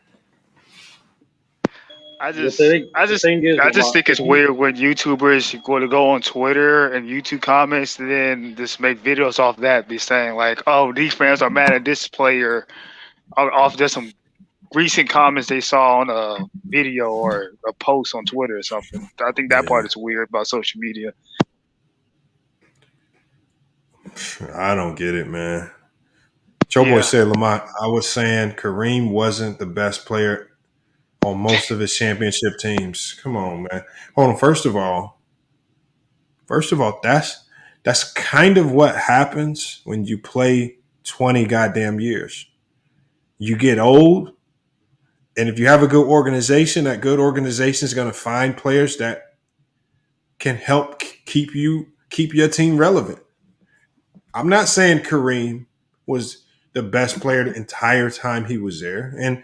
I just think it's weird when YouTubers go to go on Twitter and YouTube comments and then just make videos off that, be saying like, "Oh, these fans are mad at this player," off just some recent comments they saw on a video or a post on Twitter or something. I think that part is weird about social media. I don't get it, man. Showboy said, Lamont, I was saying Kareem wasn't the best player on most of his championship teams. Come on, man. Hold on. First of all, that's kind of what happens when you play 20 goddamn years. You get old, and if you have a good organization, that good organization is going to find players that can help keep your team relevant. I'm not saying Kareem was the best player the entire time he was there. And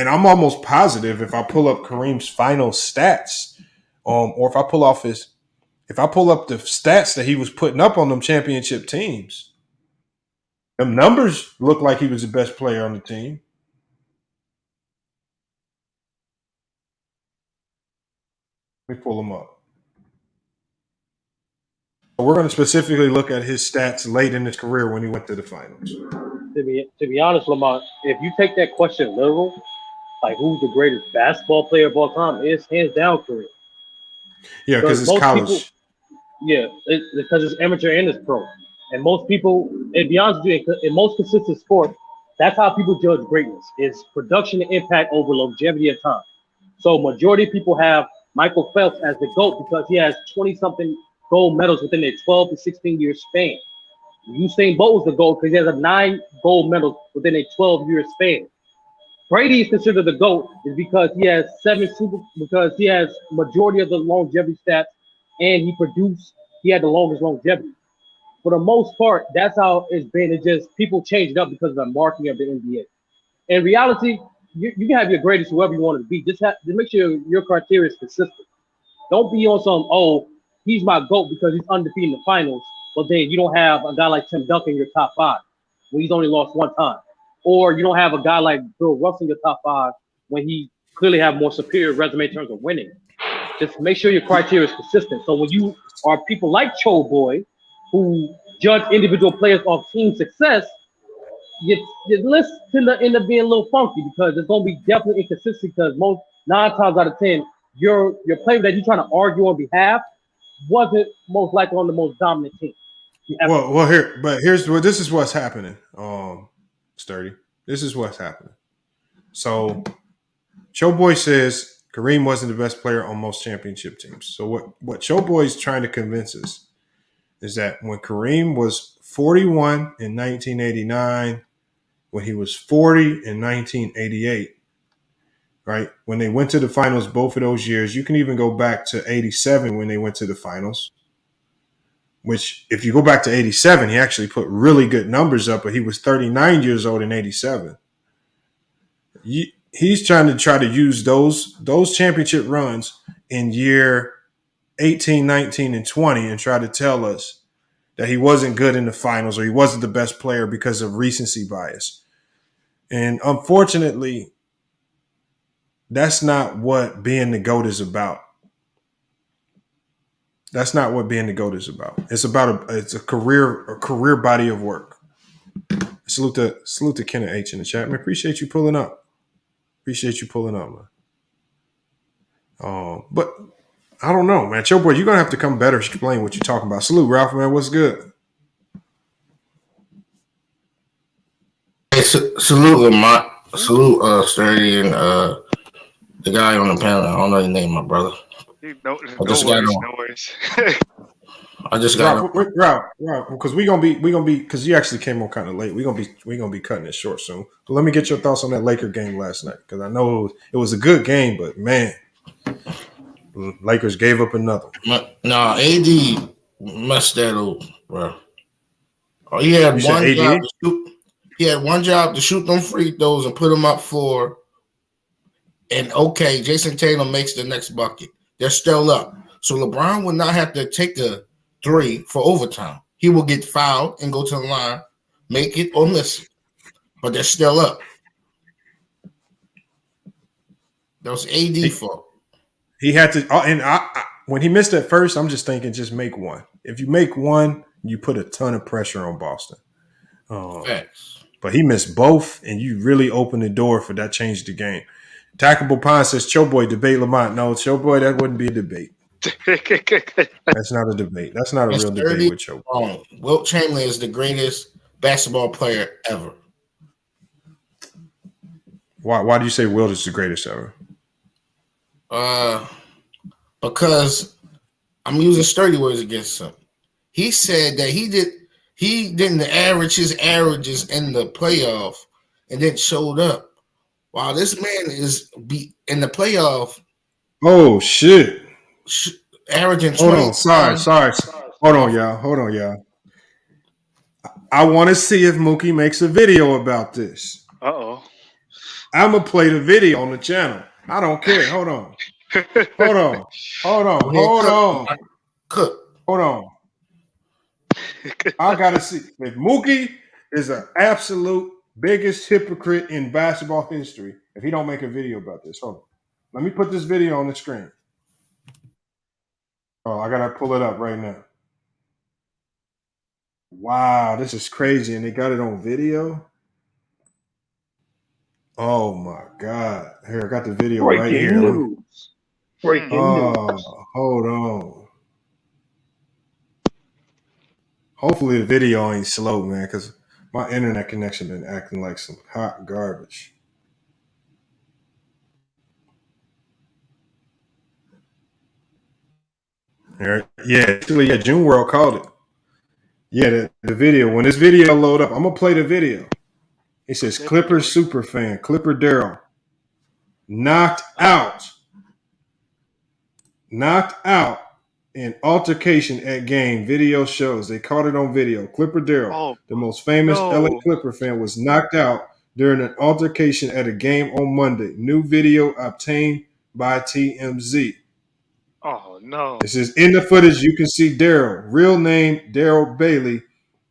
I'm almost positive if I pull up Kareem's final stats, or if I pull up the stats that he was putting up on them championship teams, them numbers look like he was the best player on the team. Let me pull them up. We're going to specifically look at his stats late in his career when he went to the finals. To be honest, Lamont, if you take that question literal, like who's the greatest basketball player of all time, it's hands down Kareem. Yeah, because it's college. Because it's amateur and it's pro. And most people, and be honest with you, in most consistent sports, that's how people judge greatness: is production and impact over longevity of time. So majority of people have Michael Phelps as the GOAT because he has 20 something gold medals within a 12 to 16 year span. Usain Bolt was the GOAT because he has a 9 gold medals within a 12-year span. Brady is considered the GOAT is because he has because he has majority of the longevity stats and he had the longest longevity. For the most part, that's how it's been. It's just people change it up because of the marketing of the NBA. In reality, you can have your greatest whoever you want to be. Just make sure your criteria is consistent. Don't be on some, oh, he's my GOAT because he's undefeated in the finals, but then you don't have a guy like Tim Duncan in your top five when he's only lost one time. Or you don't have a guy like Bill Russell in your top five when he clearly have more superior resume in terms of winning. Just make sure your criteria is consistent. So when you are people like Cho Boy who judge individual players off team success, your list tend to end up being a little funky because it's gonna be definitely inconsistent because most 9 times out of 10, your player that you're trying to argue on behalf wasn't most likely on the most dominant team. This is what's happening. Sturdy. This is what's happening. So, Showboy says Kareem wasn't the best player on most championship teams. So what Showboy is trying to convince us is that when Kareem was 41 in 1989, when he was 40 in 1988, right? When they went to the finals both of those years, you can even go back to 87 when they went to the finals, which if you go back to 87, he actually put really good numbers up, but he was 39 years old in 87. He's trying to use those championship runs in year 18, 19, and 20 and try to tell us that he wasn't good in the finals or he wasn't the best player because of recency bias. And unfortunately, that's not what being the GOAT is about. That's not what being the GOAT is about. It's about a career body of work. Salute to Kenneth H in the chat. Man, appreciate you pulling up. Man. But I don't know, man. Joe boy, you're gonna have to come better explain what you're talking about. Salute, Ralph, man. What's good? Hey, salute Lamont. Salute Sturdy and the guy on the panel. I don't know his name, my brother. No worries. I just got Ralph, because we gonna be because you actually came on kind of late. We gonna be cutting it short soon. But let me get your thoughts on that Laker game last night because I know it was a good game, but man, Lakers gave up another. No, AD messed that up, bro. Oh, he had one job to shoot. He had one job to shoot them free throws and put them up for. And okay, Jayson Tatum makes the next bucket. They're still up. So LeBron would not have to take the 3 for overtime. He will get fouled and go to the line, make it or miss it. But they're still up. That was AD fault. He had to, and when he missed at first, I'm just thinking, just make one. If you make one, you put a ton of pressure on Boston. Facts. But he missed both, and you really opened the door for that changed the game. Tackable Pond says, Showboy, debate Lamont. No, Showboy, that wouldn't be a debate. That's not a debate. That's not a real debate with Showboy. Wilt Chamberlain is the greatest basketball player ever. Why do you say Wilt is the greatest ever? Because I'm using sturdy words against him. He said that he didn't average his averages in the playoff and then showed up. Wow, this man is in the playoff. Oh shit! Averaging. Hold on, sorry. Hold on, y'all. I want to see if Mookie makes a video about this. Uh-oh. I'm gonna play the video on the channel. I don't care. Hold on. I gotta see if Mookie is an absolute biggest hypocrite in basketball history if he don't make a video about this. Hold on. Let me put this video on the screen. Oh, I gotta pull it up right now. Wow, this is crazy, and they got it on video. Oh my God! Here, I got the video right here. Breaking news. Hold on. Hopefully the video ain't slow, man, because my internet connection been acting like some hot garbage. Actually, June World called it. Yeah, the video. When this video load up, I'm gonna play the video. It says Clippers super fan, Clipper Daryl, knocked out in altercation at game. Video shows they caught it on video. Clipper Daryl, the most famous LA Clipper fan, was knocked out during an altercation at a game on Monday. New video obtained by TMZ. Oh no! It says in the footage you can see Daryl, real name Daryl Bailey,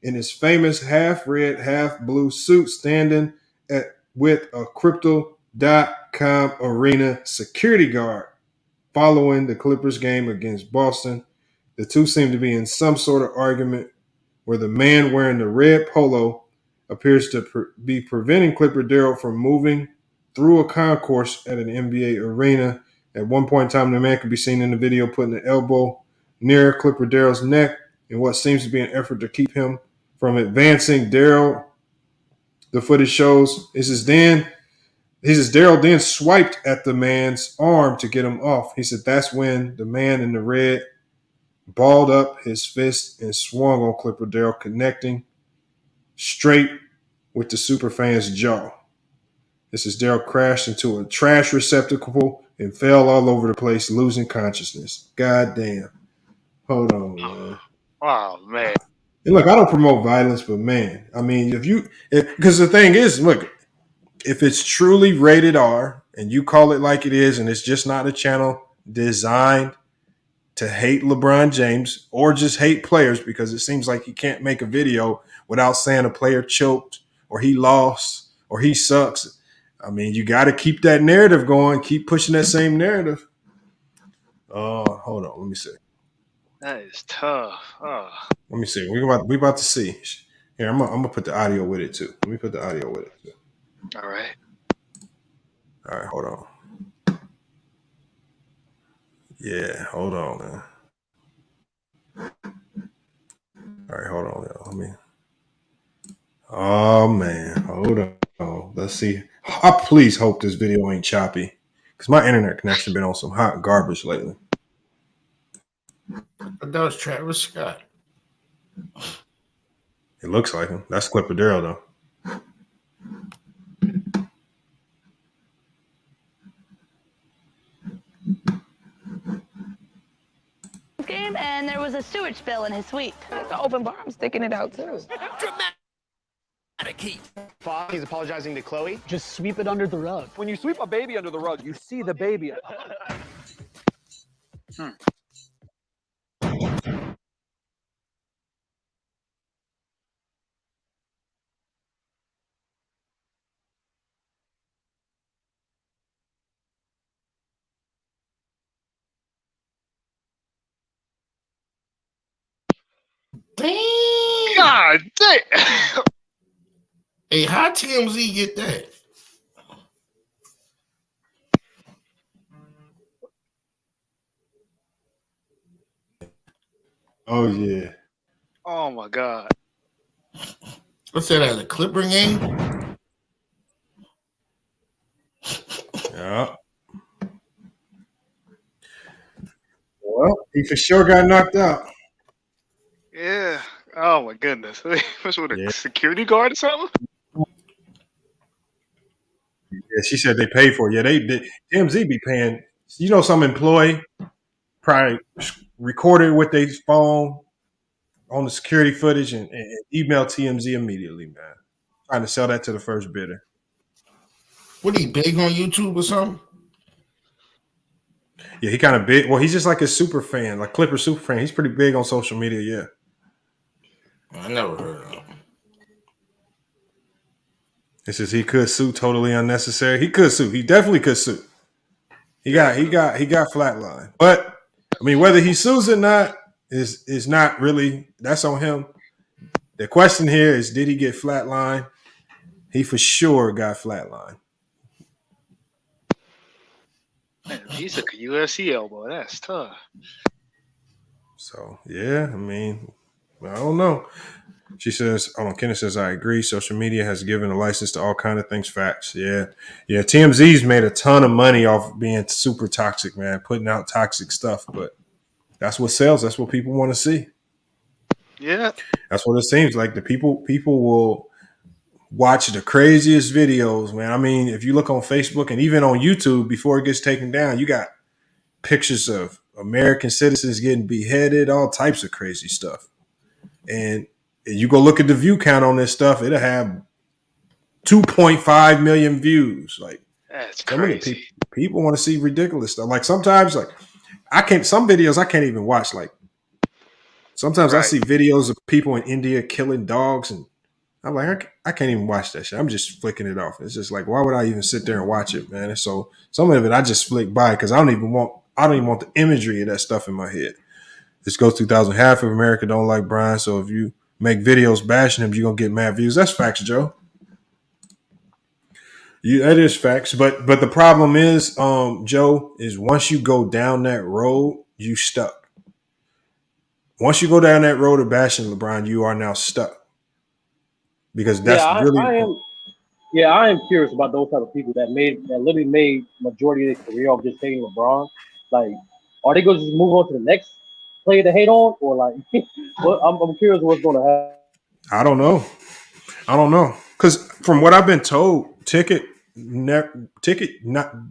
in his famous half red, half blue suit, standing with a Crypto.com arena security guard following the Clippers game against Boston. The two seem to be in some sort of argument where the man wearing the red polo appears to be preventing Clipper Daryl from moving through a concourse at an NBA arena. At one point in time, the man could be seen in the video putting an elbow near Clipper Daryl's neck in what seems to be an effort to keep him from advancing. Daryl, the footage shows, Daryl then swiped at the man's arm to get him off. He said that's when the man in the red balled up his fist and swung on Clipper Daryl, connecting straight with the superfan's jaw. Daryl crashed into a trash receptacle and fell all over the place, losing consciousness. God damn. Hold on, man. Oh, man. And look, I don't promote violence, but man, I mean, because the thing is, look, if it's truly rated R and you call it like it is, and it's just not a channel designed to hate LeBron James or just hate players, because it seems like he can't make a video without saying a player choked or he lost or he sucks. I mean, you got to keep that narrative going, keep pushing that same narrative. Hold on, let me see. That is tough. Oh. Let me see. We about to see. Here, I'm gonna put the audio with it too. Let me put the audio with it too. All right. All right, hold on. Yeah, hold on, man. All right, hold on, y'all. Oh man, hold on. Let's see. I please hope this video ain't choppy, because my internet connection been on some hot garbage lately. But that was Travis Scott. It looks like him. That's Clipper Daryl, though. Game, and there was a sewage spill in his suite. It's an open bar. I'm sticking it out too. He's apologizing to Chloe. Just sweep it under the rug. When you sweep a baby under the rug, you see the baby. God damn. Hey, how TMZ get that? Oh yeah. Oh my God. What's that at a Clipper game? Yeah. Well, he for sure got knocked out. Yeah. Oh my goodness. What's with a security guard or something? Yeah, she said they paid for it. Yeah, they TMZ be paying. You know, some employee probably recorded with their phone on the security footage and email TMZ immediately, man. Trying to sell that to the first bidder. What, he big on YouTube or something? Yeah, he kind of big. Well, he's just like a super fan, like Clipper super fan. He's pretty big on social media, yeah. I never heard of him. It says he could sue totally unnecessary. He could sue. He definitely could sue. He got flatline. But I mean, whether he sues or not is not really, that's on him. The question here is, did he get flatline? He for sure got flatline. Man, he took a UFC elbow. That's tough. So yeah, I mean, I don't know. She says, Kenneth says, I agree. Social media has given a license to all kind of things. Facts. Yeah. Yeah. TMZ's made a ton of money off being super toxic, man, putting out toxic stuff. But that's what sells. That's what people want to see. Yeah. That's what it seems like. The people will watch the craziest videos, man. I mean, if you look on Facebook and even on YouTube before it gets taken down, you got pictures of American citizens getting beheaded, all types of crazy stuff. And you go look at the view count on this stuff, it'll have 2.5 million views. Like, that's some crazy. of the people want to see ridiculous stuff. Like sometimes, like some videos I can't even watch. Like sometimes I see videos of people in India killing dogs, and I'm like, I can't even watch that shit. I'm just flicking it off. It's just like, why would I even sit there and watch it, man? And so some of it I just flick by because I don't even want the imagery of that stuff in my head. This goes 2000. Half of America don't like Brian, so if you make videos bashing him, you're gonna get mad views. That's facts, Joe. That is facts. But the problem is, Joe, is once you go down that road, you stuck. Once you go down that road of bashing LeBron, you are now stuck. Because that's I am curious about those type of people that literally made majority of their career off just hating LeBron. Like, are they going to just move on to the next player to hate on, or like? I'm curious what's going to happen. I don't know, because from what I've been told, Ticket not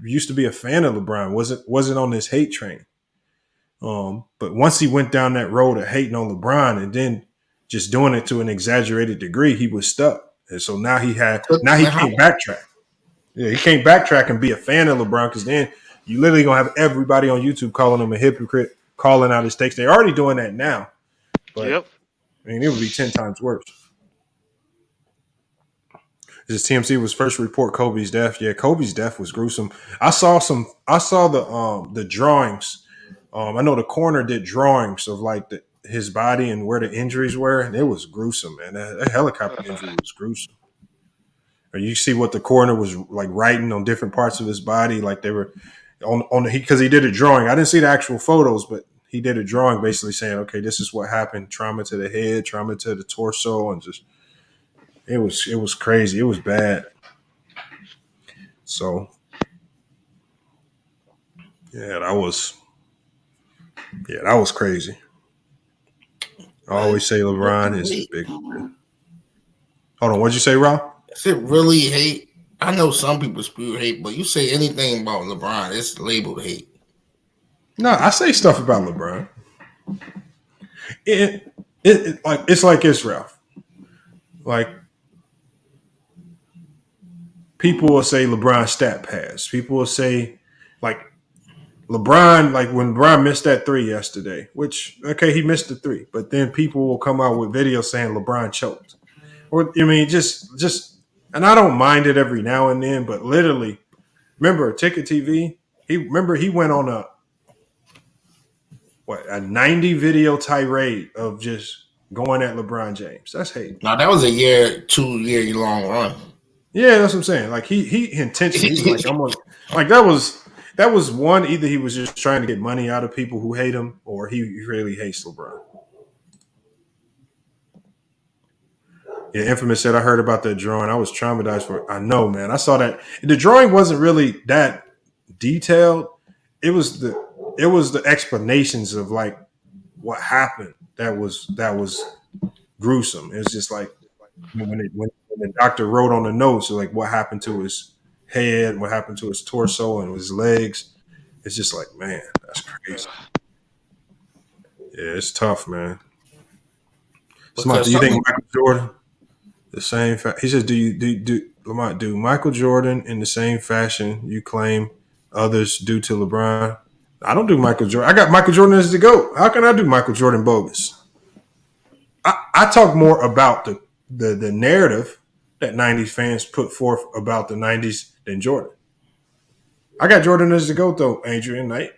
used to be a fan of LeBron. Wasn't on this hate train. But once he went down that road of hating on LeBron and then just doing it to an exaggerated degree, he was stuck. And so now he can't backtrack. Yeah, he can't backtrack and be a fan of LeBron, because then you literally gonna have everybody on YouTube calling him a hypocrite, calling out his takes. They're already doing that now. But I mean, it would be 10 times worse. This TMC was first to report Kobe's death. Yeah, Kobe's death was gruesome. I saw the drawings. I know the coroner did drawings of like his body and where the injuries were, and it was gruesome, man. That helicopter injury was gruesome. Or you see what the coroner was like writing on different parts of his body, like they were on because he did a drawing. I didn't see the actual photos, but he did a drawing basically saying, okay, this is what happened: trauma to the head, trauma to the torso, and just it was crazy. It was bad. So yeah, that was crazy. I always say LeBron is big. Hold on, what'd you say, Rob? Is it really hate? I know some people spew hate, but you say anything about LeBron, it's labeled hate. No, I say stuff about LeBron. It's like Israel. Like, people will say LeBron stat pass. People will say, like, LeBron, like when LeBron missed that 3 yesterday, which, okay, he missed the 3, but then people will come out with videos saying LeBron choked. Or, I mean, just, and I don't mind it every now and then, but literally, remember Ticket TV? He went on a 90 video tirade of just going at LeBron James. That's hate. Now that was a 2-year long run. Yeah, that's what I'm saying. Like he intentionally, he's like that was one. Either he was just trying to get money out of people who hate him, or he really hates LeBron. Yeah, Infamous said, I heard about that drawing. I was traumatized for it. I know, man. I saw that. The drawing wasn't really that detailed. It was the explanations of like what happened that was gruesome. It was just like when the doctor wrote on the notes like what happened to his head, what happened to his torso and his legs. It's just like, man, that's crazy. Yeah, it's tough, man. Smart, do you think Michael Jordan the same? He says, do Michael Jordan in the same fashion you claim others do to LeBron? I don't do Michael Jordan. I got Michael Jordan as the GOAT. How can I do Michael Jordan bogus? I talk more about the narrative that 90s fans put forth about the 90s than Jordan. I got Jordan as the GOAT, though, Adrian Knight.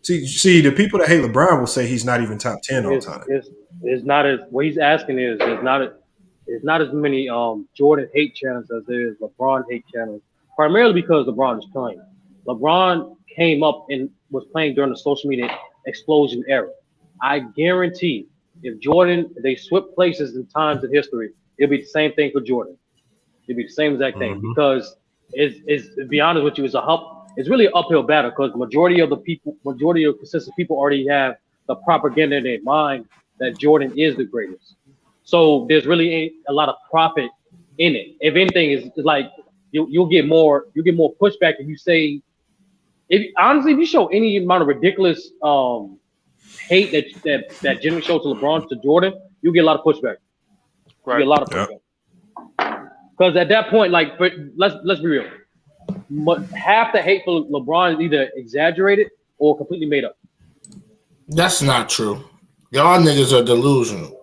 See, the people that hate LeBron will say he's not even top 10 all time. It's not as what he's asking is there's not as many Jordan hate channels as there is LeBron hate channels. Primarily because LeBron is playing. LeBron came up and was playing during the social media explosion era. I guarantee if Jordan, they swip places in times in history, it'll be the same thing for Jordan. It'll be the same exact thing because it's to be honest with you, it's really an uphill battle because majority of consistent people already have the propaganda in their mind that Jordan is the greatest. So there's really ain't a lot of profit in it. If anything, it's like you'll get more pushback if you say if you show any amount of ridiculous hate that Jimmy showed to LeBron to Jordan, you get a lot of pushback. You get a lot of pushback. Because at that point, like let's be real, half the hate for LeBron is either exaggerated or completely made up. That's not true. Y'all niggas are delusional.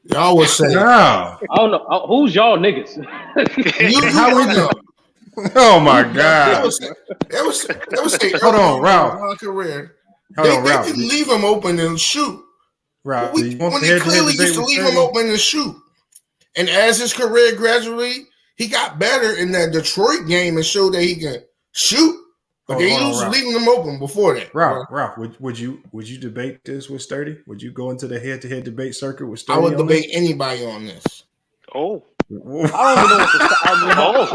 Y'all would say, no. I don't know who's y'all niggas. How we know? Oh my God! It was say, hold on, Ralph. Career. Hold they on, Ralph. didn't leave him open and shoot. Ralph, when they clearly used to leave him open and shoot. And as his career gradually, he got better in that Detroit game and showed that he can shoot. But they used to leaving him open before that. Ralph, would you debate this with Sturdy? Would you go into the head-to-head debate circuit with Sturdy? I would debate anybody on this. Oh. I don't even know what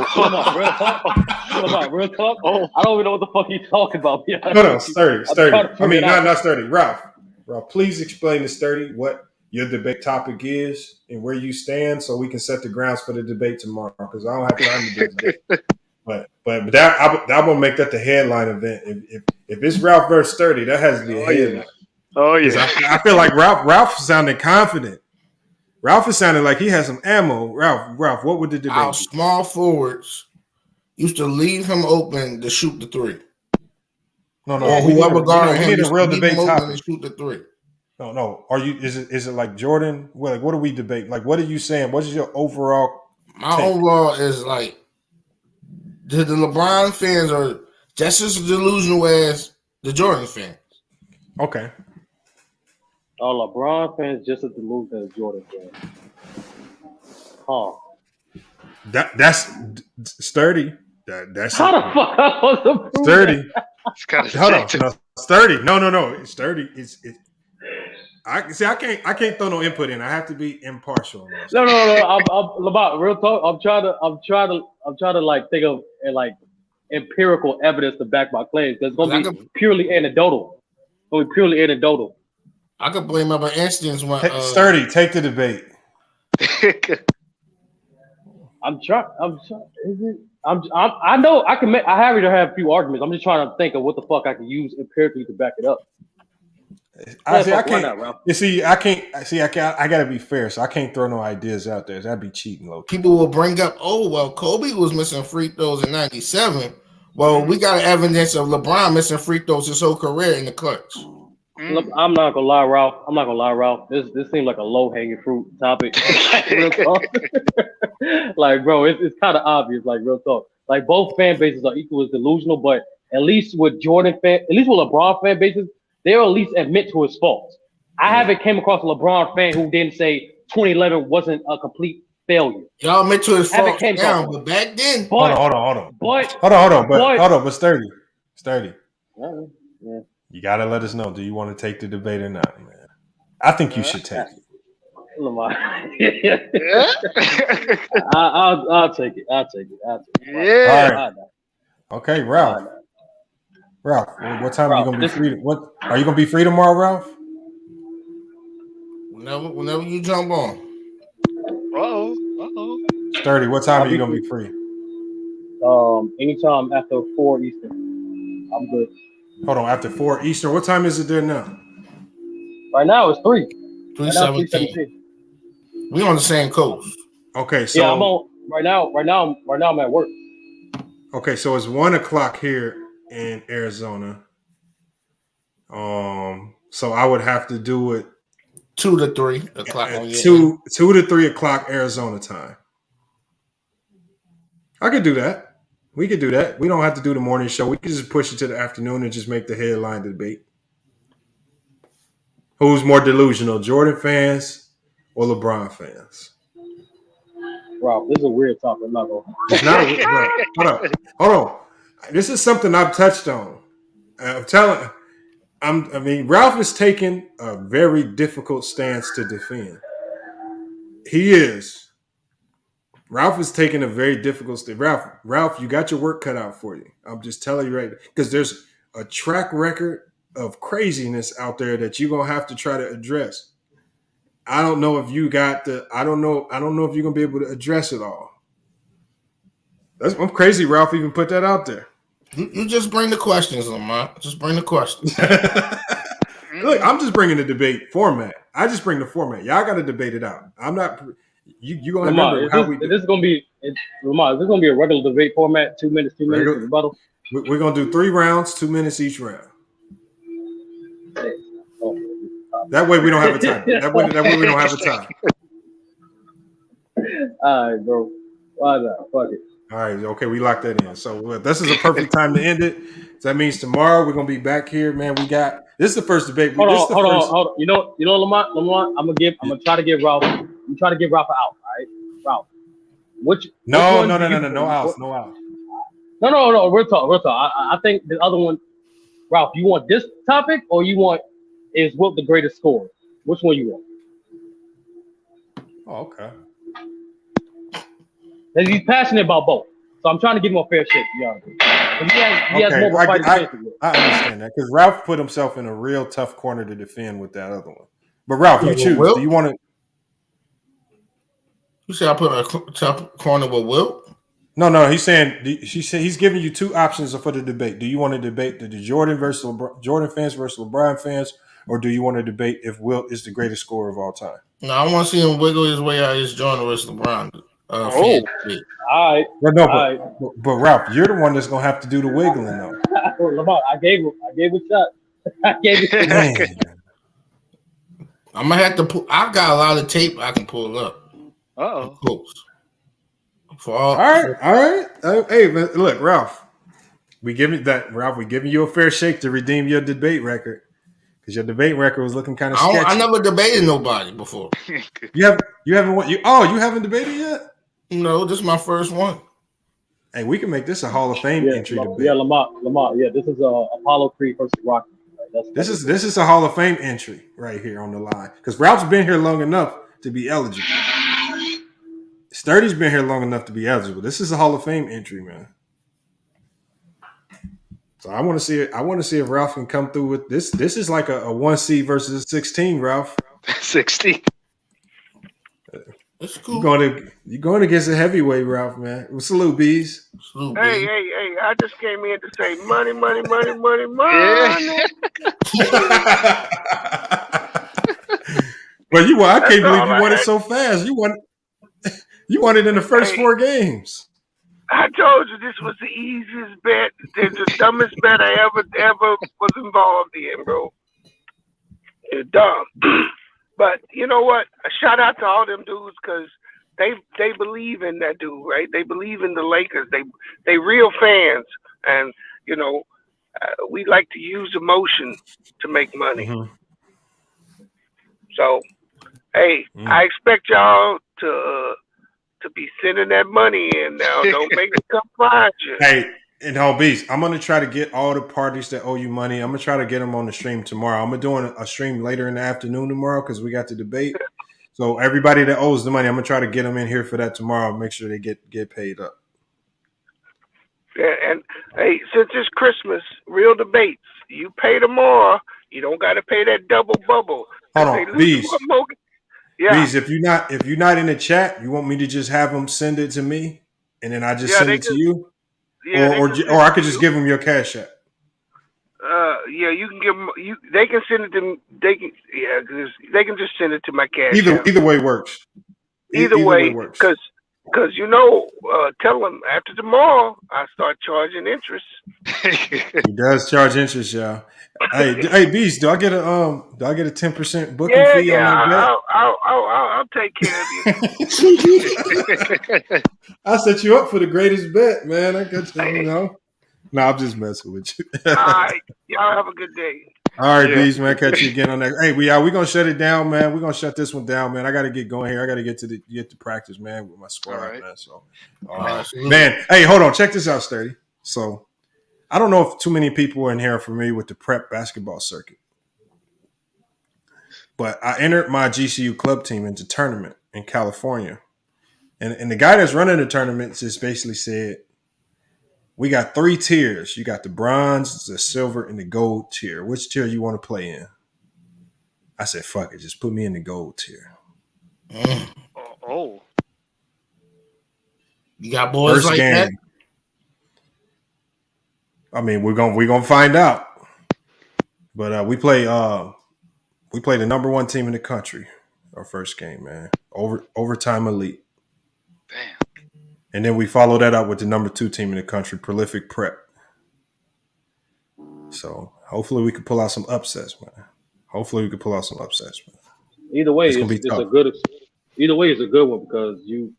the real talk. Oh. I don't even know what the fuck you talking about. No, Sturdy. I mean, not Sturdy. Ralph, please explain to Sturdy what your debate topic is and where you stand, so we can set the grounds for the debate tomorrow. Because I don't have time to do this. But that I'm gonna make that the headline event. If it's Ralph versus Sturdy, that has to be a headline. Oh yeah. I feel like Ralph sounded confident. Ralph is sounding like he has some ammo. Ralph, what would the debate Our be? small forwards used to leave him open to shoot the three. No. Or whoever guarded him, we need a real debate topic. To shoot the three. No. Is it like Jordan? What do we debate? Like, what are you saying? What is your overall? My overall is like the LeBron fans are just as delusional as the Jordan fans. Okay. LeBron fans just as delusional as Jordan fans. Huh. That's Sturdy. That's how the fuck I was Sturdy. It's kind of Sturdy. No. Sturdy. I can't throw no input in. I have to be impartial on this. No. I'm real talk. I'm trying to like think of like empirical evidence to back my claims because it's gonna be purely anecdotal. I could blame up an instance when Sturdy, take the debate. I'm trying. Is it? I know I can make. I have a few arguments. I'm just trying to think of what the fuck I can use empirically to back it up. I can't. I gotta be fair, so I can't throw no ideas out there. That'd be cheating, low. People will bring up, Kobe was missing free throws in '97. Well, we got evidence of LeBron missing free throws his whole career in the clutch. Look, I'm not gonna lie, Ralph. This seems like a low hanging fruit topic. Real talk. Like, bro, it's kind of obvious. Like, real talk. Like, both fan bases are equally delusional, but at least with LeBron fan bases, they'll at least admit to his faults. I haven't came across a LeBron fan who didn't say 2011 wasn't a complete failure. Y'all admit to his faults now, but back then. Hold on. But Sturdy. Yeah. You gotta let us know. Do you want to take the debate or not, man? I think you should take it. I'll take it. Yeah. All right. Okay, Ralph. What time are you gonna be free? What are you gonna be free tomorrow, Ralph? Whenever you jump on. Sturdy, what time are you gonna be free? Anytime after 4 Eastern. I'm good. Hold on, after 4 Eastern. What time is it there now? Right now it's 3. 3:17. We on the same coast. Okay, so I'm on right now I'm at work. Okay, so it's 1:00 here in Arizona. So I would have to do it 2 to 3 o'clock. 2 to 3 o'clock Arizona time. I could do that. We could do that. We don't have to do the morning show. We could just push it to the afternoon and just make the headline debate. Who's more delusional, Jordan fans or LeBron fans? Wow, this is a weird topic. I'm not going. It's not. Hold on. This is something I've touched on. I'm Ralph is taking a very difficult stance to defend. He is. Ralph is taking a very difficult stance. Ralph, you got your work cut out for you. I'm just telling you right now. Because there's a track record of craziness out there that you're gonna have to try to address. I don't know if you got the. I don't know if you're gonna be able to address it all. I'm crazy. Ralph even put that out there. You just bring the questions, Lamont. Just bring the questions. Look, I'm just bringing the debate format. I just bring the format. Y'all got to debate it out. I'm not. You gonna remember how we? This is gonna be. Lamont, is this gonna be a regular debate format? 2 minutes, 2 minutes rebuttal. We're gonna do 3 rounds, 2 minutes each round. That way we don't have a time. That way we don't have a time. All right, bro. Why not? Fuck it. All right, okay, we locked that in. So this is a perfect time to end it. So that means tomorrow we're gonna be back here, man. This is the first debate. Hold on. You know, Lamont. I'm gonna try to give Ralph. I'm trying to give Ralph an out. All right, Ralph. No outs. No. Real talk. I think the other one, Ralph. You want this topic or you want is Wilt the greatest scorer? Which one you want? Oh, okay. Because he's passionate about both, so I'm trying to give him a fair shake. He has more of a fighting chance. I understand that because Ralph put himself in a real tough corner to defend with that other one. But Ralph, you choose. Do you want to? You say I put a tough corner with Wilt? No. He's saying he's giving you 2 options for the debate. Do you want to debate the Jordan fans versus LeBron fans, or do you want to debate if Wilt is the greatest scorer of all time? No, I want to see him wiggle his way out of his Jordan versus LeBron. All right. But Ralph, you're the one that's gonna have to do the wiggling though. Lamont, I gave a shot. I gave it. I'm gonna have to pull. I got a lot of tape I can pull up. Uh-oh. All right. Hey, man, look, Ralph. We giving you a fair shake to redeem your debate record because your debate record was looking kind of sketchy. I never debated nobody before. You haven't debated yet? No, this is my first one. Hey, we can make this a Hall of Fame entry debate. Yeah, Lamont. Yeah, this is Apollo Creed versus Rocky. Right? This is a Hall of Fame entry right here on the line because Ralph's been here long enough to be eligible. Sturdy's been here long enough to be eligible. This is a Hall of Fame entry, man. So I want to see it. I want to see if Ralph can come through with this. This is like a 1 seed versus a 16, Ralph. 16. That's cool. You're going against a heavyweight, Ralph, man. Well, salute, Bees. Hey, I just came in to say money. But I can't believe you won it so fast. You won it in the first 4 games. I told you this was the easiest bet. It's the dumbest bet I ever was involved in, bro. It's dumb. But you know what? A shout out to all them dudes because they believe in that dude, right? They believe in the Lakers. They real fans, and we like to use emotion to make money. Mm-hmm. So, hey, I expect y'all to be sending that money in now. Don't make it come find you. Hey. And Home Beast, I'm going to try to get all the parties that owe you money. I'm going to try to get them on the stream tomorrow. I'm going to do a stream later in the afternoon tomorrow because we got the debate. So everybody that owes the money, I'm going to try to get them in here for that tomorrow and make sure they get paid up. Yeah, and hey, since it's Christmas, real debates. You pay tomorrow. You don't got to pay that double bubble. Hold on, Beast. Yeah. Beast, if you're not in the chat, you want me to just have them send it to me and then I just send it to you? Yeah, or I could just give them your cash app. Yeah, you can give them. They can send it to. They can just send it to my cash app. Either way works. Either way works. Because tell them after tomorrow I start charging interest. He does charge interest, y'all. Hey, Beast, do I get a 10% booking fee on that bet? I'll take care of you. I set you up for the greatest bet, man. I got you, No, I'm just messing with you. All right, y'all have a good day. All right, Beast, man. Catch you again on that. Hey, we gonna shut it down, man. We're gonna shut this one down, man. I gotta get going here. I gotta get to practice, man, with my squad, man. So, man. Hey, hold on. Check this out, Sturdy. So, I don't know if too many people in here are familiar with the prep basketball circuit, but I entered my GCU club team into tournament in California. And the guy that's running the tournament just basically said, we got 3 tiers. You got the bronze, the silver, and the gold tier. Which tier you want to play in? I said, fuck it. Just put me in the gold tier. Oh. You got boys First like game. that? I mean, we're gonna find out. But we play the number 1 team in the country. Our first game, man. Overtime elite. Damn. And then we follow that up with the number 2 team in the country, Prolific Prep. So hopefully we can pull out some upsets, man. Either way, it's gonna be it's tough. a good. Either way, it's a good one because you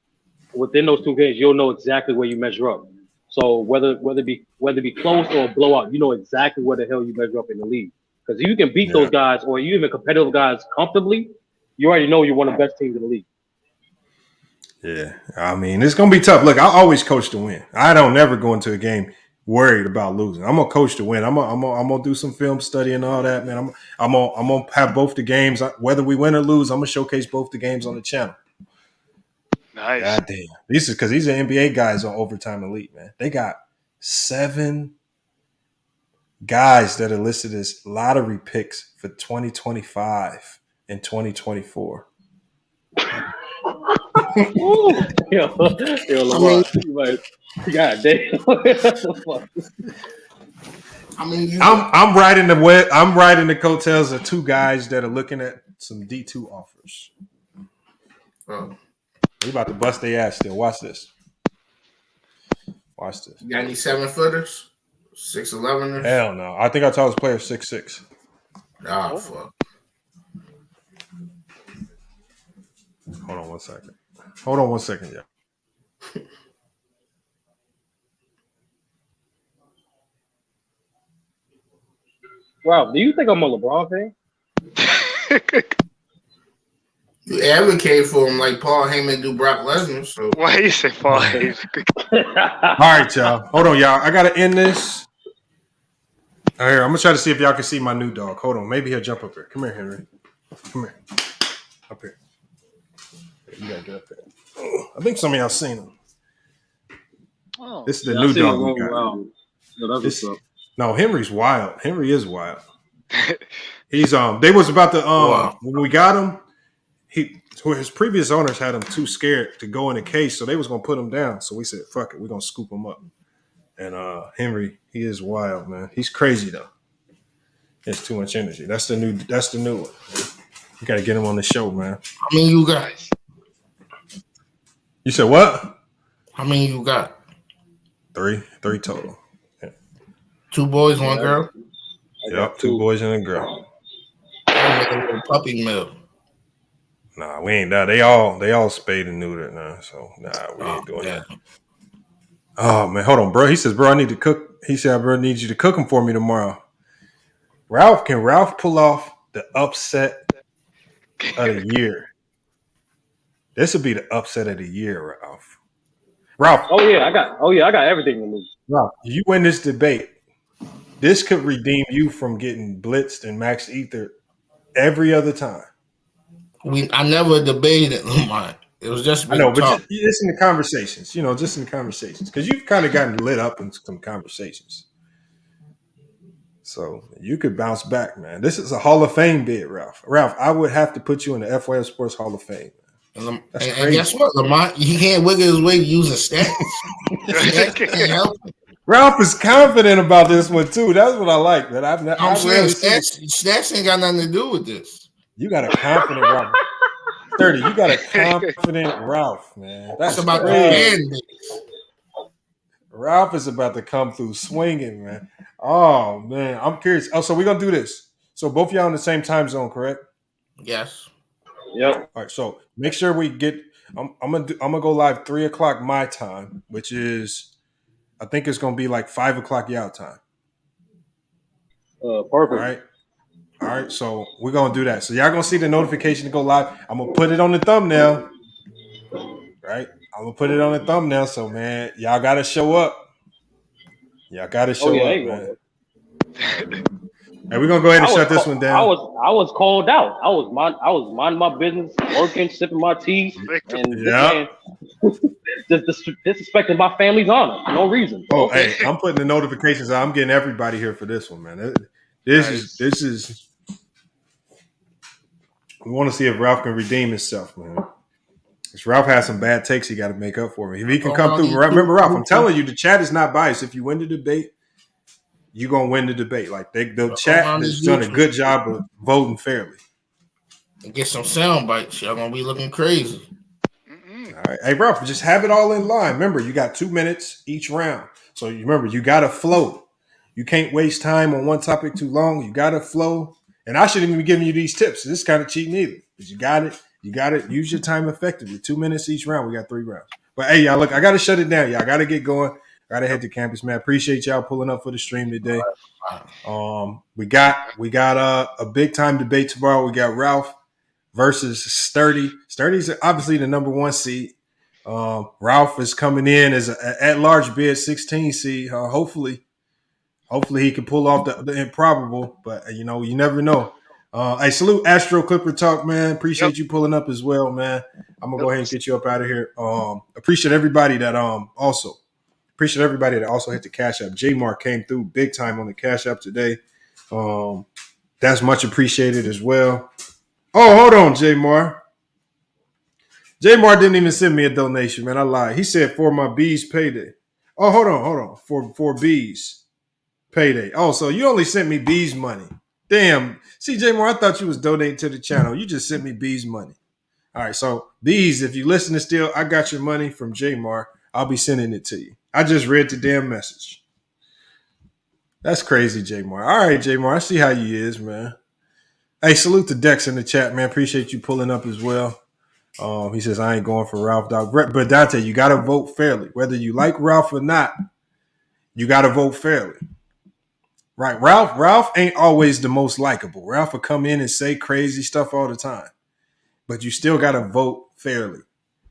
within those 2 games, you'll know exactly where you measure up. So whether it be close or a blowout, you know exactly where the hell you measure up in the league. Because you can beat those guys or you even competitive guys comfortably, you already know you're one of the best teams in the league. Yeah, I mean, it's going to be tough. Look, I always coach to win. I don't never go into a game worried about losing. I'm going to coach to win. I'm going to do some film study and all that, man. I'm going to have both the games. Whether we win or lose, I'm going to showcase both the games on the channel. Nice. God damn. These are NBA guys on Overtime Elite, man. They got 7 guys that are listed as lottery picks for 2025 and 2024. Lebron, God damn. I mean, I'm riding the coattails of 2 guys that are looking at some D2 offers. We about to bust their ass still. Watch this. You got any 7-footers? 6'11"ers? Hell no. I think our tallest player is 6'6". Ah, fuck. Hold on one second, yeah. Wow, do you think I'm a LeBron fan? You advocate for him like Paul Heyman do Brock Lesnar. So why you say Paul Heyman? All right, y'all. Hold on, y'all. I gotta end this. All right, I'm gonna try to see if y'all can see my new dog. Hold on, maybe he'll jump up here. Come here, Henry. Come here. Up here. You gotta get up there. I think some of y'all seen him. Oh, this is the new dog we got. No, Henry's wild. Henry is wild. He's they was about to when we got him, his previous owners had him too scared to go in a cage, so they was gonna put him down. So we said, fuck it, we're gonna scoop him up. And Henry, he is wild, man. He's crazy though. It's too much energy. That's the new one. You gotta get him on the show, man. How many you got? You said what? How many you got? 3 total. Yeah. 2 boys, 1 girl? Yep, 2 boys and a girl. I make a little puppy mill. Nah, we ain't that. They all spayed and neutered now. So we ain't doing that. Oh man, hold on, bro. He says, bro, I need to cook. He said, bro, I need you to cook them for me tomorrow. Can Ralph pull off the upset of the year? This would be the upset of the year, Ralph. Oh yeah, I got everything to lose. Ralph, you win this debate. This could redeem you from getting blitzed and max ether every other time. I never debated Lamont. It was just I know, but just in the conversations, because you've kind of gotten lit up in some conversations. So you could bounce back, man. This is a Hall of Fame bid, Ralph. Ralph, I would have to put you in the FYF Sports Hall of Fame. And guess what, Lamont? He can't wiggle his way using stats. Ralph is confident about this one too. That's what I like. That I'm saying stats ain't got nothing to do with this. You got a confident Ralph. 30. You got a confident Ralph, man. That's about the fan base. Ralph is about to come through swinging, man. Oh man, I'm curious. Oh, so we're gonna do this. So both of y'all in the same time zone, correct? Yes. Yep. All right. So make sure we get. I'm gonna go live 3:00 my time, which is, I think it's gonna be like 5:00 y'all time. Perfect. All right. So we're gonna do that. So y'all gonna see the notification to go live. I'm gonna put it on the thumbnail. Right. I'm gonna put it on the thumbnail. So man, y'all gotta show up. Yeah, I got to show up, man. Hey, we're gonna go ahead and shut this one down. I was called out. I was minding my business, working, sipping my tea, and just disrespecting my family's honor for no reason. Oh, hey, I'm putting the notifications out. I'm getting everybody here for this one, man. This is. We want to see if Ralph can redeem himself, man. Because Ralph has some bad takes he got to make up for me. If he can come through, remember, Ralph, I'm telling you, the chat is not biased. If you win the debate, you're going to win the debate. Like, the chat has done a good job of voting fairly. And get some sound bites. Y'all going to be looking crazy. All right. Hey, Ralph, just have it all in line. Remember, you got 2 minutes each round. So, remember, you got to flow. You can't waste time on one topic too long. You got to flow. And I shouldn't even be giving you these tips. This is kind of cheating either. Because you got it. You got it. Use your time effectively. 2 minutes each round. We got 3 rounds. But, hey, y'all, look, I got to shut it down. Y'all got to get going. Got to head to campus, man. Appreciate y'all pulling up for the stream today. We got a big time debate tomorrow. We got Ralph versus Sturdy. Sturdy's obviously the number 1 seed. Ralph is coming in as an at-large bid, 16 seed. Hopefully he can pull off the improbable. But you never know. Hey, salute Astro Clipper Talk, man. Appreciate you pulling up as well, man. I'm gonna go ahead and get you up out of here. Appreciate everybody that also hit the Cash App. J-Mar came through big time on the Cash App today. That's much appreciated as well. Oh, hold on, J-Mar. J-Mar didn't even send me a donation, man. I lied. He said for my bees payday. Oh, hold on. For bees payday. Oh, so you only sent me bees money. Damn. See, J-Mar, I thought you was donating to the channel. You just sent me bees money. All right, so bees, if you listen to still, I got your money from J-Mar. I'll be sending it to you. I just read the damn message. That's crazy, J-Mar. All right, J-Mar, I see how you is, man. Hey, salute to Dex in the chat, man. Appreciate you pulling up as well. He says, I ain't going for Ralph, dog. But Dante, you got to vote fairly. Whether you like Ralph or not, you got to vote fairly. Right? Ralph ain't always the most likable. Ralph will come in and say crazy stuff all the time. But you still got to vote fairly,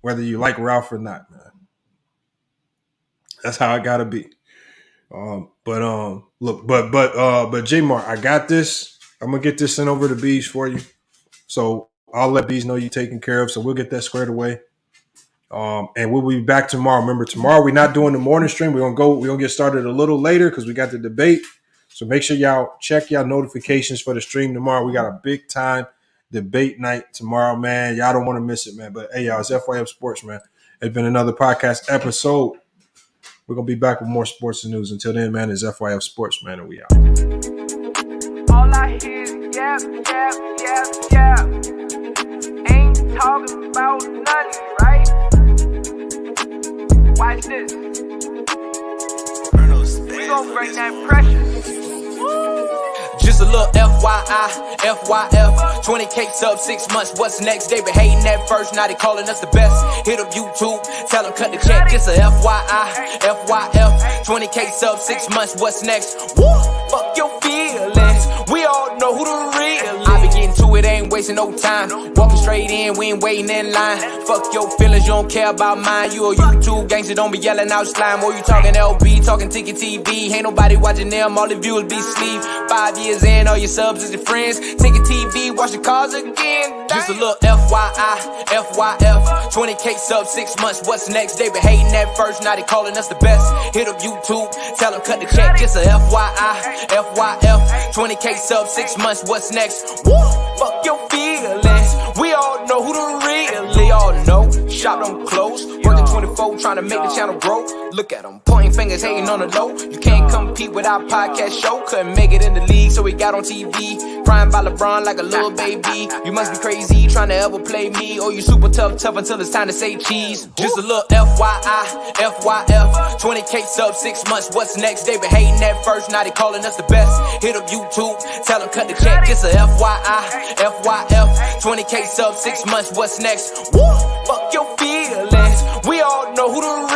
whether you like Ralph or not, man. That's how it got to be. But J-Mar, I got this. I'm going to get this sent over to Bees for you. So I'll let Bees know you're taken care of. So we'll get that squared away. And we'll be back tomorrow. Remember, tomorrow we're not doing the morning stream. We're gonna get started a little later because we got the debate. So make sure y'all check y'all notifications for the stream tomorrow. We got a big time debate night tomorrow, man. Y'all don't want to miss it, man. But hey, y'all, it's FYF Sports, man. It's been another podcast episode. We're gonna be back with more sports and news. Until then, man, it's FYF Sports, man, and we out. All I hear is yap. Ain't talking about nothing, right? Watch this. We gon' bring that pressure. Just a little FYI, FYF. 20K sub 6 months. What's next? They been hating at first. Now they calling us the best. Hit up YouTube. Tell them cut the check. Just a FYI, FYF. 20K sub 6 months. What's next? Woo! Fuck your feelings. We all know who the real is. I be getting to it. Ain't wasting no time. Walking straight in. We ain't waiting in line. Fuck your feelings. You don't care about mine. You a YouTube gangster. Don't be yelling out slime. Or you talking LB. Talking Ticket TV. Ain't nobody watching them. All the viewers be sleep. 5 years in, all your subs is your friends. Ticket TV, watch the cars again. Just a little FYI, FYF. 20K sub 6 months. What's next? They been hating at first. Now they calling us the best. Hit up YouTube. Tell them cut the check. Just a FYI, FYF. 20K sub 6 months. What's next? Woo! Fuck your feelings. We all know who the real. They all know. Shop don't close. Working 24, trying to make the channel grow. Look at them, pointing fingers, hating on the low. You can't compete with our podcast show. Couldn't make it in the league, so we got on TV. Crying by LeBron like a little baby. You must be crazy, trying to ever play me. Or you super tough until it's time to say cheese. Just a little FYI, FYF. 20K sub 6 months. What's next? They been hating at first. Now they calling us the best. Hit up YouTube. Tell them cut the check. Just a FYI, FYF. 20K sub 6 months. What's next? Woo! Fuck your feelings. We all know who the real